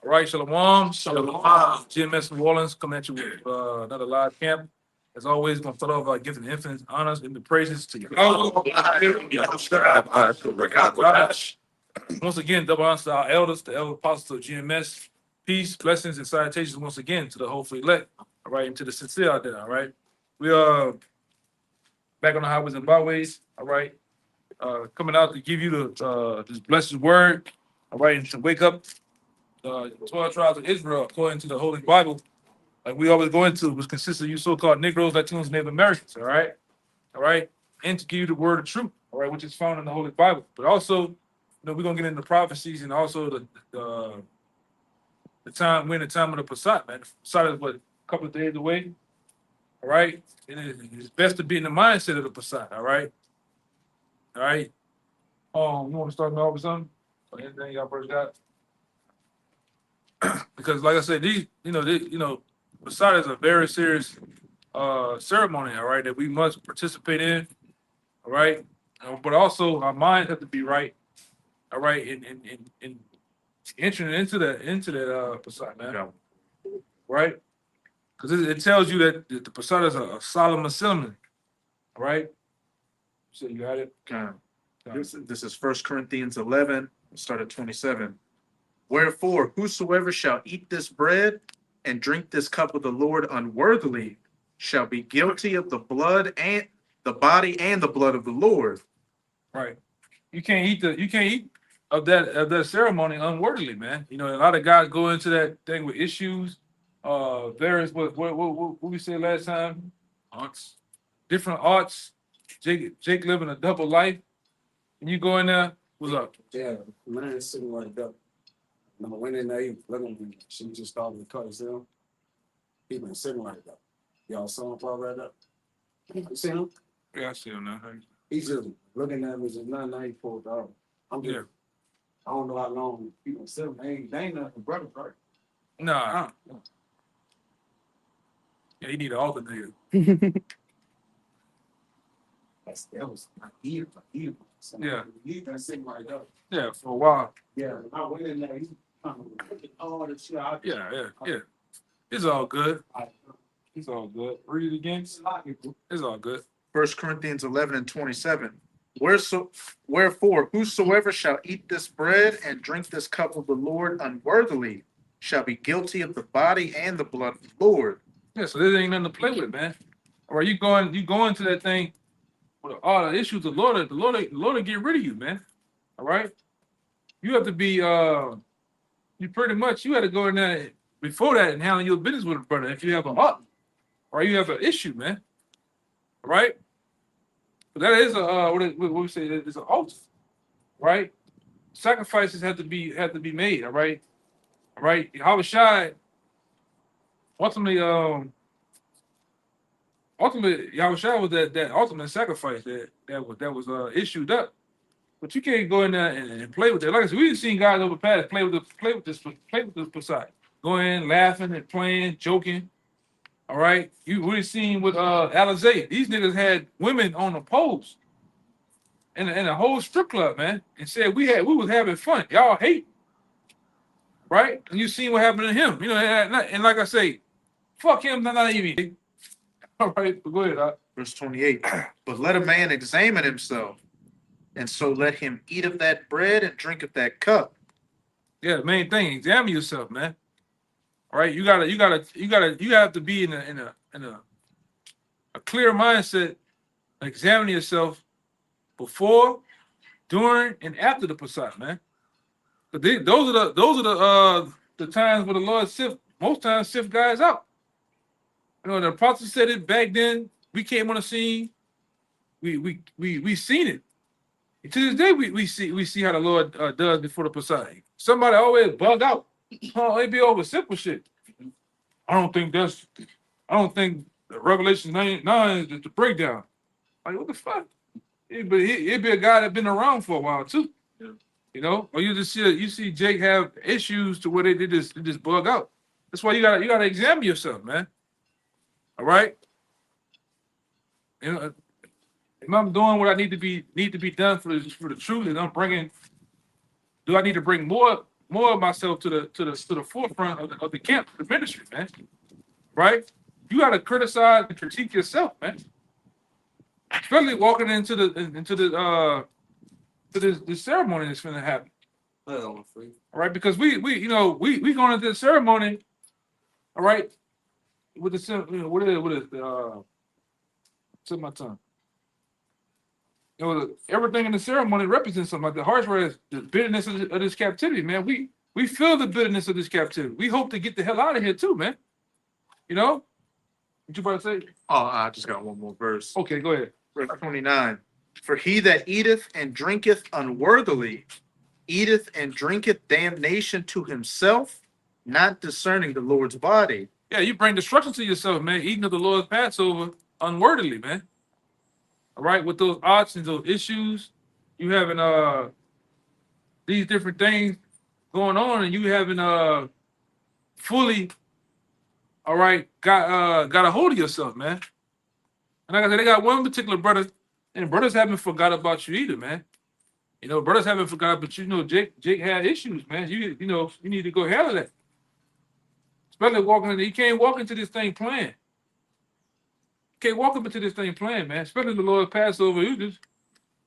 All right, Shalom. Shalom. GMS New Orleans coming at you with another live camp. As always, going to start off by giving infinite honors and the praises to you. Once again, double honors to our elders, the elder apostles of GMS. Peace, blessings, and salutations once again to the hopefully elect. All right, and to the sincere out there. All right, we are back on the highways and byways. All right, coming out to give you the this blessed word. All right, and to wake up 12 tribes of Israel according to the Holy Bible, like we always go into, which consists of you so-called Negroes, Latinos, and Native Americans. All right, and to give you the word of truth. All right, which is found in the Holy Bible. But also, we're gonna get into prophecies and also the time, when the time of the Passat, man. The Passat is what, a couple of days away. All right, and it's best to be in the mindset of the Passat. All right. You want to start me off with something? Or anything y'all first got? Because, like I said, Passat is a very serious ceremony. All right, that we must participate in. All right, but also our minds have to be right. All right, in entering into that Passat, man. Yeah. Right, because it tells you that the Passat is a solemn assembly. All right, so you got it. This is 1 Corinthians 11, start at 27. Wherefore, whosoever shall eat this bread and drink this cup of the Lord unworthily shall be guilty of the blood and the body and the blood of the Lord. Right. You can't eat of that ceremony unworthily, man. You know, a lot of guys go into that thing with issues, various what we said last time, Arts. different arts. Jake living a double life, and you go in there. What's up? Yeah, man is sitting right up. When I went in there, he looking, she just started to cut his down. He been sitting right up. Y'all saw him fall right up. You see him? Yeah, I see him now. He's just looking at me, just not he pulled out. I'm just, Yeah. I don't know how long he been sitting. They ain't nothing brother, right? Nah. Yeah, he need an alternator. That was my ear. So Yeah. He been sitting right up. Yeah, for a while. Yeah, when I went in there, he all the shit out. Yeah. It's all good. It's all good. Read it again. It's all good. 1 Corinthians 11 and 27. Wherefore, whosoever shall eat this bread and drink this cup of the Lord unworthily shall be guilty of the body and the blood of the Lord. Yeah, so there ain't nothing to play with, man. Or you going to that thing with all the issues. The Lord will get rid of you, man. All right. You have to be you had to go in there before that and handle your business with a brother if you have a heart or you have an issue, man. All right. But that is what we say is an altar, right? Sacrifices have to be made, all right. All right. Yahushua ultimately Yahushua was that ultimate sacrifice that was issued up. But you can't go in there and play with it. Like I said, we've seen guys over past play with this Passat. Go in laughing and playing, joking. All right. We've seen with Alizé. These niggas had women on the poles in a whole strip club, man, and said we was having fun. Y'all hate. Right? And you seen what happened to him. You know, and like I say, fuck him, not even. All right, but go ahead. Verse 28. But let a man examine himself, and so let him eat of that bread and drink of that cup. Yeah, the main thing, examine yourself, man. All right, you have to be in a clear mindset, examine yourself before, during, and after the Passat, man. But those are the times where the Lord most times sift guys out. You know, the apostle said it back then. We came on the scene. We seen it. And to this day, we see how the Lord does before the Passat. Somebody always bug out. Oh, they be over simple shit. I don't think Revelation 9 is the breakdown. Like, what the fuck? It'd be a guy that been around for a while too. Yeah. You know, or you see Jake have issues to where they just bug out. That's why you gotta examine yourself, man. All right. You know, if I'm doing what I need to be done for the truth, and I'm bringing, do I need to bring more more of myself to the forefront of the camp, the ministry, man. Right? You got to criticize and critique yourself, man. Especially walking into to this ceremony that's gonna happen. Well, free. All right, because we going into the ceremony, all right, with the what is tip my tongue. Everything in the ceremony represents something. Like the harsh word is the bitterness of this captivity, man. We feel the bitterness of this captivity. We hope to get the hell out of here too, man. You know? What you about to say? Oh, I just got one more verse. Okay, go ahead. Verse 29. For he that eateth and drinketh unworthily eateth and drinketh damnation to himself, not discerning the Lord's body. Yeah, you bring destruction to yourself, man. Eating of the Lord's Passover unworthily, man. All right, with those odds and those issues, you having these different things going on, and you haven't fully, all right, got a hold of yourself, man. And like I said, they got one particular brother, and brothers haven't forgot about you either, man. You know, brothers haven't forgot, but you know, Jake had issues, man. You need to go handle that. Especially walking in, you can't walk into this thing playing. Can't walk up into this thing playing, man. Especially the Lord's Passover. You just,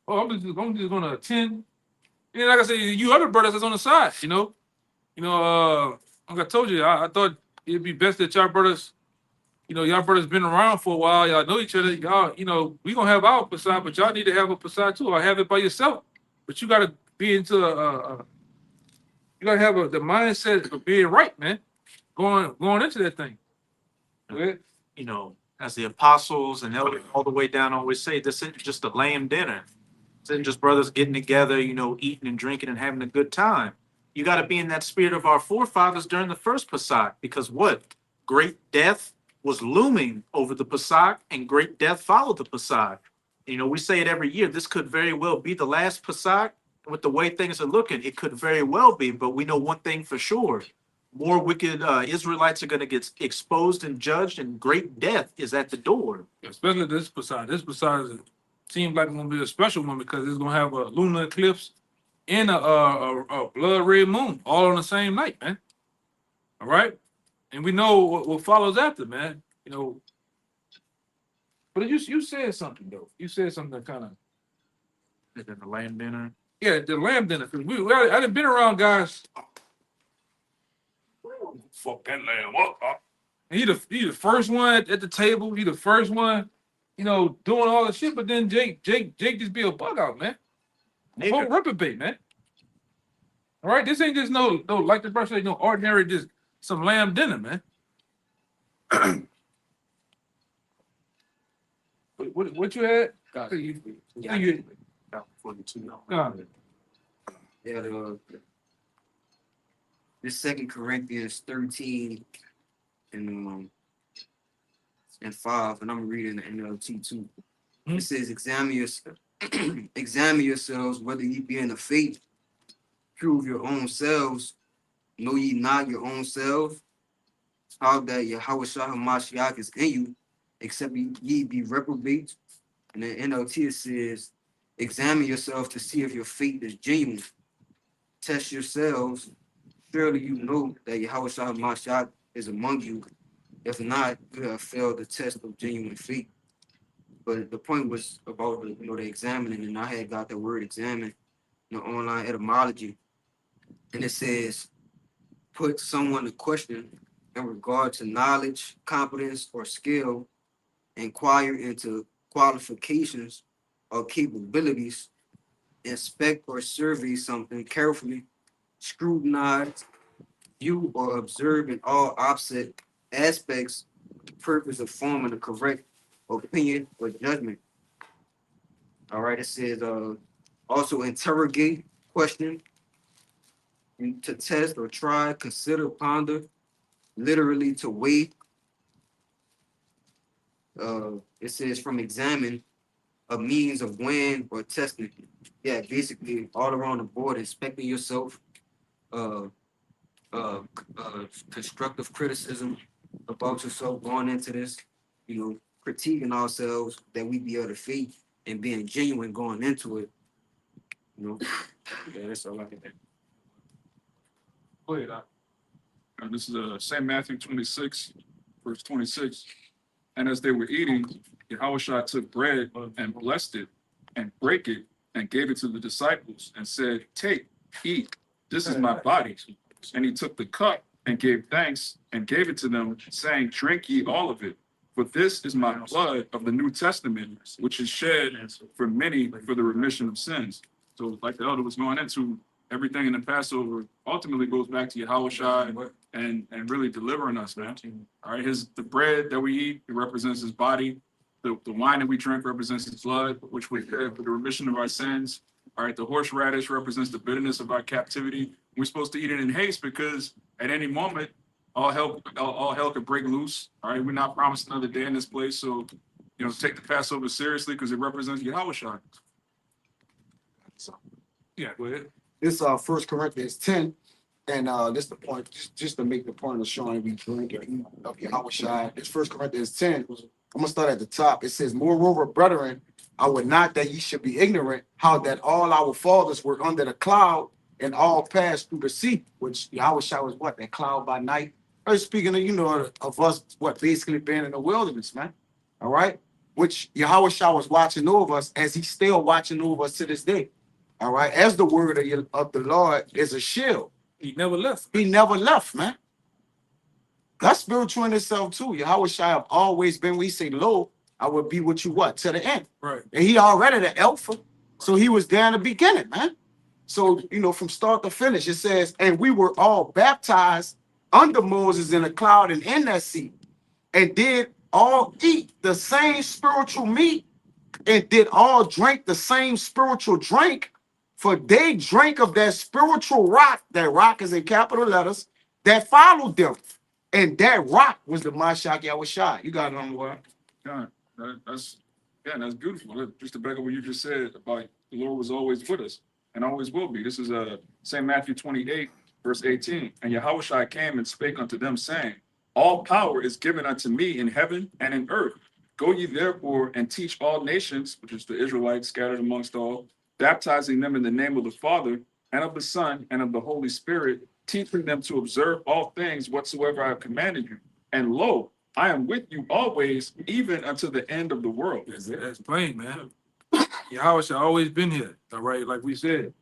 I'm just gonna attend. And like I said, you other brothers that's on the side, like I told you, I thought it'd be best that y'all brothers, y'all brothers been around for a while, y'all know each other, y'all, we gonna have our Passad, but y'all need to have a Passad too, or have it by yourself. But you gotta be into you gotta have the mindset of being right, man. Going into that thing. Okay? You know, as the apostles and elders all the way down always say, this isn't just a lame dinner. This isn't just brothers getting together, eating and drinking and having a good time. You got to be in that spirit of our forefathers during the first Pesach, because what? Great death was looming over the Pesach, and great death followed the Pesach. We say it every year. This could very well be the last Pesach. With the way things are looking, it could very well be, but we know one thing for sure. More wicked Israelites are going to get exposed and judged, and great death is at the door. Especially this Passad. This Passad seems like it's going to be a special one because it's going to have a lunar eclipse and a blood red moon all on the same night, man. All right? And we know what follows after, man. But you said something, though. You said something that kind of... And then the lamb dinner. Yeah, the lamb dinner. I done been around guys... Fuck that lamb up. He the first one at the table. He the first one, doing all the shit. But then Jake just be a bug out, man. A whole reprobate, man. All right, this ain't just no like the brother say, no ordinary just some lamb dinner, man. what you had? Got You, Yeah. you, 42. Yeah, this 2 Corinthians 13 and 5, and I'm reading the NLT too. It says, examine yourselves whether ye be in the faith, prove your own selves, know ye not your own selves, how that Yahweh Shah Hamashiach is in you, except ye be reprobate. And the NLT says, examine yourselves to see if your faith is genuine. Test yourselves. Surely you know that Yahweh Shah Hamashiach is among you. If not, you have failed the test of genuine faith. But the point was about the examining, and I had got the word examine in the online etymology. And it says, put someone to question in regard to knowledge, competence, or skill, inquire into qualifications or capabilities, inspect or survey something carefully, scrutinize, view or observe in all opposite aspects with the purpose of forming a correct opinion or judgment. All right, it says also interrogate, question, to test or try, consider, ponder, literally to weigh. It says from examine, a means of weighing or testing. Yeah, basically all around the board, inspecting yourself, constructive criticism about yourself going into this, critiquing ourselves that we be of the faith and being genuine going into it. Yeah, that's all I can think. Go ahead. And this is St. Matthew 26, verse 26. And as they were eating, Yahushua took bread and blessed it and brake it and gave it to the disciples and said, "Take, eat, this is my body." And he took the cup and gave thanks and gave it to them, saying, "Drink ye all of it. For this is my blood of the New Testament, which is shed for many for the remission of sins." So like the elder was going into, everything in the Passover ultimately goes back to Yahushua and really delivering us, man. All right, the bread that we eat, it represents his body. The wine that we drink represents his blood, which we shed for the remission of our sins. All right, the horseradish represents the bitterness of our captivity. We're supposed to eat it in haste because at any moment, all hell could break loose. All right, we're not promised another day in this place, so take the Passover seriously because it represents Yahushua. Yeah, go ahead. This 1 Corinthians 10, and this the point, just to make the point of showing we drink and eat of Yahushua. It's 1 Corinthians 10. I'm gonna start at the top. It says, "Moreover, brethren, I would not that ye should be ignorant how that all our fathers were under the cloud and all passed through the sea," which Yahushua was what? That cloud by night. I was speaking of, of us, what, basically being in the wilderness, man. All right? Which Yahushua was watching over us as he's still watching over us to this day. All right, as the word of the Lord is a shield. He never left. He never left, man. That's spiritual in itself too. Yahushua have always been, we say, "Lo, I will be with you what? To the end." Right. And he already the Alpha. So he was there in the beginning, man. So, from start to finish, it says, "And we were all baptized under Moses in the cloud and in that sea, and did all eat the same spiritual meat, and did all drink the same spiritual drink. For they drank of that spiritual rock," that rock is in capital letters, "that followed them. And that rock was the Mashiach Yahushua." You got it on the word. God, that's beautiful. Just to back up what you just said about the Lord was always with us and always will be. This is St. Matthew 28, verse 18. "And Yahushua came and spake unto them, saying, All power is given unto me in heaven and in earth. Go ye therefore and teach all nations," which is the Israelites scattered amongst all, "baptizing them in the name of the Father and of the Son and of the Holy Spirit, teaching them to observe all things whatsoever I have commanded you. And lo, I am with you always, even unto the end of the world." That's plain, man. Yahweh always been here. All right, like we said.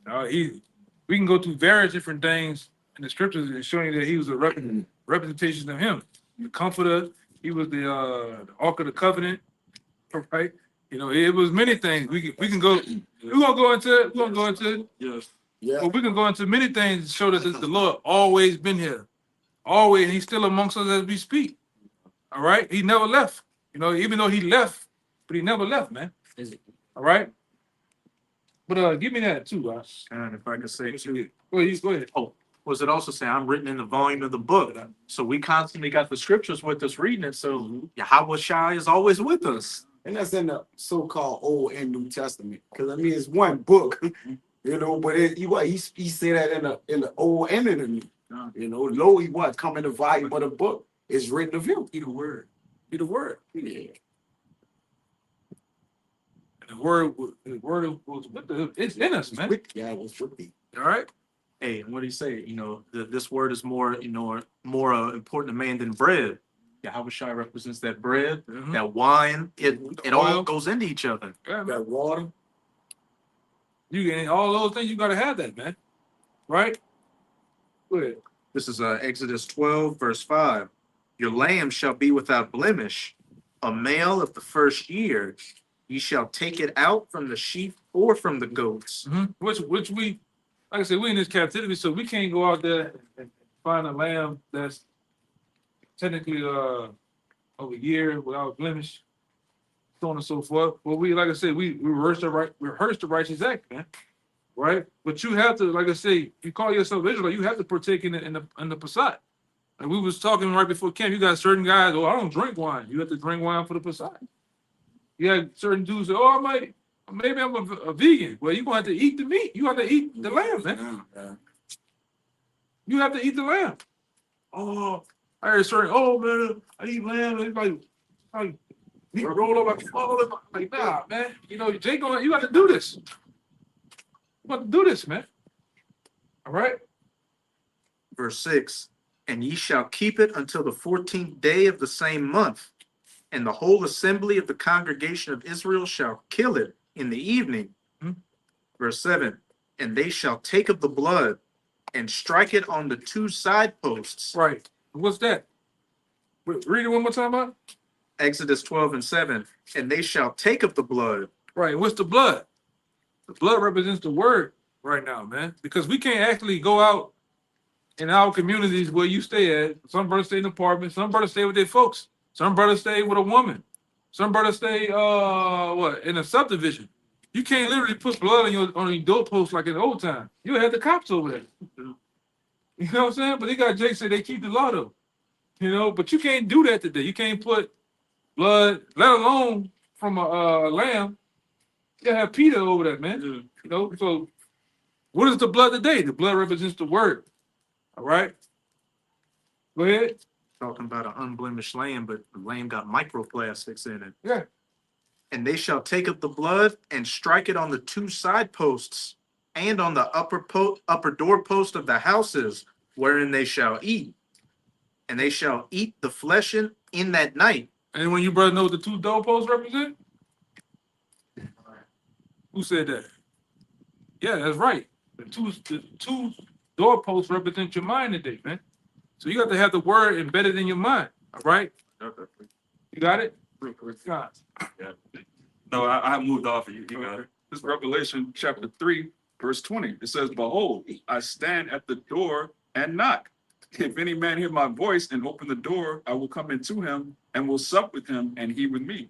We can go through various different things in the scriptures and showing that he was a representation of him. The comforter, he was the Ark of the Covenant. Right? It was many things. We can go. We're gonna go into. Yes. Yeah. But we can go into many things to show that the Lord always been here, always, and he's still amongst us as we speak. All right, he never left. Even though he left, but he never left, man. All right. But give me that too, Ross. And if I could say too, Go ahead. was it also say I'm written in the volume of the book? So we constantly got the scriptures with us reading it. So Yahweh Shai is always with us. And that's in the so-called Old and New Testament. Because it's one book, but he said that in the Old and in the New. Lo, he come in the volume of the book. It's written of him. He the word. He the word. Yeah. And the word was with it's in us, man. Yeah, it was with thee. All right. Hey, what do you say? This word is more, more important to man than bread. Yahweh Shai represents that bread, Mhm. that wine. It all Oil. goes into each other. Yeah, man. Got water. You get all those things. You gotta have that, man. Right. Go ahead. This is Exodus 12, verse 5. "Your lamb shall be without blemish, a male of the first year. Ye shall take it out from the sheep or from the goats." Which we, like I said, we in this captivity, so we can't go out there and find a lamb that's technically of a year without blemish, so on and so forth. But we, like I said, we rehearse the righteous act, man. Right? But you have to, like I say, you call yourself Israel, you have to partake in the Passat. And we was talking right before camp. You got certain guys, "Oh, I don't drink wine." You have to drink wine for the Passat. You had certain dudes say, "Oh, maybe I'm a vegan." Well, you're gonna have to eat the meat. You have to eat the lamb, man. Yeah. You have to eat the lamb. Oh, I heard certain, "Oh man, I eat lamb." It's like meat roll up like nah, man. Jay you got to do this. You got to do this, man. All right. verse 6, and ye shall keep it until the 14th day of the same month, and the whole assembly of the congregation of Israel shall kill it in the evening. Hmm. Verse 7, and they shall take of the blood and strike it on the two side posts. Right. What's that? Read it one more time, out. Exodus 12 and 7, and they shall take of the blood. Right. What's the blood? The blood represents the word right now, man. Because we can't actually go out in our communities where you stay at. Some brothers stay in apartments. Some brothers stay with their folks. Some brothers stay with a woman. Some brothers stay in a subdivision. You can't literally put blood on your doorpost like in the old time. You had the cops over there. You know what I'm saying? But they got Jake say they keep the law though. You know, but you can't do that today. You can't put blood, let alone from a lamb. You have Peter over there, man. Yeah. You know, so what is the blood today? The blood represents the word. All right. Go ahead. Talking about an unblemished lamb, but the lamb got microplastics in it. Yeah. And they shall take of the blood and strike it on the two side posts and on the upper door post of the houses wherein they shall eat. And they shall eat the flesh in that night. And when you brother know what the two doorposts represent? Who said that? Yeah, that's right. The two doorposts represent your mind today, man. So you got to have the word embedded in your mind. All right? You got it? God. No, I moved off of you. You got it. This is Revelation chapter 3, verse 20. It says, behold, I stand at the door and knock. If any man hear my voice and open the door, I will come into him and will sup with him and he with me.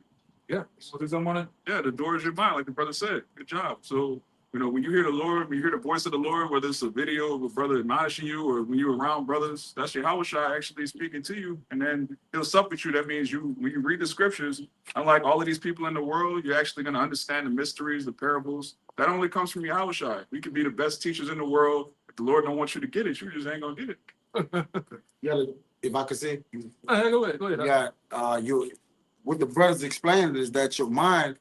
Yeah. What does someone? Yeah, the door is your mind, like the brother said. Good job. So, you know, when you hear the Lord, when you hear the voice of the Lord, whether it's a video of a brother admonishing you or when you're around brothers, that's your Yahushua actually speaking to you. And then he'll sup with you. That means when you read the scriptures, unlike all of these people in the world, you're actually going to understand the mysteries, the parables. That only comes from your Yahushua. We could be the best teachers in the world. If the Lord don't want you to get it, you just ain't going to get it. Yeah, if I could say, Go ahead. Go ahead. yeah, what the brothers explained is that your mind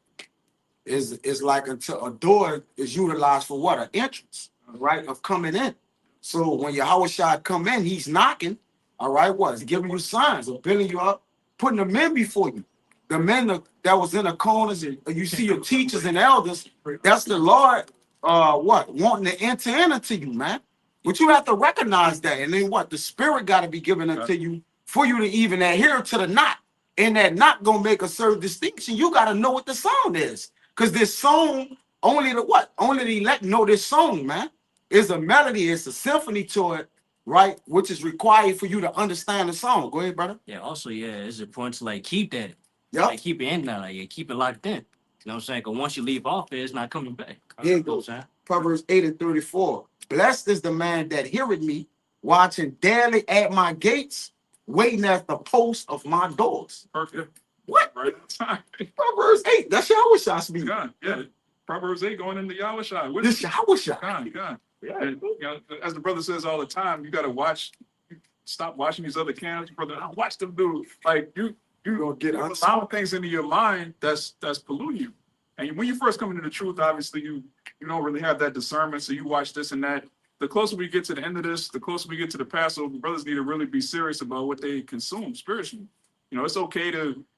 is like until a door is utilized for what? An entrance, right? Of coming in. So when Yahushua come in, he's knocking, all right, what? He's giving you signs of building you up, putting the men before you. The men that was in the corners, and you see your teachers and elders, that's the Lord, wanting to enter into you, man. But you have to recognize that. And then what? The spirit got to be given unto you for you to even adhere to the knot. And that knot gonna make a certain distinction. You got to know what the song is. Because this song, only the elect know this song, man. It's a melody, it's a symphony to it, right? Which is required for you to understand the song. Go ahead, brother. Yeah, also, yeah, it's important to like keep that. Yep. Like keep it in there, like keep it locked in. You know what I'm saying? Because once you leave off it's not coming back. Here you You know go. what I'm saying? Proverbs 8:34. Blessed is the man that heareth me, watching daily at my gates, waiting at the post of my doors. Perfect. What? Right on time. Proverbs 8. That's Yahushua speaking. God, yeah. Proverbs 8 going into Yahushua. What This Yahushua. God. Yeah. And, you know, as the brother says all the time, you got to stop watching these other camps, brother. I watch them do like you gonna get you allow things into your mind that's polluting you. And when you first come into the truth, obviously you don't really have that discernment, so you watch this and that. The closer we get to the end of this, the closer we get to the Passover, brothers need to really be serious about what they consume spiritually. You know,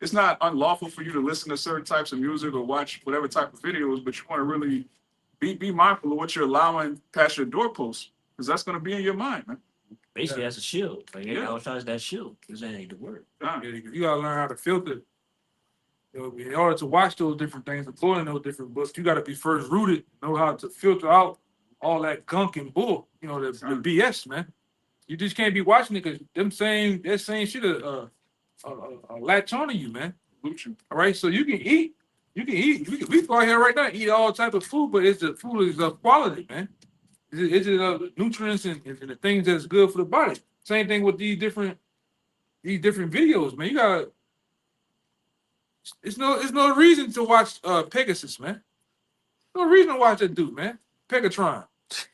it's not unlawful for you to listen to certain types of music or watch whatever type of videos, but you want to really be mindful of what you're allowing past your doorposts, because that's going to be in your mind, man. Basically, that's a shield. Like Yeah. how tries that shield. Because that ain't the word. Ah, You gotta learn how to filter. You know, in order to watch those different things, according to those different books, you gotta be first rooted, know how to filter out all that gunk and bull. You know, the BS, man. You just can't be watching it because that same shit latch on to you, man. salute you. All right, so you can eat. We can go out here right now and eat all type of food, but the food is of quality, man. It's nutrients and the things that's good for the body. Same thing with these different videos, man. You got it's no reason to watch Pegasus, man. No reason to watch that dude, man. Pegatron.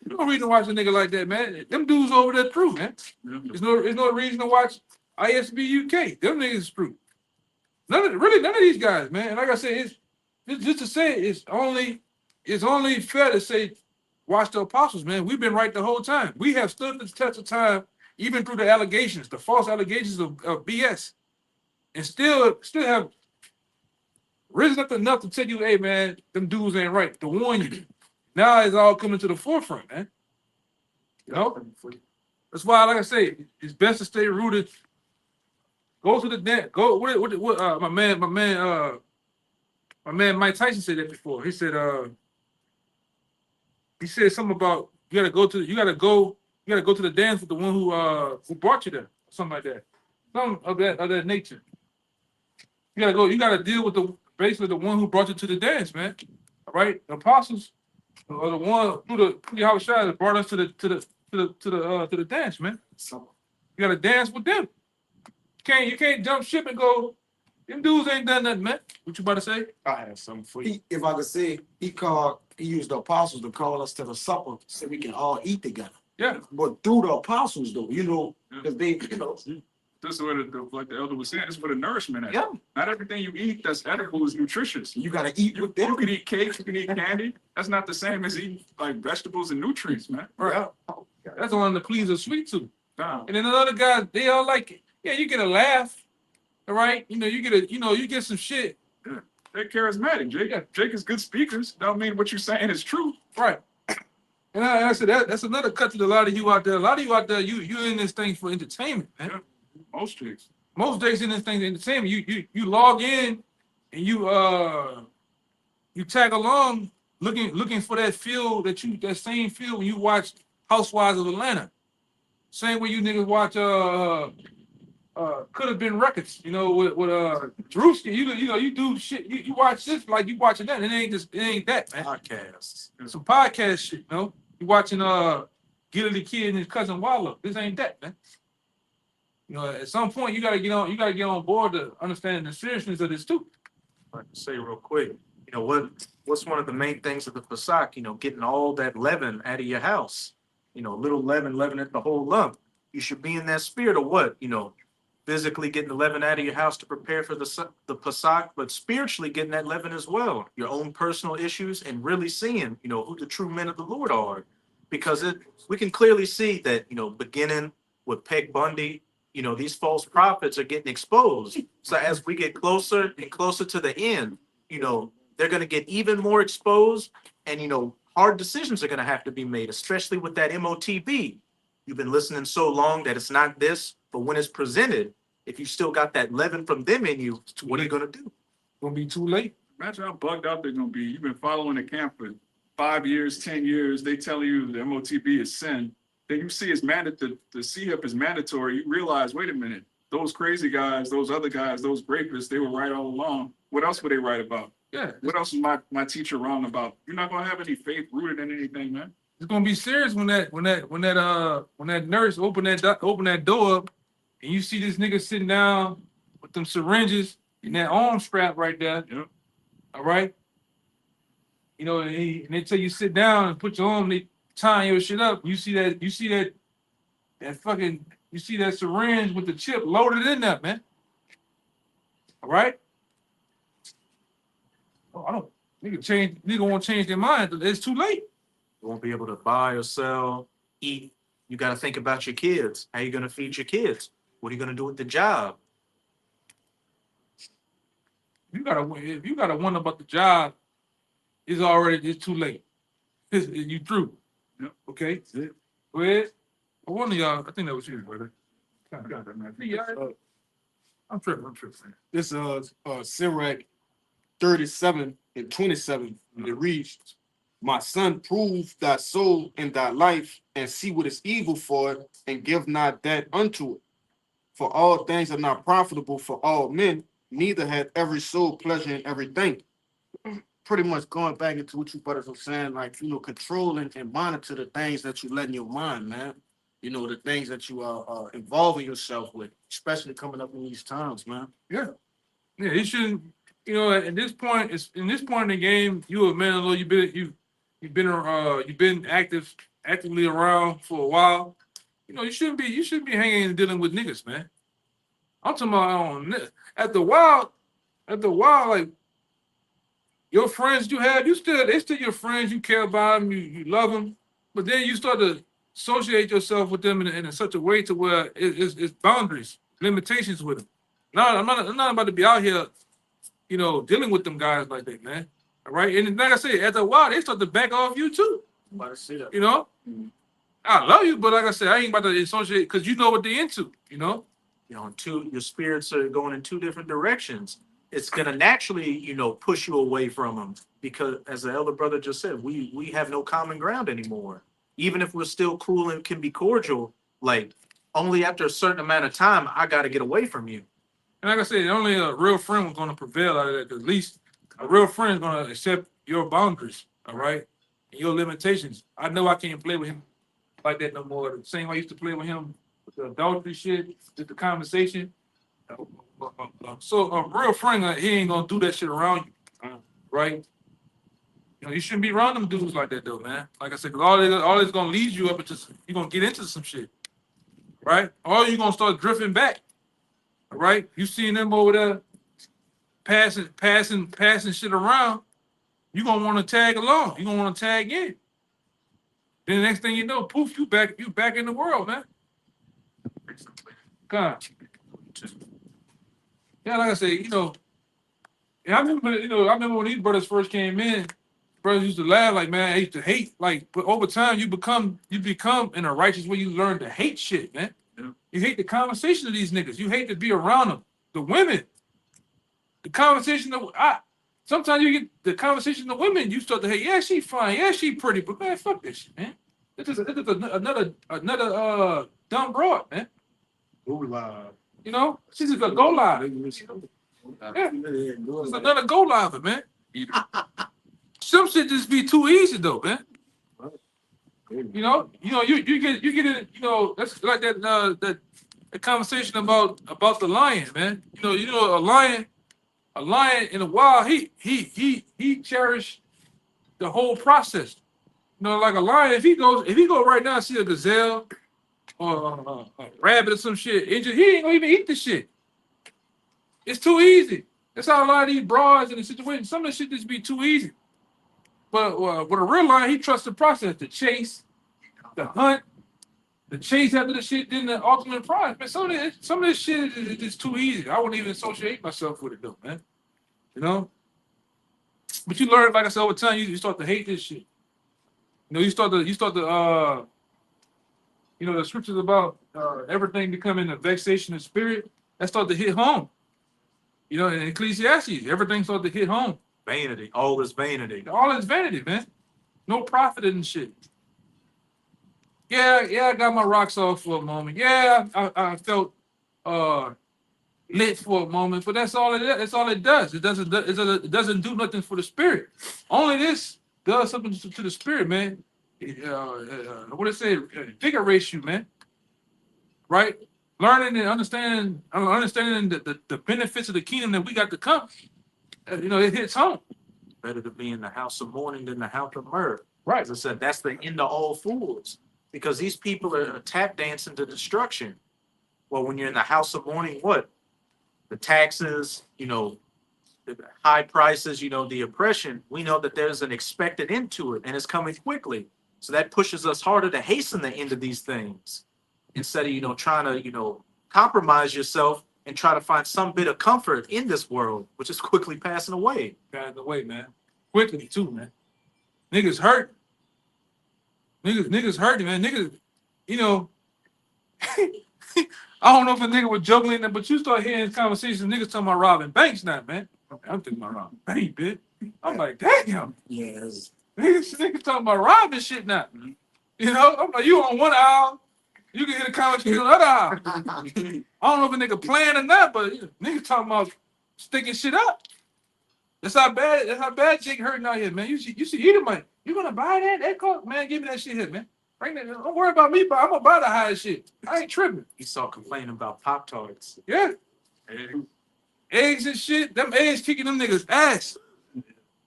No reason to watch a nigga like that, man. Them dudes over there true, man. Yeah. There's no reason to watch ISB UK. Them niggas is true. None of these guys, man. And like I said, it's just to say it's only fair to say watch the apostles, man. We've been right the whole time. We have stood the test of time even through the allegations, the false allegations of BS, and still have risen up enough to tell you, hey man, them dudes ain't right, to warn you. Now it's all coming to the forefront, man. You know? That's why, like I say, it's best to stay rooted. Go to the net. Go what my man Mike Tyson said that before. He said something about you gotta go to the dance with the one who brought you there, something like that. Something of that nature. You gotta deal with basically the one who brought you to the dance, man. All right? The apostles are the one through the Yahushua that brought us to the dance, man. You gotta dance with them. You can't jump ship and go, them dudes ain't done nothing, man. What you about to say? I have something for you. If I could say, he used the apostles to call us to the supper so we can all eat together. Yeah. But through the apostles, though, because they, This is what like the elder was saying, this is where the nourishment at. Yeah. Not everything you eat that's edible is nutritious. you gotta eat with You them. can eat cake, you can eat candy. That's not the same as eating like vegetables and nutrients, man. Right. That's the one that please a sweet tooth. Nah. And then the other guys, they all like it. Yeah, you get a laugh, all right? You get some shit. They're charismatic. Jake is good speakers. Don't mean what you're saying is true. Right. And I said that's another cut to a lot of you out there. A lot of you out there, you in this thing for entertainment, man. Yeah. Most Jakes. Most days in this thing for entertainment. You log in and you tag along looking for that same feel when you watch Housewives of Atlanta. Same way you niggas watch Could Have Been Records, with Drewski. You do shit. You watch this like you watching that. It ain't that, man. Podcasts. Some podcast shit, You watching Gilly the Kid and his cousin Wallow. This ain't that, man. At some point you gotta get on board to understand the seriousness of this too. I'd like to say real quick, what's one of the main things of the Pesach, getting all that leaven out of your house. Little leaven at the whole lump. You should be in that spirit of what? Physically getting the leaven out of your house to prepare for the Pesach, but spiritually getting that leaven as well. Your own personal issues and really seeing, who the true men of the Lord are. Because we can clearly see that, beginning with Peg Bundy, these false prophets are getting exposed. So as we get closer and closer to the end, they're going to get even more exposed and, hard decisions are going to have to be made, especially with that MOTB. You've been listening so long that it's not this, but when it's presented, if you still got that leaven from them in you, what are you going to do? Gonna be too late. Imagine how bugged out they're gonna be. You've been following the camp for 5 years, 10 years. They tell you the MOTB is sin. Then you see it's mandatory. The CHIP is mandatory. You realize, wait a minute, those crazy guys, those other guys, those rapists, they were right all along. What else were they right about? Yeah. What else is my teacher wrong about? You're not gonna have any faith rooted in anything, man. It's gonna be serious when that nurse open that door up and you see this nigga sitting down with them syringes and that arm strap right there. Yep. All right. And they tell you sit down and put your arm, they tying your shit up. You see that syringe with the chip loaded in there, man. All right. Oh, nigga won't change their mind. It's too late. You won't be able to buy or sell, eat. You got to think about your kids. How you going to feed your kids? What are you going to do with the job? If you gotta wonder about the job, it's too late. You through. Yep. Okay. Go ahead. One of y'all, I think that was you, brother. I'm tripping. This Sirach 37 and 27. And it reads, "My son, prove thy soul and thy life, and see what is evil for it, and give not that unto it. For all things are not profitable for all men, neither hath every soul pleasure in everything." Pretty much going back into what you brothers were saying, controlling and monitor the things that you let in your mind, man. The things that you are involving yourself with, especially coming up in these times, man. Yeah, you shouldn't. At this point, in the game, you a man of the Lord. You've been actively around for a while. You shouldn't be hanging and dealing with niggas, man. I'm talking about after a while, like your friends you have, they still your friends. You care about them, you love them, but then you start to associate yourself with them in such a way to where it's boundaries, limitations with them. No, I'm not about to be out here, you know, dealing with them guys like that, man. All right, and like I said, after a while, they start to back off you too. About to see that. You know, I love you, but like I said, I ain't about to associate because you know what they're into. You know, Your spirits are going in two different directions. It's gonna naturally, push you away from them because, as the elder brother just said, we have no common ground anymore. Even if we're still cool and can be cordial, like only after a certain amount of time, I got to get away from you. and like I said, only a real friend was going to prevail out of that. 'Cause at least a real friend is going to accept your boundaries, all right, and your limitations. I know I can't play with him like that no more. The same way I used to play with him with the adultery shit, just the conversation. So a real friend, he ain't gonna do that shit around you, right? You know, you shouldn't be around them dudes like that though, man. Like I said, 'cause all it's gonna lead you up into you're gonna get into some shit, right? Or you're gonna start drifting back, all right? You seeing them over there passing shit around, you gonna want to tag along. You gonna want to tag in. Then the next thing you know, poof, you back in the world, man. God. Yeah, like I said, yeah, I remember when these brothers first came in, brothers used to laugh like, man, I used to hate, like, but over time you become in a righteous way, you learn to hate shit, man. Yeah. You hate the conversation of these niggas. You hate to be around them. The women. The conversation of sometimes you get the conversation of women, you start to hate, yeah, she fine, yeah, she pretty, but man, fuck this shit, man. This is another dumb broad, man. You know, she's just a go live. Yeah. It's another go live, man. Some shit just be too easy though, man. You get it. That's like that conversation about the lion, man. A lion in the wild, he cherished the whole process. Like a lion, if he go right now and see a gazelle or a rabbit or some shit, he ain't gonna even eat the shit. It's too easy. That's how a lot of these broads in the situation. Some of the shit just be too easy. But with a real lion, he trusts the process, the chase, the hunt, the chase after the shit, then the ultimate prize. Man, some of this shit is just too easy. I wouldn't even associate myself with it though, man. But you learn, like I said, over time, you start to hate this shit. You start to the scriptures about everything becoming a vexation of spirit, that start to hit home. In Ecclesiastes, everything started to hit home. Vanity, all is vanity. All is vanity, man. No profit in shit. Yeah, I got my rocks off for a moment. Yeah, I felt lit for a moment, but that's all it is. That's all it does. It doesn't do nothing for the spirit. Only this does something to the spirit, man. What did it say? Invigorates you, man. Right? Learning and understanding the benefits of the kingdom that we got to come. It hits home. Better to be in the house of mourning than the house of mirth. Right. As I said, that's the end of all fools. Because these people are tap dancing to destruction. Well, when you're in the house of mourning, what? The taxes, the high prices, the oppression, we know that there's an expected end to it and it's coming quickly. So that pushes us harder to hasten the end of these things. Instead of, trying to, compromise yourself and try to find some bit of comfort in this world, which is quickly passing away. Passing away, man. Quickly, too, man. Niggas hurt. Niggas hurting, man. Niggas, I don't know if a nigga was juggling that, but you start hearing conversations, niggas talking about robbing banks now, man. I'm thinking about robbing bank, bitch. I'm like, damn. Yes. Niggas talking about robbing shit now. I'm like, you on one aisle, you can hear the conversation on the other aisle. I don't know if a nigga playing or not, but niggas talking about sticking shit up. That's how bad Jake hurting out here, man. You see either money. You gonna buy that? That cost, man, give me that shit here, man. Bring that. Don't worry about me, but I'm gonna buy the highest shit. I ain't tripping. He saw complaining about Pop-Tarts. Yeah. Eggs and shit. Them eggs kicking them niggas ass.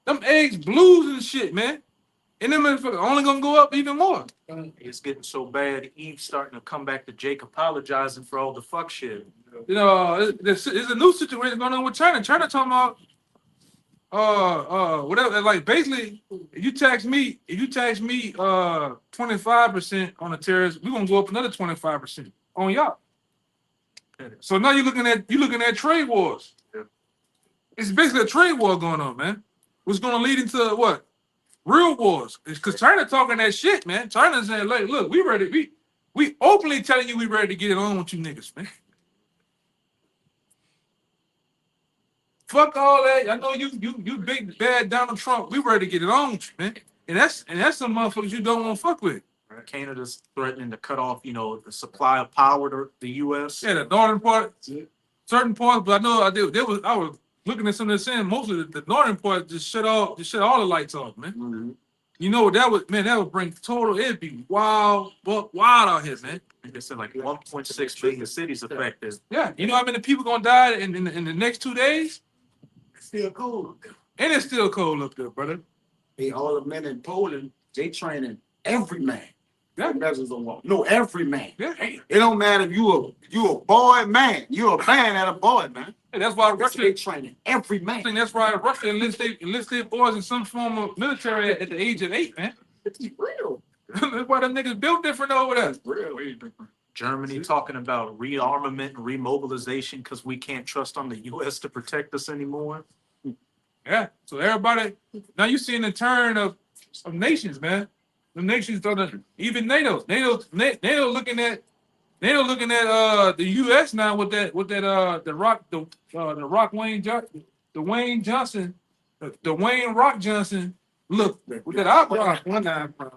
Them eggs blues and shit, man. And them motherfuckers only gonna go up even more. It's getting so bad. Eve's starting to come back to Jake apologizing for all the fuck shit. There's a new situation going on with China. China talking about whatever. Like basically, if you tax me 25% on the tariffs, we're gonna go up another 25% on y'all. So now you're looking at trade wars. Yeah. It's basically a trade war going on, man. What's gonna lead into what? Real wars. Because China talking that shit, man. China's saying, like, look, we ready. We openly telling you we ready to get it on with you niggas, man. Fuck all that. I know you big bad Donald Trump. We ready to get it on with you, man. And that's some motherfuckers you don't want to fuck with. Canada's threatening to cut off, the supply of power to the U.S. Yeah, the northern part, certain parts, but I know I was looking at some of the saying most of the northern part just shut all the lights off, man. Mm-hmm. You know what that would bring total, it'd be wild out here, man. They said like 1.6 million cities affected. Yeah, you know how many people gonna die in the next 2 days? It's still cold. And it's still cold up there, brother. Hey, all the men in Poland, they training every man. Yeah. Measures on what? No, every man. Yeah. It don't matter if you a boy man. You a man and a boy, man. And that's why They Russia. training every I man. think that's why Russia enlisted boys in some form of military at the age of 8, man. It's real. That's why them niggas built different over there. Real. Way different. Germany talking about rearmament and remobilization because we can't trust on the U.S. to protect us anymore. Yeah. So everybody now you seeing the turn of nations, man. The nations even NATO looking at the U.S. now with that the Wayne Rock Johnson look with that eyebrow.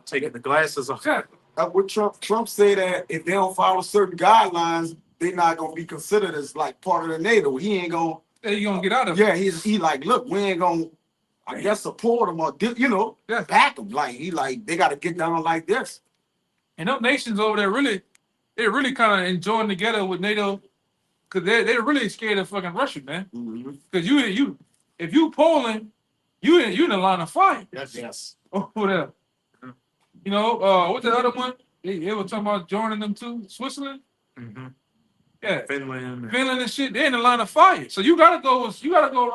Taking the glasses off. Yeah. What Trump say that if they don't follow certain guidelines, they're not gonna be considered as like part of the NATO. He ain't gonna. Hey, you gonna get out of it? Yeah, he like, look, we ain't gonna. I guess support him or Yeah. back him. Like they got to get down like this. And them nations over there they're really kind of enjoying together with NATO because they're really scared of fucking Russia, man. Because if you Poland, you in the line of fire. Yes. Over there. You know, what's the other one? They were talking about joining them too. Switzerland? Mhm. Yeah. Finland, Finland and shit, they're in the line of fire. So you gotta go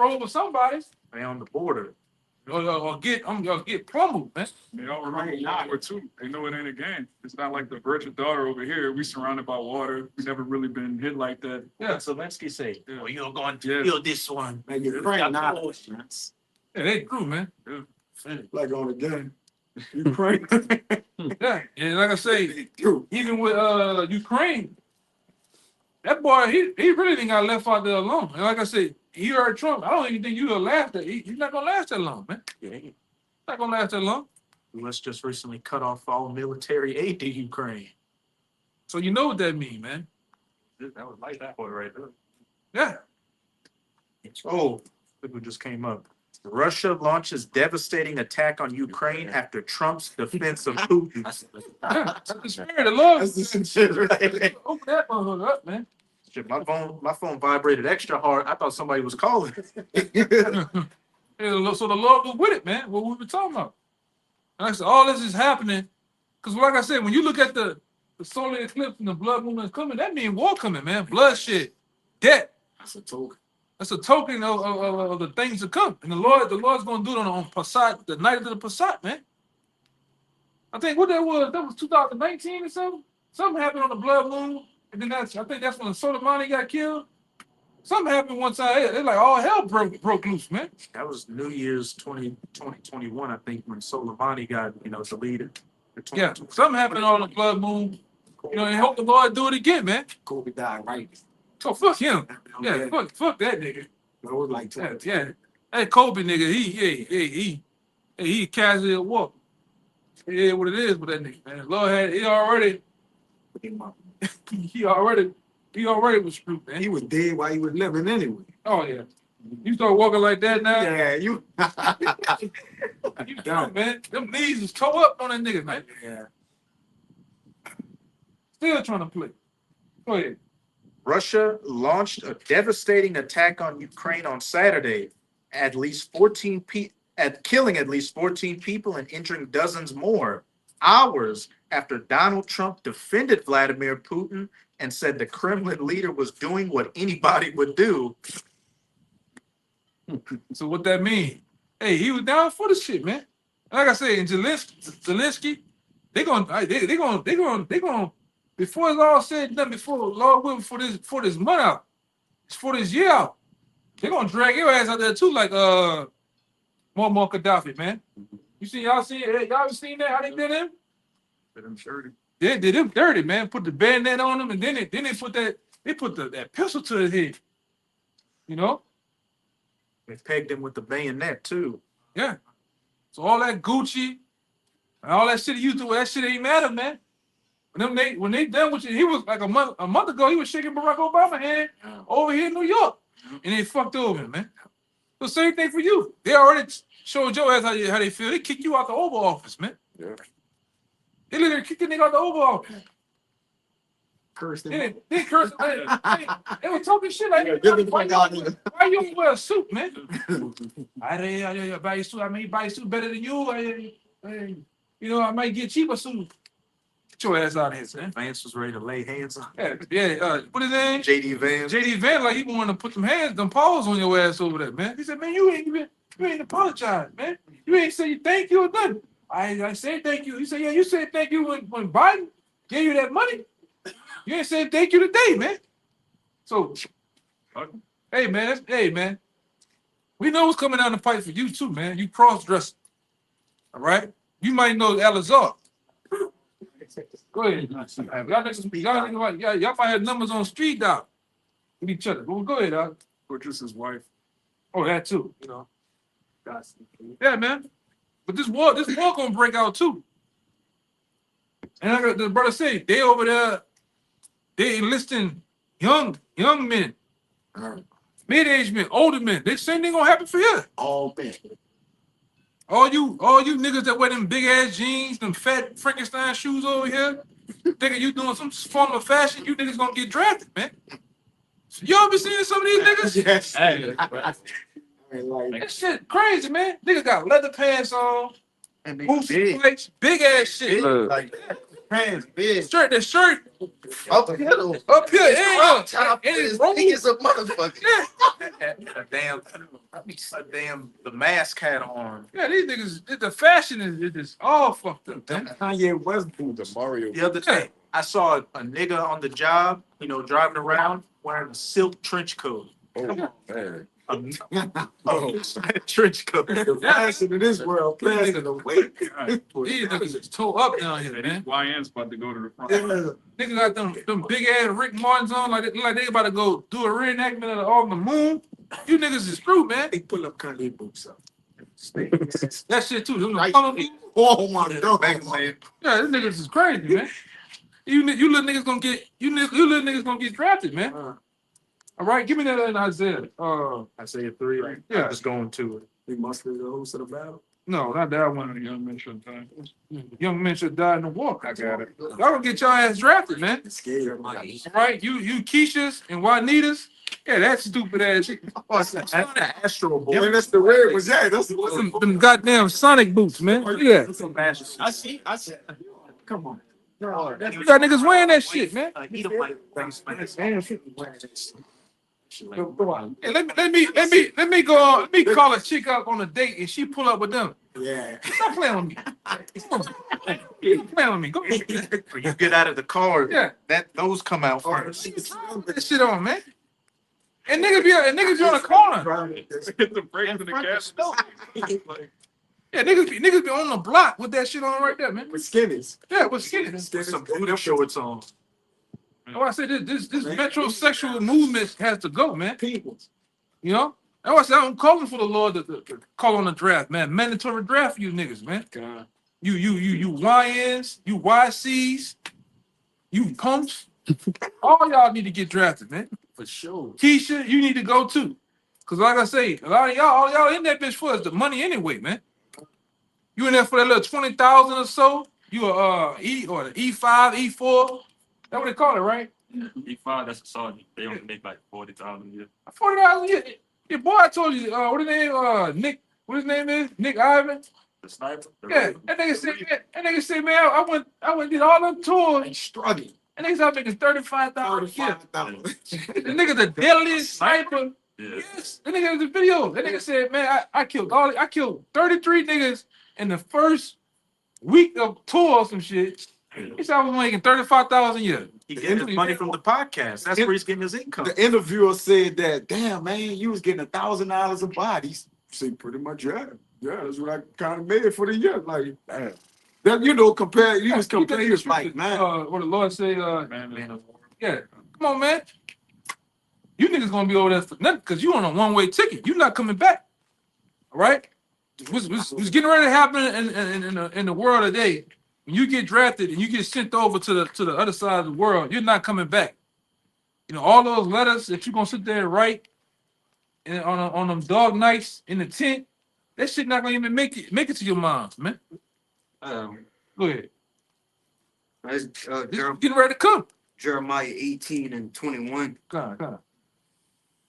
roll with somebody they on the border. or get pummeled, man. They all remember World War II. They know it ain't a game. It's not like the Virgin Daughter over here. We surrounded by water. We never really been hit like that. Yeah. Zelensky say, Yeah. "Oh, you're going to Yeah. kill this one." Man, Ukraine not Yeah, they grew, man. like on the game. Ukraine. Yeah. And like I say, True. even with Ukraine, that boy, he really didn't got left out there alone. And like I said, he heard Trump. I don't even think you'll last that. He's not gonna last that long, man. Yeah. Not gonna last that long. U.S. just recently cut off all military aid to Ukraine. So you know what that means, man. That was like that boy right there. Yeah. Oh, look what just came up. Russia launches devastating attack on Ukraine after Trump's defense of Putin. Yeah. That's the spirit of love. That's the sincere. Open that motherfucker up, man. Shit, my phone vibrated extra hard. I thought somebody was calling. Yeah, so the Lord was with it, man. What we were talking about. And I said, all this is happening because, like I said, when you look at the solar eclipse and the blood moon that's coming, that means war coming, man. Bloodshed, death. That's a token. That's a token of the things to come. And the Lord's going to do it on Passat, the night of the Passat, man. I think what that was 2019 or something. Something happened on the blood moon, and then I think that's when Soleimani got killed. Something happened one time. It's like all hell broke loose, man. That was New Year's 2021, I think, when Soleimani got, deleted. Yeah, something happened on the blood moon. And hope the Lord do it again, man. Kobe died right. So fuck him. Yeah, fuck that nigga. It was like Yeah. Hey, Kobe nigga, he casually at war. Yeah, what it is with that nigga, man. Lord he already was screwed, man. he was dead while he was living anyway. Oh yeah. You start walking like that now, Yeah, you. you done, man. Them knees was toe up on that nigga, man. Yeah. Still trying to play. Go ahead. Russia launched a devastating attack on Ukraine on Saturday, killing at least 14 people and injuring dozens more, hours after Donald Trump defended Vladimir Putin and said the Kremlin leader was doing what anybody would do. So what that mean? Hey, he was down for the shit, man. Like I said, in Zelensky, they gonna before it's all said and done, before Lord willing, for this month out, for this year out, they gonna drag your ass out there too, like Muammar Gaddafi, man. Y'all seen that? How they did him? They did him dirty, man. Put the bandana on him, and then they put that pistol to his head. You know? They pegged him with the bayonet too. Yeah. So all that Gucci and all that shit he used to, that shit ain't matter, man. When they done with you, he was like a month ago, he was shaking Barack Obama's hand over here in New York, and they fucked over him, man. So same thing for you. They already showed your ass how they feel. They kick you out the Oval Office, man. Yeah. They literally kicked the nigga out the Oval Office. Cursed him. They cursed. They were talking shit like, why you don't wear a suit, man? I buy a suit. I may buy a suit better than you. I might get cheaper suit. Get your ass out of here, man. Vance was ready to lay hands on Yeah. What his name? JD Vance. JD Van, like he wanted to put them paws on your ass over there, man. He said, man, you ain't apologize, man. You ain't say thank you or nothing. I said thank you. He said, yeah, you said thank you when Biden gave you that money. You ain't saying thank you today, man. So, hey, man. We know what's coming down the pipe for you too, man. You cross-dressing, all right? You might know Alazar. Go ahead. Y'all might have numbers on street dog with each other. Well, go ahead, dog. Or just his wife. Oh, that too. Yeah, man. But this war gonna break out too. And like the brother said, they over there, they enlisting young men, mid-aged men, older men. They same thing gonna happen for you. All men. All you niggas that wear them big ass jeans, them fat Frankenstein shoes over here, thinking you doing some form of fashion, you niggas gonna get drafted, man. So y'all be seeing some of these niggas? Yes. Hey, That shit crazy, man. Niggas got leather pants on, And they boots, big. plates, big ass shit. Like pants big. The shirt Up here though. up here, yeah. Top And it's is big as a motherfucker. The mask hat on. Yeah, these niggas, the fashion is just all fucked up, man. Kanye West boots. The Mario. The other day, I saw a nigga on the job, driving around wearing a silk trench coat. Oh man. A trench coat. The fashion in this world, fashion the weight. These niggas is toe up down here, man. YN's about to go to the front. Niggas got them big ass Rick Martins on, like they about to go do a reenactment of on the moon. You niggas is screwed, man. They pull up Kanye boots up. That shit too. Them Right. color boots. Oh my god. Yeah, this niggas is crazy, man. You little niggas gonna get drafted, man. All right, give me that in Isaiah. Isaiah 3. Yeah. I'm just going to it. He must be the host of the battle. No, not that one. Young men should die. Young men should die in the war. I got it. Y'all gonna get your ass drafted, man. It's scary. All right, you Keishas and Juanitas. Yeah, that stupid ass shit. Astro Boy. Yeah, that's the red was. Yeah, that's Them goddamn Sonic boots, man. Look at that. I see. Come on. You got niggas wearing that shit, man. Hey, let me go on. Let me call a chick up on a date and she pull up with them. Yeah. Stop playing with me. Stop playing with me. Go ahead. When you get out of the car, Yeah. those come out first. Put that shit on, man. And niggas be on the corner. Hit the brakes in the gas. Yeah, niggas be on the block with that shit on right there, man. With skinnies. Yeah, with skinny. Some booty shorts on. That's why I said this metrosexual movement has to go, man. People. You know? That's why I said I'm calling for the Lord to call on the draft, man. Mandatory draft for you niggas, man. God. You YNs, you YCs, you punks. All y'all need to get drafted, man. For sure. Keisha, you need to go too. Cause like I say, a lot of y'all, all y'all in that bitch for is the money anyway, man. You in there for that little 20,000 or so. You E or the E5, E4. That's what they call it, right? E5, that's a sergeant. They only make like 40,000 a year. 40,000 a year. Your boy, I told you, what his name? Nick. What his name is? Nick Ivan. The sniper. Yeah, that nigga said, man, I went and did all them tours. They struggling. And niggas out making $35,000 a year. 35,000. The nigga the deadliest sniper Yeah. Yes, that nigga had the video. That nigga said, man, I killed 33 niggas in the first week of tour or some shit. He said I was making 35,000 a year. He getting his money from the podcast. That's where he's getting his income. The interviewer said that, damn man, you was getting $1,000 a body. Say pretty much, yeah, that's what I kind of made for the year. Like, damn. That compare. He was comparing. He was like, man, What the Lord say? Man, Yeah, come on, man. You niggas gonna be over there for nothing because you on a one-way ticket. You not coming back. All right. What's getting ready to happen in the world today? When you get drafted and you get sent over to the other side of the world, you're not coming back. You know, all those letters that you're gonna sit there and write and on them dog nights in the tent, that shit not gonna even make it to your moms, man. Go ahead. That's, It's getting ready to come. Jeremiah 18 and 21. God.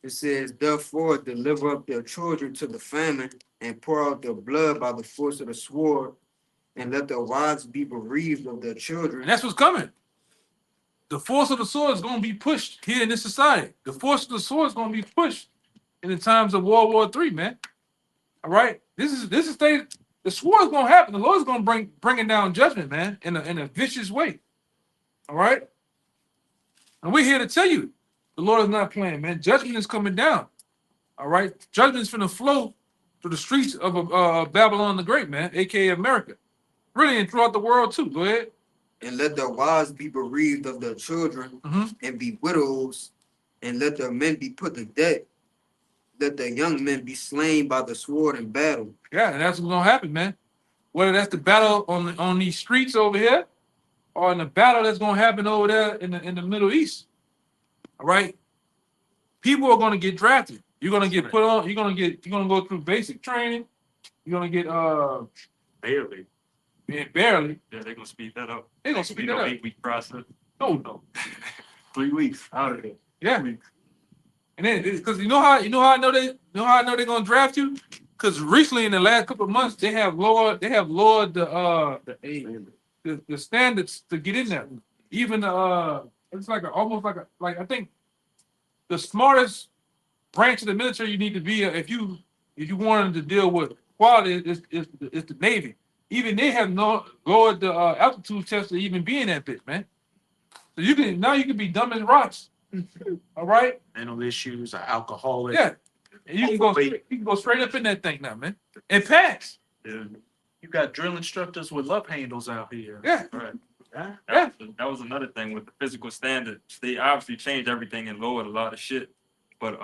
It says, therefore, deliver up their children to the famine and pour out their blood by the force of the sword, and let their wives be bereaved of their children. And that's what's coming. The force of the sword is going to be pushed here in this society. The force of the sword is going to be pushed in the times of World War III, man. All right, this is the sword is going to happen. The Lord is going to bring down judgment, man, in a vicious way. All right, and we're here to tell you, the Lord is not playing, man. Judgment is coming down. All right, judgment is going to flow through the streets of Babylon the Great, man, aka America, really, and throughout the world too. Go ahead. And let their wives be bereaved of their children, and be widows, and let their men be put to death. Let their young men be slain by the sword in battle. Yeah, and that's what's gonna happen, man. Whether that's the battle on these streets over here, or in the battle that's gonna happen over there in the Middle East. All right, people are gonna get drafted. You're gonna get put on. You're gonna go through basic training. You're gonna get Barely. barely. Yeah, they're gonna speed that up. They're gonna speed that up. 8-week process. No. 3 weeks out of there. Yeah. And then, because you know how I know they're gonna draft you, because recently in the last couple of months they have lowered the standards to get in there. Even it's almost like I think the smartest branch of the military you need to be if you wanted to deal with quality is the Navy. Even they have lowered the altitude test to even be in that bitch, man. So you can be dumb as rocks. All right. Mental issues, or alcoholic. Yeah. And you can go straight up in that thing now, man. And pass. Yeah. You got drill instructors with love handles out here. Yeah. Right. Yeah. That was another thing with the physical standards. They obviously changed everything and lowered a lot of shit. But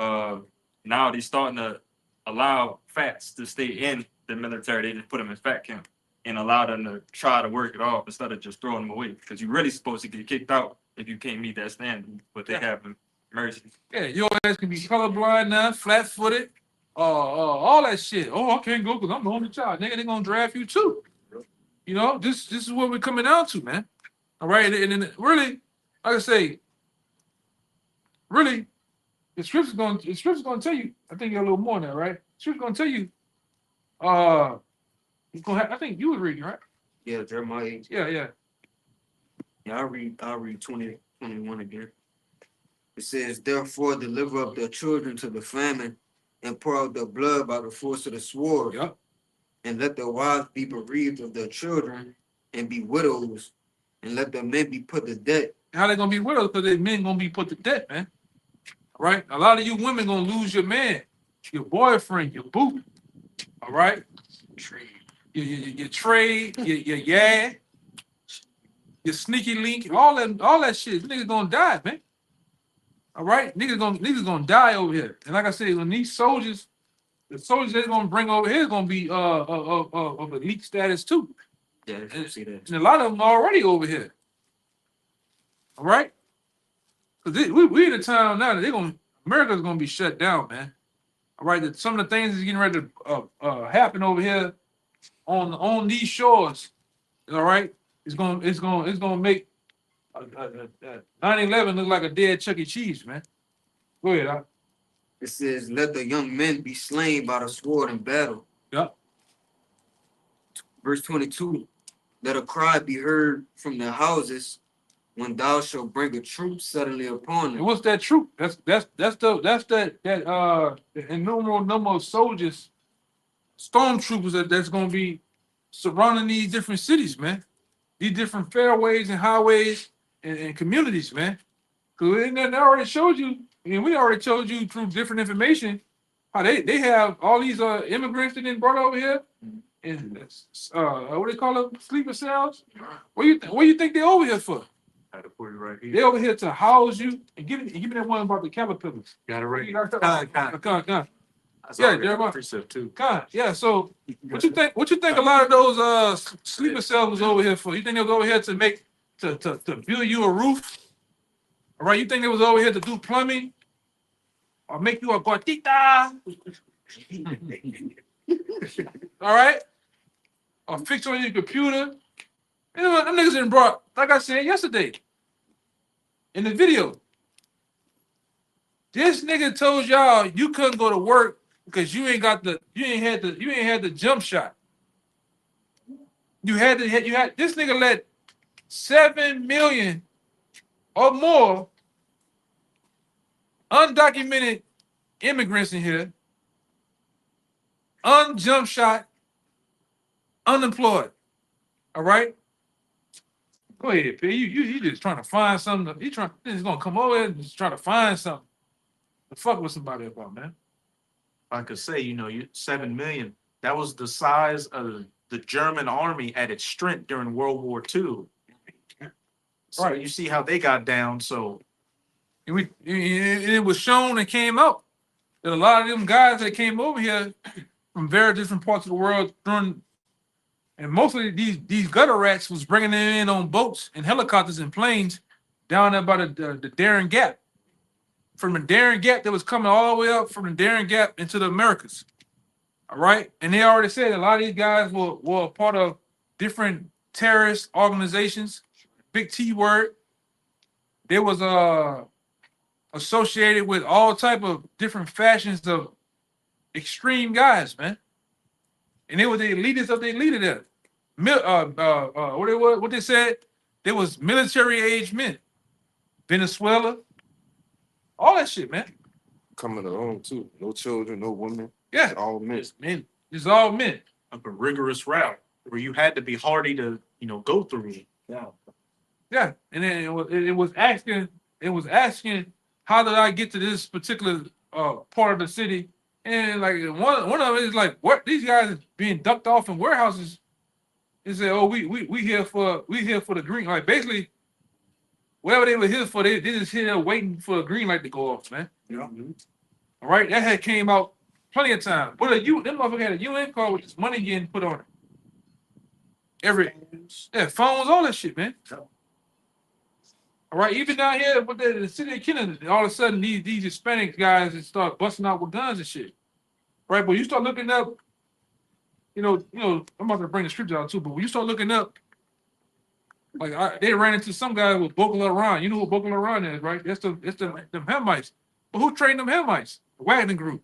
now they're starting to allow fats to stay in the military. They just put them in fat camp and allow them to try to work it off instead of just throwing them away. Because you're really supposed to get kicked out if you can't meet that standard. But they have mercy. Yeah, your ass can be colorblind now, flat-footed, all that shit. Oh, I can't go because I'm the only child. Nigga, they gonna draft you too. You know, this is what we're coming down to, man. All right, and then really, like I say, really, the script's gonna tell you. I think you're a little more now, right? The script's gonna tell you. It's gonna I think you was reading, right? Yeah, Jeremiah. Yeah. Yeah, I'll read 20, 21 again. It says, therefore, deliver up their children to the famine and pour out their blood by the force of the sword. Yep. And let their wives be bereaved of their children and be widows, and let their men be put to death. How they gonna be widows? Because their men gonna be put to death, man. All right. A lot of you women gonna lose your man, your boyfriend, your boo. All right. Your trade, your your sneaky link, all that shit. Niggas gonna die, man. All right, niggas gonna die over here. And like I said, when these soldiers, the soldiers they're gonna bring over here is gonna be of elite status too. Yeah, you see that. And a lot of them are already over here. All right, because we in a time now that America's gonna be shut down, man. All right, that some of the things is getting ready to happen over here on these shores. All right, it's gonna make 9/11 look like a dead Chuck E. Cheese, man. Go ahead, Al. It says, let the young men be slain by the sword in battle. Yep. Verse 22, let a cry be heard from their houses, when thou shalt bring a troop suddenly upon And them. what's that troop? That's that innumerable number of soldiers, stormtroopers that's gonna be surrounding these different cities, man. These different fairways and highways and communities, man. Because they already showed you, and we already told you through different information how they have all these immigrants that they brought over here, and what they call them, sleeper cells. What do you think they over here for? I had to put it right They here. over here to house you and give me that one about the caterpillars. Got it right. Con. That's Yeah, already Jeremiah. precept too. Yeah. So what you think? What you think? A lot of those sleeper cells was over here for? You think they was over here to make to build you a roof? All right. You think they was over here to do plumbing or make you a gotita? All right. Or fix on your computer. You know what? Them niggas didn't brought, like I said yesterday in the video. This nigga told y'all you couldn't go to work because you ain't had the jump shot. You had this nigga let 7 million or more undocumented immigrants in here, unjump shot, unemployed. All right? Go ahead, P. You just trying to find something. You just gonna come over here and just try to find something to fuck with somebody about, man. I could say, you 7 million. That was the size of the German army at its strength during World War II. So Right. you see how they got down. So And it was shown and came out that a lot of them guys that came over here from very different parts of the world and mostly these gutter rats was bringing them in on boats and helicopters and planes down there by the Darien Gap. From the Darien Gap, that was coming all the way up from the Darien Gap into the Americas. All right, and they already said a lot of these guys were a part of different terrorist organizations. Big T word. They was associated with all type of different fashions of extreme guys, man. And they were the leaders of their leader there. What they said? They was military age men. Venezuela, all that shit, man. Coming along too. No children, no women. Yeah, All men. it's men. It's all men. up a rigorous route where you had to be hardy to, go through. Yeah, and then it was asking how did I get to this particular part of the city? And like one of it is like, what, these guys is being ducked off in warehouses. They say, oh, we here for the green. Like basically, whatever they were here for, they just here waiting for a green light to go off, man. Yeah. All right, that had came out plenty of time. But them motherfucker had a UN card with this money getting put on it. Phones, all that shit, man. All right, even down here with the city of Kennedy, all of a sudden these Hispanic guys just start busting out with guns and shit. Right, but you start looking up, I'm about to bring the scripture out too, but when you start looking up, like they ran into some guy with Boko Haram. You know who Boko Haram is, right? It's them Hamites. But who trained them Hamites? The Wagner group.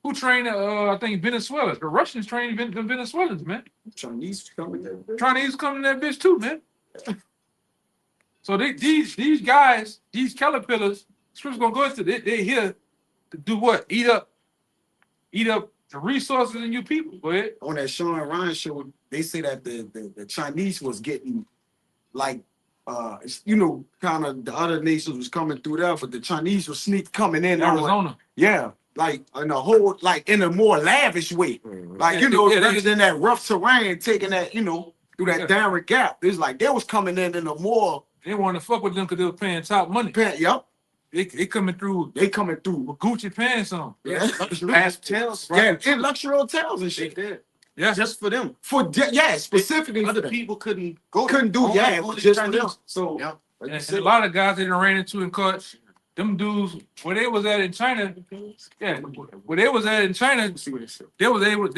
Who trained I think Venezuela? The Russians trained the Venezuelans, man. Chinese coming there. Chinese coming in that bitch too, man. So these guys, these caterpillars, script's gonna go into they here to do what? Eat up the resources in you people. Go ahead. On that Sean Ryan show, they say that the Chinese was getting like kind of the other nations was coming through there, but the Chinese was coming in Arizona. Yeah, like in a whole, like in a more lavish way. Like, rather than that rough terrain, taking that, through that Darien Gap. It's like they was coming in a more. They wanted to fuck with them because they were paying top money. Yep. They coming through. They coming through with Gucci pants on. Yeah. Hotels, right? Yeah, in luxury hotels and shit. Yeah. Just for them. Specifically Other for them. people couldn't do just for them. So And a lot of guys they ran into in court, them dudes where they was at in China, where they was at in China, they was able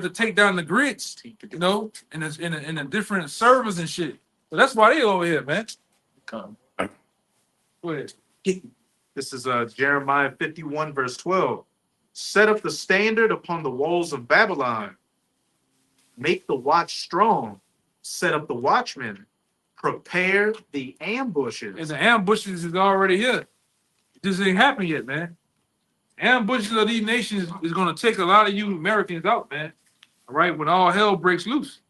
to take down the grids, in a different servers and shit. So that's why they over here, man. Go ahead. this is Jeremiah 51 verse 12. Set up the standard upon the walls of Babylon. Make the watch strong. Set up the watchmen prepare the ambushes. And the ambushes is already here. It just ain't happened yet, man. Ambushes of these nations is gonna take a lot of you Americans out, man. All right, when all hell breaks loose.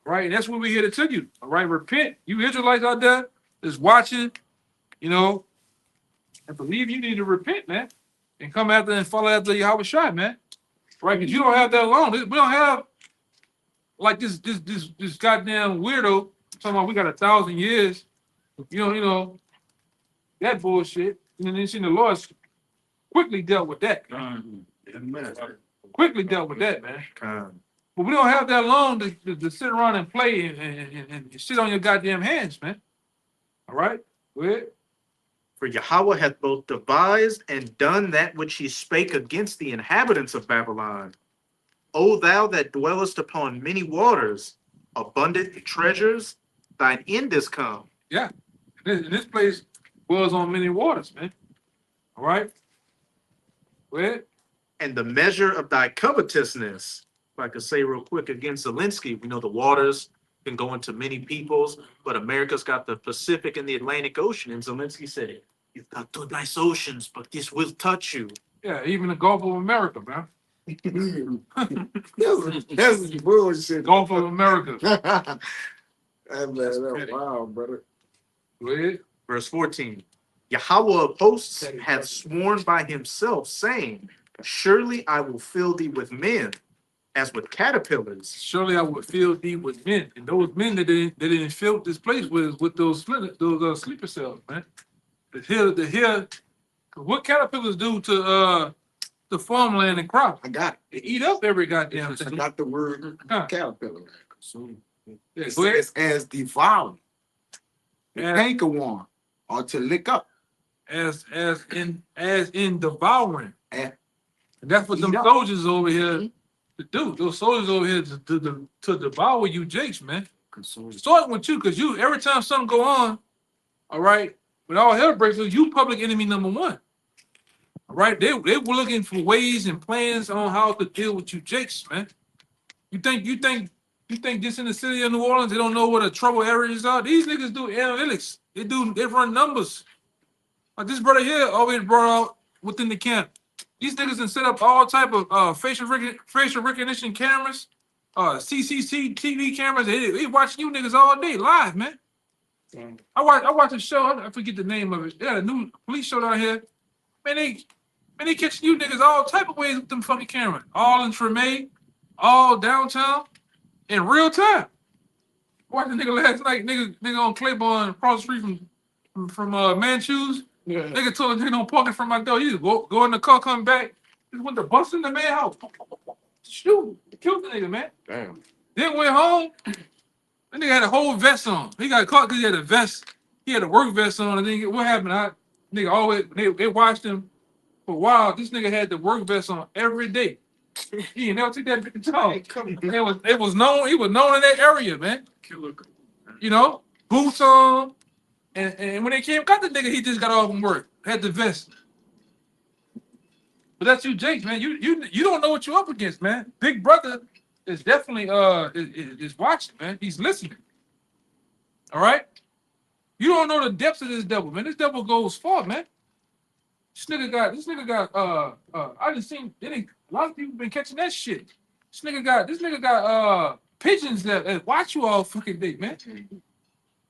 All right, and that's what we're here to tell you. All right, repent. You Israelites out there that's watching, you know, I believe you need to repent, man, and come after and follow after Yahweh Shai, man. Right, because you don't have that long. We don't have like this goddamn weirdo talking about we got 1,000 years. You know that bullshit. And then the Lord quickly dealt with that. Quickly dealt with that, man. But we don't have that long to sit around and play and sit on your goddamn hands, man. All right? Go ahead. For Yahweh hath both devised and done that which he spake against the inhabitants of Babylon. O thou that dwellest upon many waters, abundant treasures, thine end is come. Yeah. This place was on many waters, man. All right? Go ahead. And the measure of thy covetousness, if I could say real quick against Zelensky, we know the waters can go into many peoples, but America's got the Pacific and the Atlantic Ocean. And Zelensky said, you've got two nice oceans, but this will touch you. Yeah, even the Gulf of America, man. That's bullshit. Gulf of America. That's wow, brother. Go ahead. Verse 14. Yahweh of hosts hath sworn by himself, saying, surely I will fill thee with men, as with caterpillars. Surely I would fill thee with men. And those men that didn't fill this place with those sleeper cells, man. The hill. What caterpillars do to the farmland and crops? I got They eat up every it. goddamn I thing. got the word Huh. caterpillar. Yeah, It go ahead. says as devouring, As, canker worm, or to lick up. as in devouring. Eh. And that's what them Eat up. soldiers over here to do. Those soldiers over here to devour you jakes, man. Starting with you, because you every time something go on, all right, when all hell breaks loose, you public enemy number one. All right, they were looking for ways and plans on how to deal with you jakes, man. You think just in the city of New Orleans, they don't know what the trouble areas are? These niggas do analytics. They run numbers. Like this brother here always brought out within the camp. These niggas done set up all type of facial recognition cameras, CCTV cameras. They watching you niggas all day live, man. I watch a show. I forget the name of it. They got a new police show down here. Man, they catching you niggas all type of ways with them fucking cameras. All in Treme, all downtown, in real time. Watched a nigga last night. Nigga on Claiborne across the street from Manchus. Yeah. Nigga told him don't park in front of my door. You just go in the car, come back. Just went to bust in the man house. Shoot, killed the nigga, man. Damn. Then went home. That nigga had a whole vest on. He got caught because he had a vest. He had a work vest on. And then what happened? Nigga always they watched him for a while. This nigga had the work vest on every day. He ain't never took that bitch off. It was known. He was known in that area, man. You know, boots on. And when they got the nigga, he just got off from work. Had the vest. But that's you, Jake, man. You don't know what you're up against, man. Big brother is definitely is watching, man. He's listening. All right? You don't know the depths of this devil, man. This devil goes far, man. This nigga got I just seen a lot of people been catching that shit. This nigga got pigeons that watch you all fucking day, man.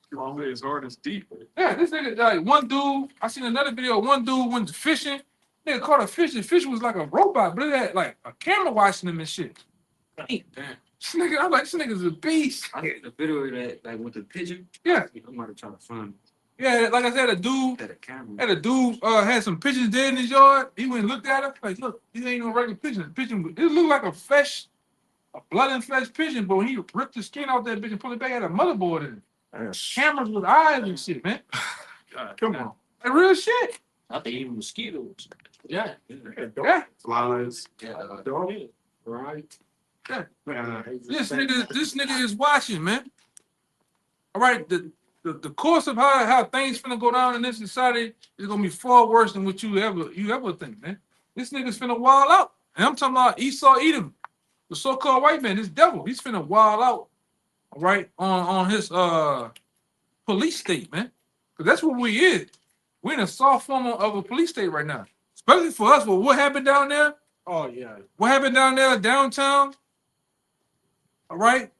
His heart is deep. Yeah, this nigga, like one dude, I seen another video, one dude went fishing, nigga caught a fish, the fish was like a robot, but it had like a camera watching him and shit. Damn. This nigga, I'm like, this nigga's a beast. I get the video of that, like with the pigeon. Yeah. I'm about to try to find Yeah, like I said, a dude camera. had some pigeons dead in his yard. He went and looked at him, like, look, these ain't no regular pigeon. It looked like a blood and flesh pigeon, but when he ripped the skin off that bitch and put it back, had a motherboard in it. Cameras with eyes and shit, man. Come on. Like real shit. I think even mosquitoes. Yeah. Flies. Right. Yeah. This nigga is watching, man. All right, the course of how things finna go down in this society is gonna be far worse than what you ever think, man. This nigga's finna wild out. And I'm talking about Esau Edom, the so-called white man, this devil. He's finna wild out. All right, on his police state, man. Because that's what we is. We're in a soft form of a police state right now. Especially for us, well, what happened down there? Oh, yeah. What happened down there downtown? All right.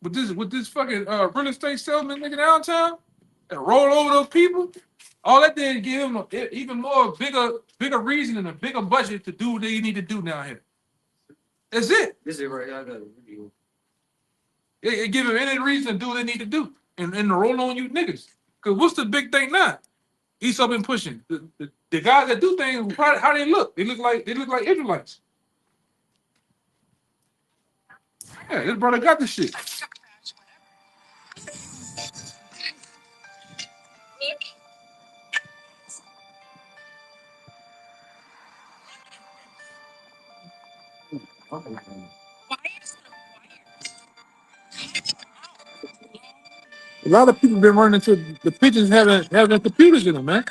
With this fucking real estate salesman nigga downtown that rolled over those people, all that did give him even more bigger reason and a bigger budget to do what they need to do down here. That's it. This is right here. I got a video. It give them any reason to do what they need to do and to roll on you niggas. Cause what's the big thing now? Esau been pushing the guys that do things. How they look? They look like Israelites. Yeah, this brother got the shit. A lot of people been running into the pigeons having computers in them, man.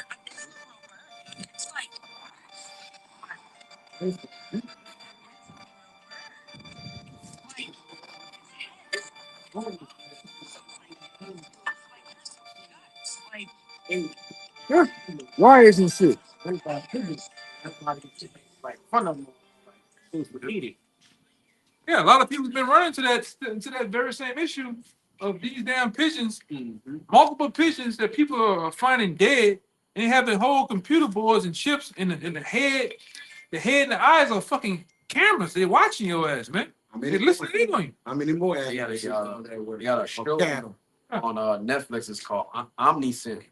Yeah. Wires and shit. Like, fun of them. It was repeated. Yeah, a lot of people been running to that very same issue of these damn pigeons, multiple pigeons that people are finding dead, and they having whole computer boards and chips in the head. The head and the eyes are fucking cameras. They're watching your ass, man. They're listening in on you. How many more? They got a show Channel. on Netflix. It's called Omniscient,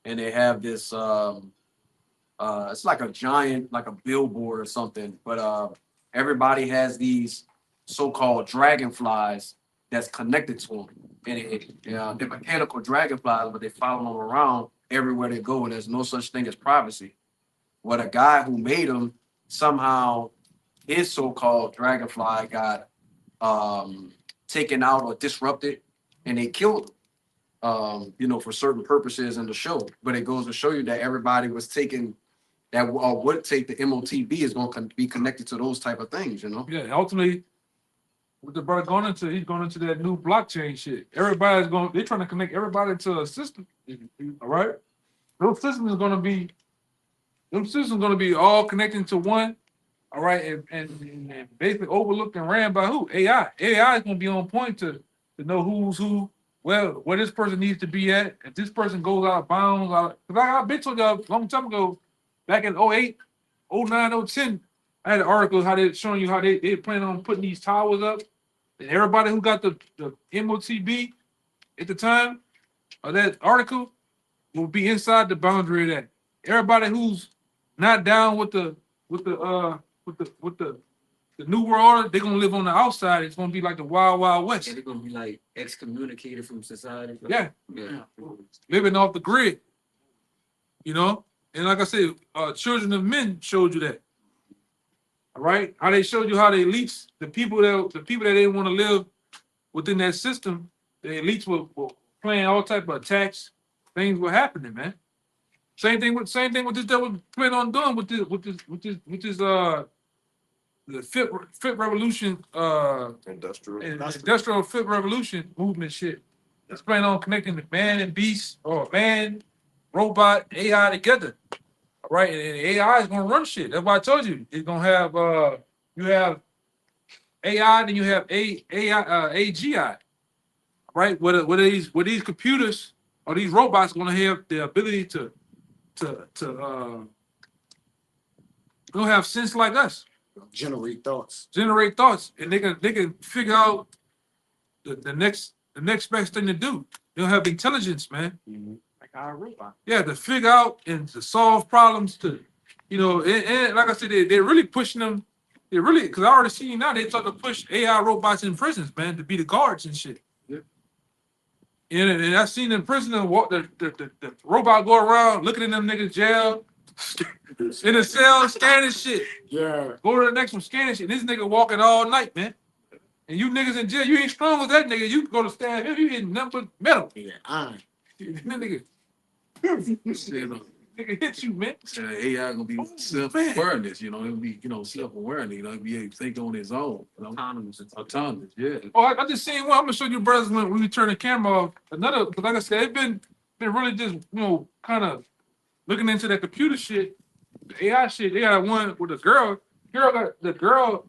and they have this. It's like a giant, like a billboard or something. But everybody has these so-called dragonflies that's connected to them, and they're mechanical dragonflies, but they follow them around everywhere they go, and there's no such thing as privacy. Well, the guy who made them, somehow his so-called dragonfly got taken out or disrupted, and they killed him, for certain purposes in the show. But it goes to show you that everybody was taking that would take the MOTB is going to be connected to those type of things, Yeah, ultimately, what the brother going into, he's going into that new blockchain shit. They're trying to connect everybody to a system. All right, those systems are going to be all connected to one. All right, and basically overlooked and ran by who? AI. AI is going to be on point to know who's who. Well, where this person needs to be at. If this person goes out of bounds, because I've been told y'all a long time ago, back in 08, 09, 010, I had an article how they showing you how they plan on putting these towers up. And everybody who got the MOTB at the time of that article will be inside the boundary of that. Everybody who's not down with the new world order, they're gonna live on the outside. It's gonna be like the wild, wild west. And they're gonna be like excommunicated from society. Yeah. Yeah. Living off the grid. And like I said, Children of Men showed you that. All right, how they showed you how the elites, the people that didn't want to live within that system, the elites were playing all type of attacks. Things were happening, man. Same thing with this that was planning on doing with this the fifth revolution industrial fifth revolution movement shit. It's planning on connecting the man and beast or man, robot, AI together. All right, and AI is gonna run shit. That's why I told you it's gonna have you have AI, then you have AGI. Right? Where these computers or these robots gonna have the ability to they'll have sense like us. Generate thoughts. And they can figure out the next best thing to do. They'll have intelligence, man. Like our robot. Yeah, to figure out and to solve problems. And like I said, they're really pushing them. They really, because I already seen now they start to push AI robots in prisons, man, to be the guards and shit. Yeah. And I seen in prison the robot go around looking in them niggas jail. In the cell, scanning shit. Yeah. Go to the next one, scanning shit. This nigga walking all night, man. And you niggas in jail, you ain't strong as that nigga. You can go to stand here, you hitting nothing but metal. Yeah. That nigga. Nigga hit you, man. AI gonna be Oh, self-awareness, you know, it'll be, self-awareness, he'll be able to think on his own. Autonomous, yeah. Oh, I just seen one. I'm gonna show you brothers when we turn the camera off. Another, but like I said, it's been really just kind of looking into that computer shit, the AI shit. They got one with a girl. The girl.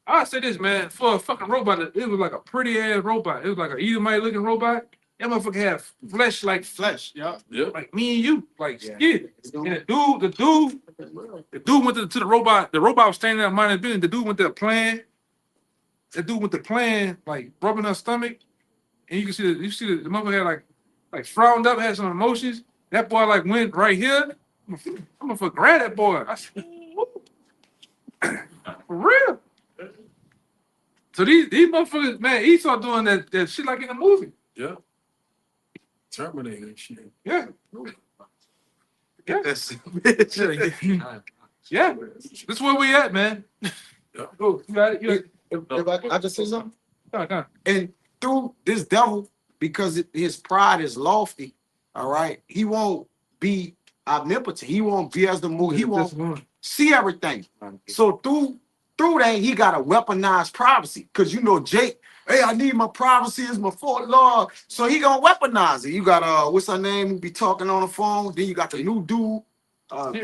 I say this, man, for a fucking robot, it was like a pretty ass robot. It was like an Edomite looking robot. That motherfucker had flesh like flesh, Yeah. Yep. like me and you, like Yeah. skin. And the dude went to the robot. The robot was standing there minding his business. The dude went there playing. The dude went to playing, like rubbing her stomach, and you can see the motherfucker had like frowned up, had some emotions. That boy like went right here. I'm gonna grab that boy. I said, "Woo." For real. So these motherfuckers, man, Esau doing that shit like in a movie. Yeah. Terminator and shit. Yeah. Yeah. That's Yeah. That's where we at, man. Oh, you got it. You got it. If I just say something, Come on. and through this devil, because his pride is lofty, all right, he won't be omnipotent. He won't be as the move. He won't see everything. So through that, he got to weaponize privacy. Because Jake, hey, I need my privacy as my fourth law. So he gonna weaponize it. You got what's her name? Who be talking on the phone. Then you got the new dude,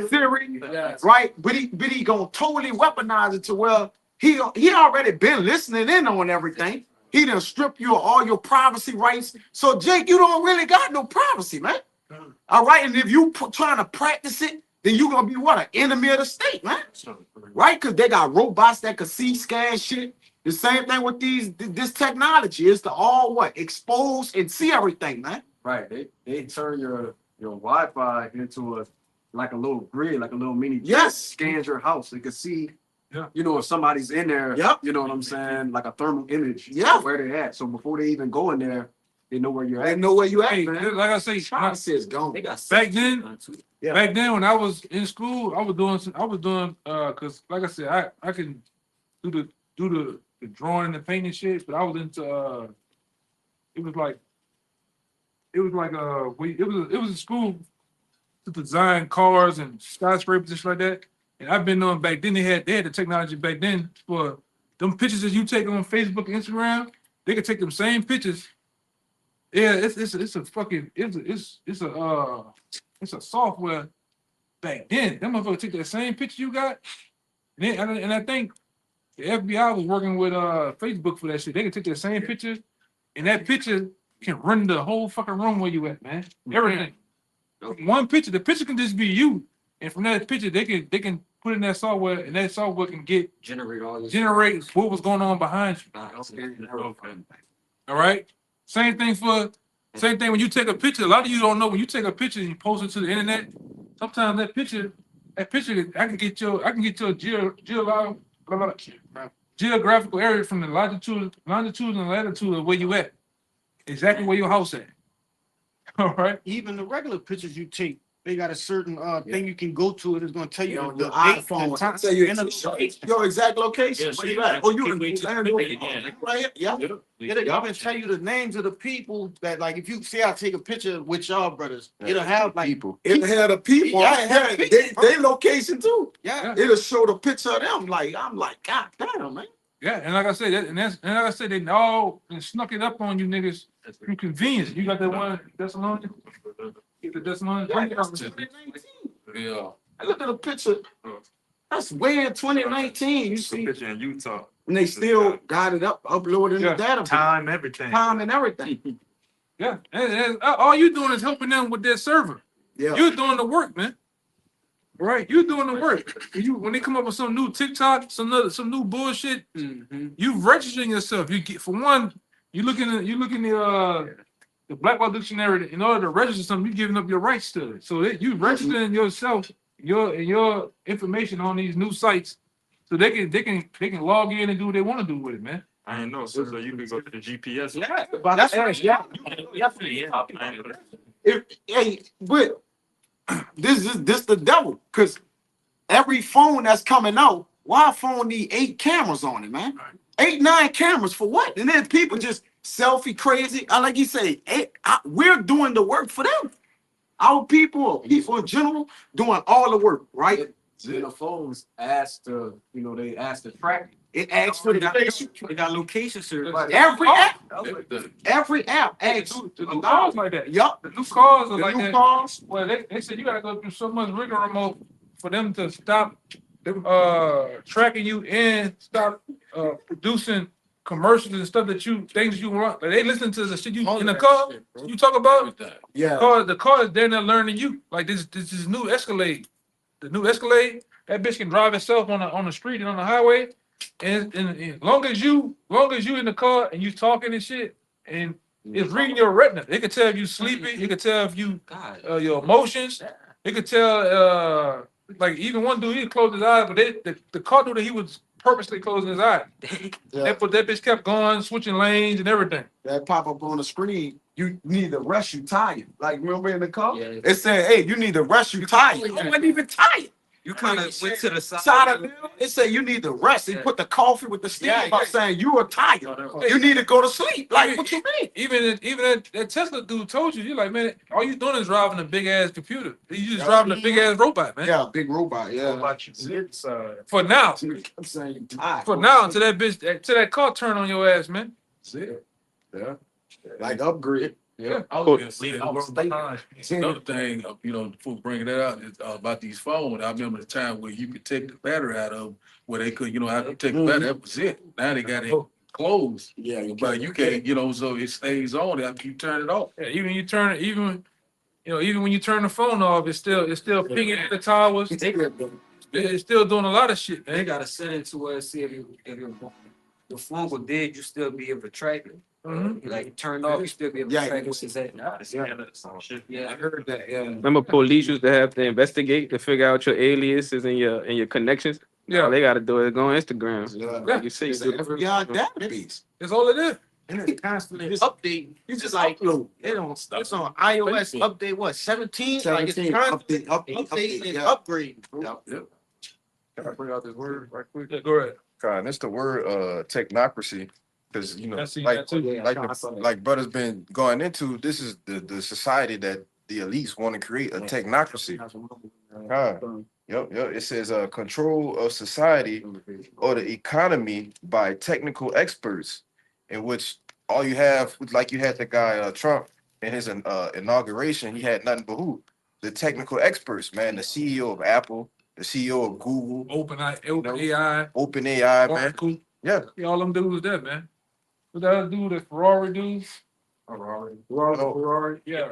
Theory, right? But he gonna totally weaponize it to where he already been listening in on everything. He done strip you of all your privacy rights. So Jake, you don't really got no privacy, man. All right, and if you trying to practice it, then you gonna be what, an enemy of the state, man. Right? Because they got robots that can see, scan shit. The same thing with this technology is to all expose and see everything, man. Right. They turn your Wi-Fi into like a little grid, like a little mini chip. Yes. Scans your house. So you can see, Yeah. if somebody's in there, Yep. you know what I'm saying? Like a thermal image. Yeah. Where they at. So before they even go in there, they know where you're They at. know where you at, Hey, man. like I say, Privacy is gone. They got back then, Yeah. back then when I was in school, I was doing because like I said, I can do the drawing and the painting shit, but I was into it was like it was a school to design cars and skyscrapers and shit like that. And I've been knowing back then they had the technology back then for them pictures that you take on Facebook and Instagram, they could take them same pictures. Yeah, it's a software back then. That motherfucker take that same picture you got, and I think the FBI was working with Facebook for that shit. They can take that same picture, and that picture can run the whole fucking room where you at, man. Everything. One picture, the picture can just be you, and from that picture they can put in that software, and that software can generate all this. generate what was going on behind you. All right. Same thing when you take a picture. A lot of you don't know when you take a picture and you post it to the internet. Sometimes that picture, I can get your geographical area from the longitude and latitude of where you at. Exactly where your house at. All right. Even the regular pictures you take, they got a certain thing you can go to, and it's going to tell you On the your date, iPhone, the time, tell you and the your exact location. Yeah, so Where you you at? gotta Oh, you keep in waiting Land to Rover. pick it, yeah. Right here? Yeah. Yeah, they even tell you the names of the people that, like, if you say I take a picture with y'all brothers, it'll have like people. It had the people. Yeah, it had the people. They location too. yeah. It'll show the picture of them. I'm like, God damn, man. Yeah, and like I said, like I said, they all snuck it up on you niggas through convenience. You got that one Thessalonians? Get the Thessalonians? Yeah. I look at a picture. That's way in 2019. You see, Picture in Utah. and they still got it uploaded in Yeah. the database. Time, everything. Time and everything. Yeah, and all you doing is helping them with their server. Yeah. You're doing the work, man. Right? You're doing the work. When they come up with some new TikTok, some new bullshit, you registering yourself. You get, for one, you look in the Black Law Dictionary. In order to register something, you're giving up your rights to it. So you registering yourself, your information on these new sites, so they can log in and do what they want to do with it, man. I didn't know. So you could go to the GPS. Yeah, That's right. Yeah. Definitely, yeah. I didn't know that. But this is the devil, because every phone that's coming out, why a phone need 8 cameras on it, man? 8, 9 cameras for what? And then people just selfie crazy. Like you say, we're doing the work for them. Our people in general doing all the work, right? The phones asked to, they asked to track. It asks for the location. They got location service. Every app asks. The new cars like that. Yup. The new cars are The like new that. cars. Well, they said you gotta go through so much rigmarole for them to stop tracking you and stop producing commercials and stuff things you want. Like they listen to the shit you in the car. You talk about Yeah. the car is there now learning you. Like this new Escalade. The new Escalade, that bitch can drive itself on the street and on the highway. And long as you in the car and you talking and shit, and it's reading your retina. It can tell if you sleepy. It can tell if you your emotions. It could tell like even one dude he closed his eyes, but the car knew that he was purposely closing his eyes. Yeah. But that bitch kept going, switching lanes and everything. That pop up on the screen. You need to rest. You tired. Like remember in the car, Yeah. it said, "Hey, you need to rest. You tired." I wasn't even tired. You kind of went to the Side side. of it said you need to rest. He put the coffee with the steam Yeah, by yeah. saying you are tired. You need to go to sleep. Like what you mean? Even that Tesla dude told you, you're like, man, all you doing is driving a big ass computer. You just driving a big ass robot, man. Yeah, big robot. Yeah. For now. I'm saying you tired. For now, until that car turn on your ass, man. That's it. Yeah. Like upgrade. Yeah. I was gonna leave the world behind. Another thing, before bringing that out, is about these phones. I remember the time where you could take the battery out of them, where they could, have to take the battery. That was it. Now they got it closed, Yeah, but you can't, so it stays on after you turn it off. Yeah, even when you turn the phone off, it's still pinging at the towers. It's still doing a lot of shit, They man. got to set it to where see if the phone was dead, you still be able to track it. Mhm. Like turned off, you still be able to Yeah, track yeah. what it's at. Yeah, I heard that. Yeah. Remember, police used to have to investigate to figure out your aliases and your connections. Yeah. All they got to do is go on Instagram. Yeah. Like you see, It's an FBI database. That's all it is. And it's constantly Just- updating. You It's just like upload. it's on iOS update what 17? Like it's 17 constantly update, updating and yeah. upgrading. Yep. Can I bring out this word right quick? Yeah, go ahead. God, that's the word technocracy. Because I see like that too. like brother's been going into, this is the society that the elites want to create, a technocracy. Yep. It says control of society or the economy by technical experts, in which all you have, like you had the guy Trump in his inauguration, he had nothing but who? The technical experts, man. The CEO of Apple, the CEO of Google, OpenAI, OpenAI, man. Oracle. Yeah. Yeah, all them dudes there, man. What that other dude, that Ferrari dude? Ferrari. Yeah.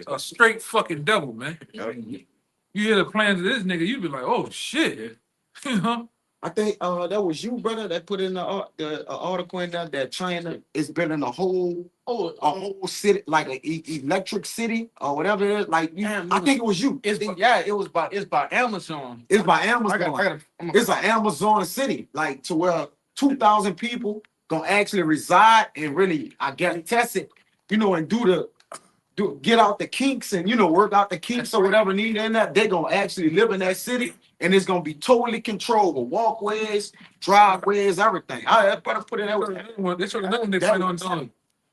A straight fucking devil, man. You hear the plans of this nigga, you be like, oh shit. You know? I think that was you, brother, that put in the article in there that China is building a whole city, like an electric city or whatever it is. Like I think it was you. It's by Amazon. It's by Amazon. I got It's an Amazon city, like to where 2,000 people gonna actually reside and really, I guess, test it, and get out the kinks and work out the kinks or whatever needed in that. They gonna actually live in that city and it's gonna be totally controlled with walkways, driveways, everything. I better put it out. That's what another one they plan on doing.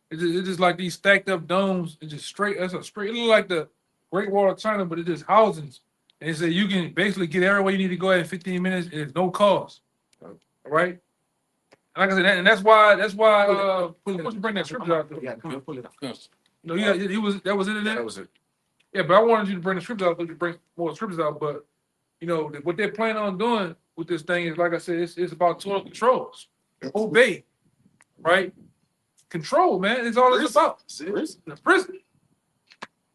It's just like these stacked up domes. It's just straight. It looks like the Great Wall of China, but it's just houses. And they say you can basically get everywhere you need to go in 15 minutes and it's no cost. All right. Like I said, and that's why once you bring that scripture out there. Yeah, come on, pull it up. No, yeah, that was it. That was it. Yeah, but I wanted you to bring the scriptures out so you can bring more scriptures out. But what they're planning on doing with this thing is, like I said, it's about total controls. Obey, right? Control, man. It's all it's about. The prison.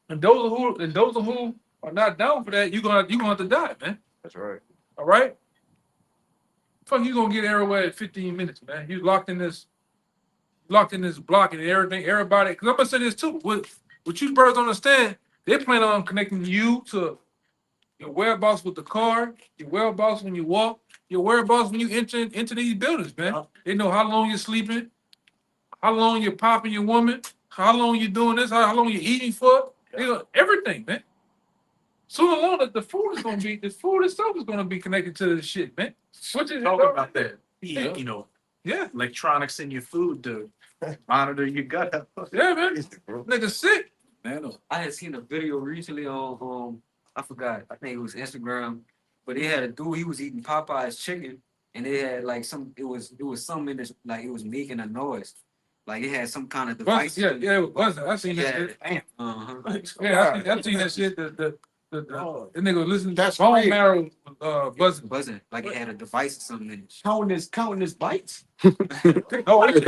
And those who are not down for that, you're gonna have to die, man. That's right. All right. Fuck, you gonna get everywhere in 15 minutes, man. You locked in this block and everything. Everybody, because I'm gonna say this too. What you birds understand, they plan on connecting you to your whereabouts with the car, your whereabouts when you walk, your whereabouts when you enter these buildings, man. They know how long you're sleeping, how long you're popping your woman, how long you're doing this, how long you're eating for. They know everything, man. Sooner or later, the food itself is gonna be connected to this shit, man. What you Talk about that. Yeah. Yeah. Electronics in your food to monitor your gut health. Yeah, man. Nigga sick. Man, I had seen a video recently on I forgot. I think it was Instagram, but they had a dude. He was eating Popeye's chicken, and they had like some. It was something in this, like it was making a noise, like it had some kind of device. Yeah, it was buzzing. I seen that Yeah. shit. Uh-huh. Yeah, I seen that shit. The nigga was listening. That's Bone crazy. marrow buzzing. Buzzing, like it had a device or something in it. Counting his bites. No, I mean,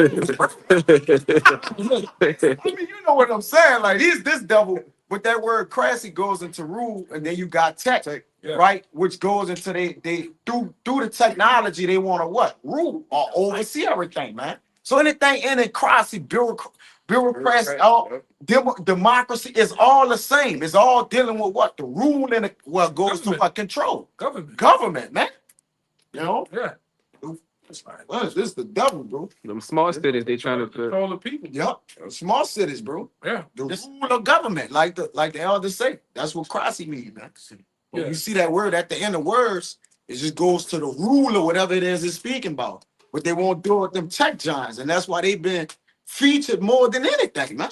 you know what I'm saying? Like this devil with that word crassy goes into rule, and then you got tech, Yeah. right? Which goes into they through the technology they want to what? Rule or oversee everything, man. So anything in it, crassy, bureaucracy, all democracy is all the same. It's all dealing with what? The rule and what goes to what? Control. Government, man. You know? Yeah. What is this? The devil, bro. Them small cities, they trying to put. Control the people. Yep. Small cities, bro. Yeah. The rule of government, like the elders say. That's what Crossy means, man. When Yeah. you see that word at the end of words, it just goes to the rule or whatever it is it's speaking about. But they won't do it with them tech giants, and that's why they've been featured more than anything, man.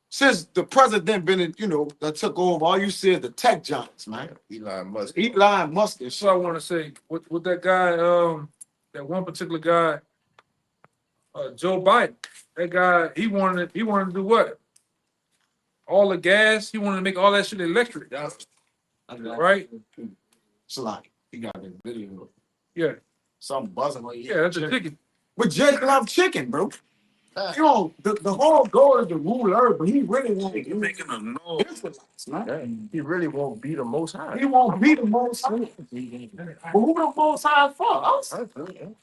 Since the president been, that took over, all you see is the tech giants, man. Elon Musk. Elon Musk and So I want to say with that guy, that one particular guy, Joe Biden. That guy, he wanted to do what? All the gas. He wanted to make all that shit electric. Right? It's like he got this video. Yeah. Something buzzing like Yeah, that's a chicken. But Jake loves chicken, bro. You know, the whole goal is to rule earth, but he really won't be making a noise. He really won't be the most high. He won't be the most high. But who the most high for? Us.